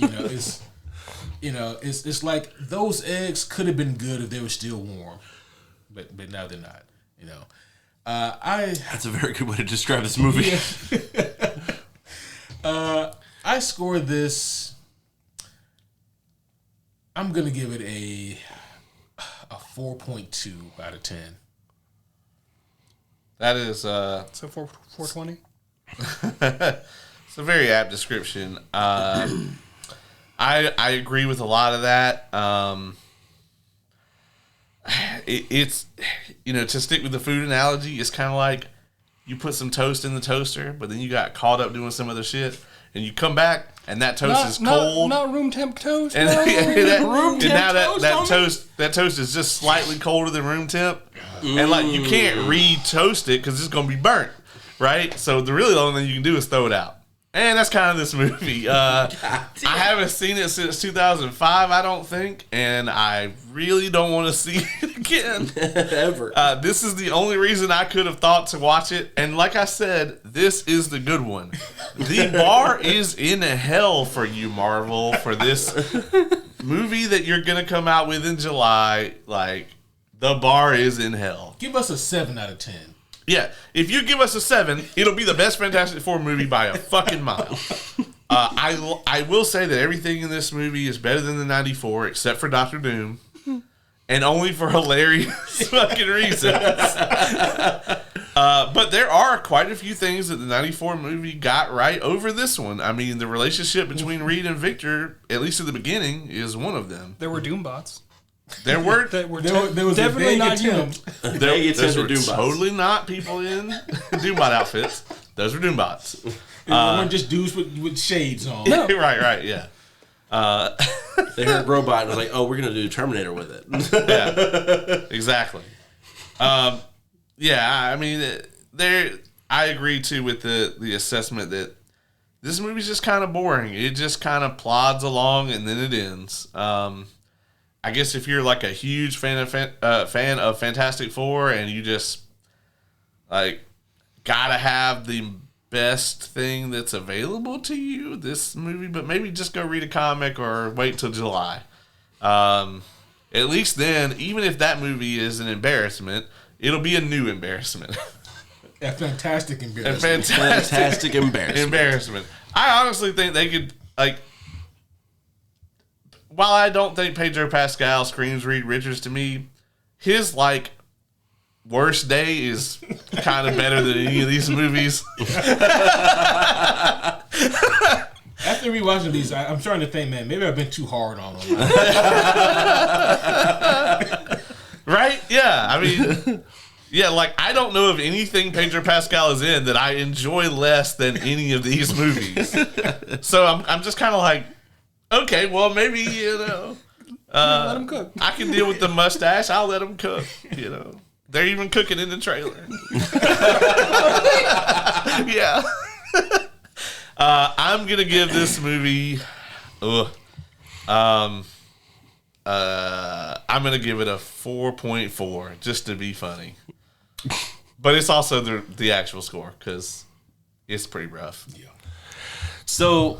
It's like those eggs could have been good if they were still warm, but now they're not. That's a very good way to describe this movie. Yeah. I scored this. I'm gonna give it a 4.2 out of 10. That is So 420. it's a very apt description. I agree with a lot of that. It's to stick with the food analogy, it's kind of like you put some toast in the toaster, but then you got caught up doing some other shit, and you come back and that toast is cold. Not room temp toast. And, No. that toast is just slightly colder than room temp, and like you can't re-toast it because it's gonna be burnt, right? So the only thing you can do is throw it out, and that's kind of this movie. I haven't seen it since 2005, I don't think, and I really don't want to see it again Ever. This is the only reason I could have thought to watch it, and like I said, this is the good one. The bar is in hell for you, Marvel, for this movie that you're gonna come out with in July. Like, the bar is in hell. Give us a 7 out of 10. Yeah, if you give us a 7, it'll be the best Fantastic Four movie by a fucking mile. I will say that everything in this movie is better than the 94, except for Doctor Doom, and only for hilarious fucking reasons. But there are quite a few things that the 94 movie got right over this one. I mean, the relationship between Reed and Victor, at least at the beginning, is one of them. There were Doombots. There were There was definitely a not vague humans. attempt. those were totally not people in Doombot outfits. Those were Doombots. They weren't just dudes with shades on. Right, yeah. They heard robot and was like, "Oh, we're gonna do Terminator with it." Yeah, exactly. Yeah, I mean, I agree too with the assessment that this movie's just kind of boring. It just kind of plods along and then it ends. I guess if you're like a huge fan of Fantastic Four and you just like gotta have the best thing that's available to you, this movie, but maybe just go read a comic or wait till July. At least then, even if that movie is an embarrassment, it'll be a new embarrassment. A fantastic embarrassment. Fantastic embarrassment. I honestly think they could, like, while I don't think Pedro Pascal screams Reed Richards to me, his, like, worst day is kind of better than any of these movies. After rewatching these, I'm trying to think, man, maybe I've been too hard on them. Right? Yeah. I mean, yeah, like, I don't know of anything Pedro Pascal is in that I enjoy less than any of these movies. So I'm just kind of like, okay, well, maybe, let him cook. I can deal with the mustache. I'll let him cook, They're even cooking in the trailer. Yeah. I'm going to give this movie... I'm going to give it a 4.4 just to be funny. But it's also the actual score because it's pretty rough. Yeah. So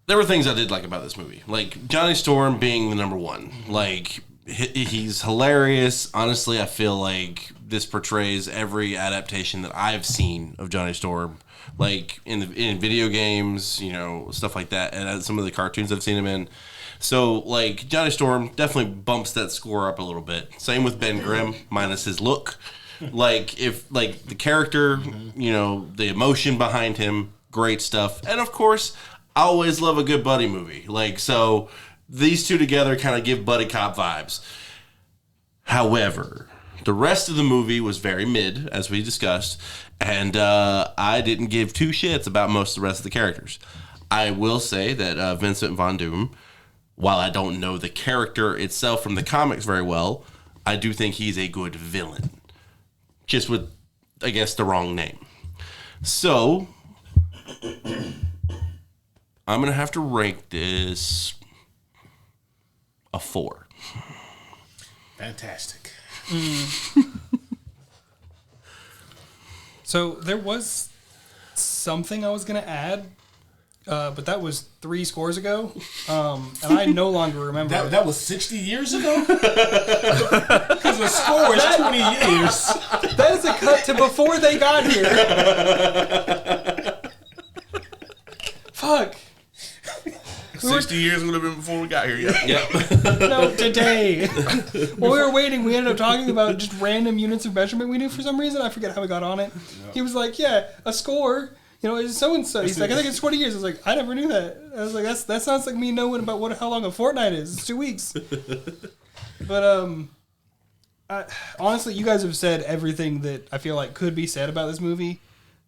there were things I did like about this movie. Like Johnny Storm being the number one. Like he's hilarious. Honestly, I feel like this portrays every adaptation that I've seen of Johnny Storm. Like in video games, stuff like that. And some of the cartoons I've seen him in. So, like, Johnny Storm definitely bumps that score up a little bit. Same with Ben Grimm, minus his look. Like, the character, the emotion behind him, great stuff. And, of course, I always love a good buddy movie. Like, so these two together kind of give buddy cop vibes. However, the rest of the movie was very mid, as we discussed. And I didn't give two shits about most of the rest of the characters. I will say that Vincent Von Doom... While I don't know the character itself from the comics very well, I do think he's a good villain. Just with, I guess, the wrong name. So, I'm going to have to rank this a 4. Fantastic. So there was something I was going to add. But that was 3 scores ago, and I no longer remember. That was 60 years ago? Because the score is 20 years. That is a cut to before they got here. Fuck. 60 years would have been before we got here. Yeah. No, today. While we were waiting, we ended up talking about just random units of measurement we knew for some reason. I forget how we got on it. He was like, yeah, a score... it's so-and-so. He's like, I think it's 20 years. I was like, I never knew that. I was like, that sounds like me knowing about how long a fortnight is. It's 2 weeks. But, honestly, you guys have said everything that I feel like could be said about this movie.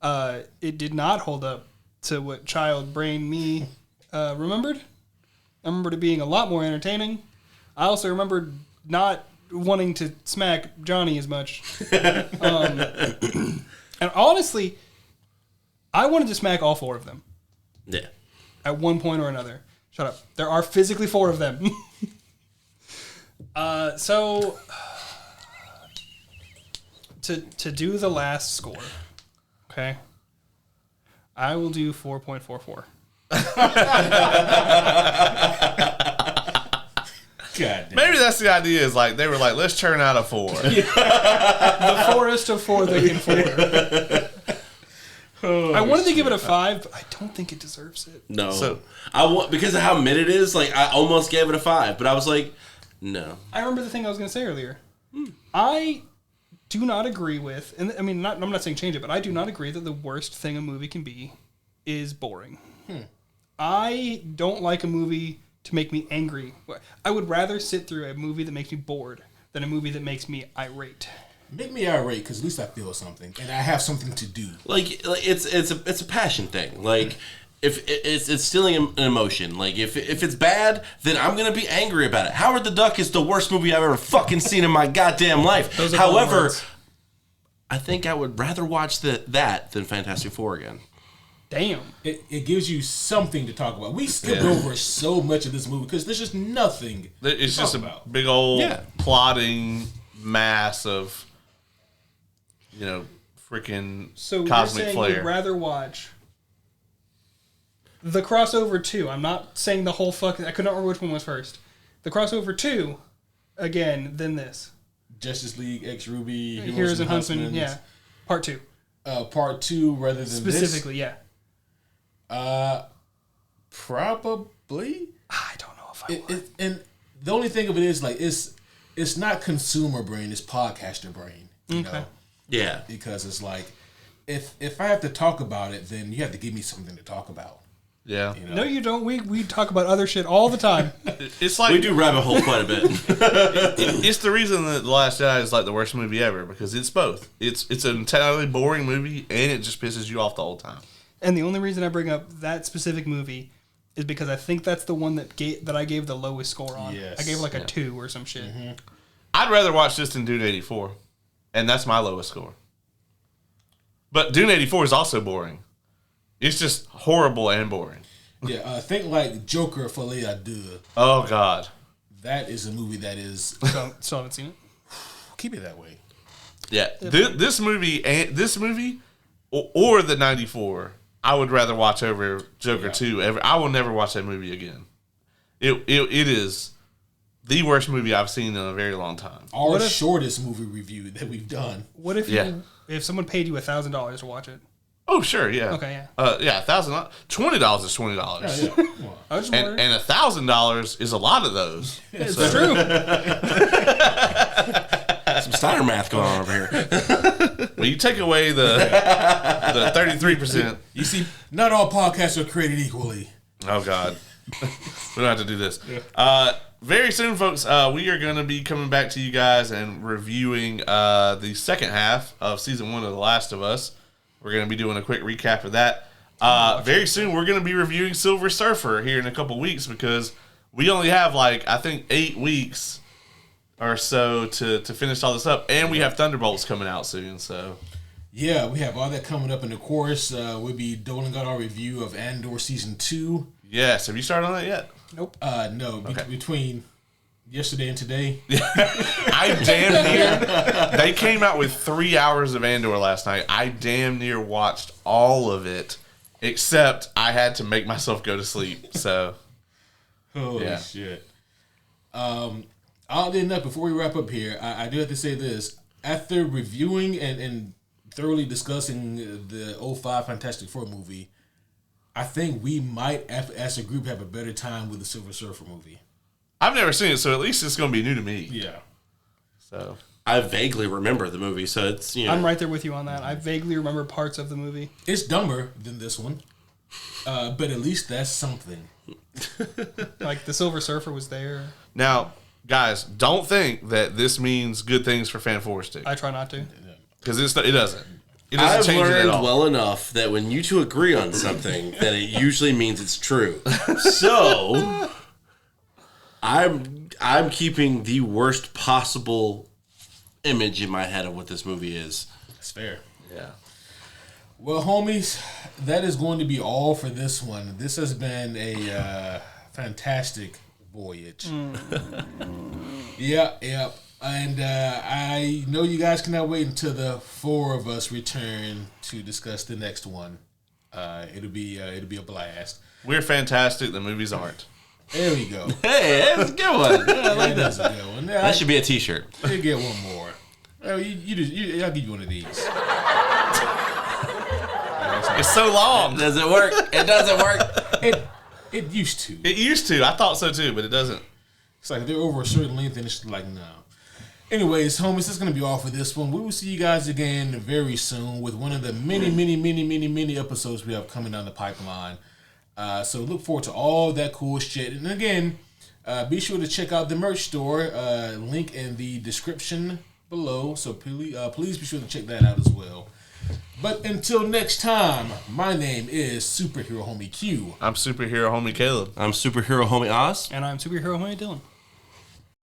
It did not hold up to what child brain me remembered. I remembered it being a lot more entertaining. I also remembered not wanting to smack Johnny as much. And honestly... I wanted to smack all 4 of them. Yeah. At one point or another. Shut up. There are physically 4 of them. So to do the last score, okay, I will do 4.44. God damn. Maybe that's the idea. Is like they were like, let's churn out a 4. The forest of 4 that can 4. I wanted to give it a 5, but I don't think it deserves it. No. So because of how mid it is, like, I almost gave it a 5, but I was like, no. I remember the thing I was going to say earlier. I do not agree with, and I mean, I'm not saying change it, but I do not agree that the worst thing a movie can be is boring. I don't like a movie to make me angry. I would rather sit through a movie that makes me bored than a movie that makes me irate. Make me irate, because at least I feel something, and I have something to do. Like it's a passion thing. Like if it's stealing an emotion. Like if it's bad, then I'm gonna be angry about it. Howard the Duck is the worst movie I've ever fucking seen in my goddamn life. However, I think I would rather watch that than Fantastic Four again. Damn. It gives you something to talk about. We skipped over so much of this movie because there's just nothing. It's just a big old plotting mass of. Freaking so cosmic you're saying flare. You'd rather watch the crossover 2. I'm not saying the whole fucking... I could not remember which one was first. The crossover 2, again, than this. Justice League X Ruby, Heroes and Huntsmen, yeah. Part 2. Part 2 rather than specifically, this? Yeah. Probably. I don't know if I would. And the only thing of it is, like, it's not consumer brain, it's podcaster brain. You know? Yeah. Because it's like, if I have to talk about it, then you have to give me something to talk about. Yeah. You know? No, you don't. We talk about other shit all the time. It's like We do rabbit hole quite a bit. it's the reason that The Last Jedi is like the worst movie ever, because it's both. It's an entirely boring movie, and it just pisses you off the whole time. And the only reason I bring up that specific movie is because I think that's the one that I gave the lowest score on. Yes. I gave like a 2 or some shit. Mm-hmm. I'd rather watch this than Dune 84, and that's my lowest score. But Dune 84 is also boring. It's just horrible and boring. Yeah, think like Joker Folie à Deux. Oh, God. That is a movie that is... Still haven't seen it. Keep it that way. Yeah. This movie or the 94, I would rather watch over Joker 2. I will never watch that movie again. It is the worst movie I've seen in a very long time. Our shortest movie review that we've done. What if if someone paid you $1,000 to watch it? Oh, sure, yeah. Okay, yeah. Yeah, $1,000. $20 is $20. Yeah. Come on. I was just And wondering. $1,000 is a lot of those. It's true. Some Steiner math going on over here. Well, you take away the 33%. You see, not all podcasts are created equally. Oh, God. We don't have to do this. Very soon, folks, we are going to be coming back to you guys and reviewing the second half of Season 1 of The Last of Us. We're going to be doing a quick recap of that. Very soon, we're going to be reviewing Silver Surfer here in a couple weeks, because we only have, I think 8 weeks or so to finish all this up. And we have Thunderbolts coming out soon, so... Yeah, we have all that coming up, and of course, we'll be doling out our review of Andor Season 2. Yes. Have you started on that yet? Nope. No, between yesterday and today. I damn near... They came out with 3 hours of Andor last night. I damn near watched all of it, except I had to make myself go to sleep, so... Holy shit. Oddly enough, before we wrap up here, I do have to say this. After reviewing and thoroughly discussing the 05 Fantastic Four movie, I think we might, as a group, have a better time with the Silver Surfer movie. I've never seen it, so at least it's going to be new to me. Yeah. So I vaguely remember the movie, so it's, you know. I'm right there with you on that. I vaguely remember parts of the movie. It's dumber than this one, but at least that's something. Like, the Silver Surfer was there. now, guys, don't think that this means good things for Fan Four Stick, I try not to. because it doesn't. It doesn't I've change it at learned all. well enough that when you two agree on something, that it usually means it's true. So I'm keeping the worst possible image in my head of what this movie is. That's fair. Yeah. Well, homies, that is going to be all for this one. This has been a fantastic voyage. Yeah. And I know you guys cannot wait until the 4 of us return to discuss the next one. It'll be a blast. We're fantastic. The movies aren't. There we go. Hey, that's a good one. Yeah, I like That's that. a good one. That should be a t-shirt. You get one more. Oh, I'll give you one of these. It's so long. Does it work? It doesn't work. It used to. It used to. I thought so too, but it doesn't. It's like they're over a certain length and it's like, no. Anyways, homies, that's going to be all for this one. We will see you guys again very soon with one of the many episodes we have coming down the pipeline. So look forward to all that cool shit. And again, be sure to check out the merch store. Link in the description below. So please be sure to check that out as well. But until next time, my name is Superhero Homie Q. I'm superhero homie Caleb. I'm superhero homie Oz. And I'm superhero homie Dylan.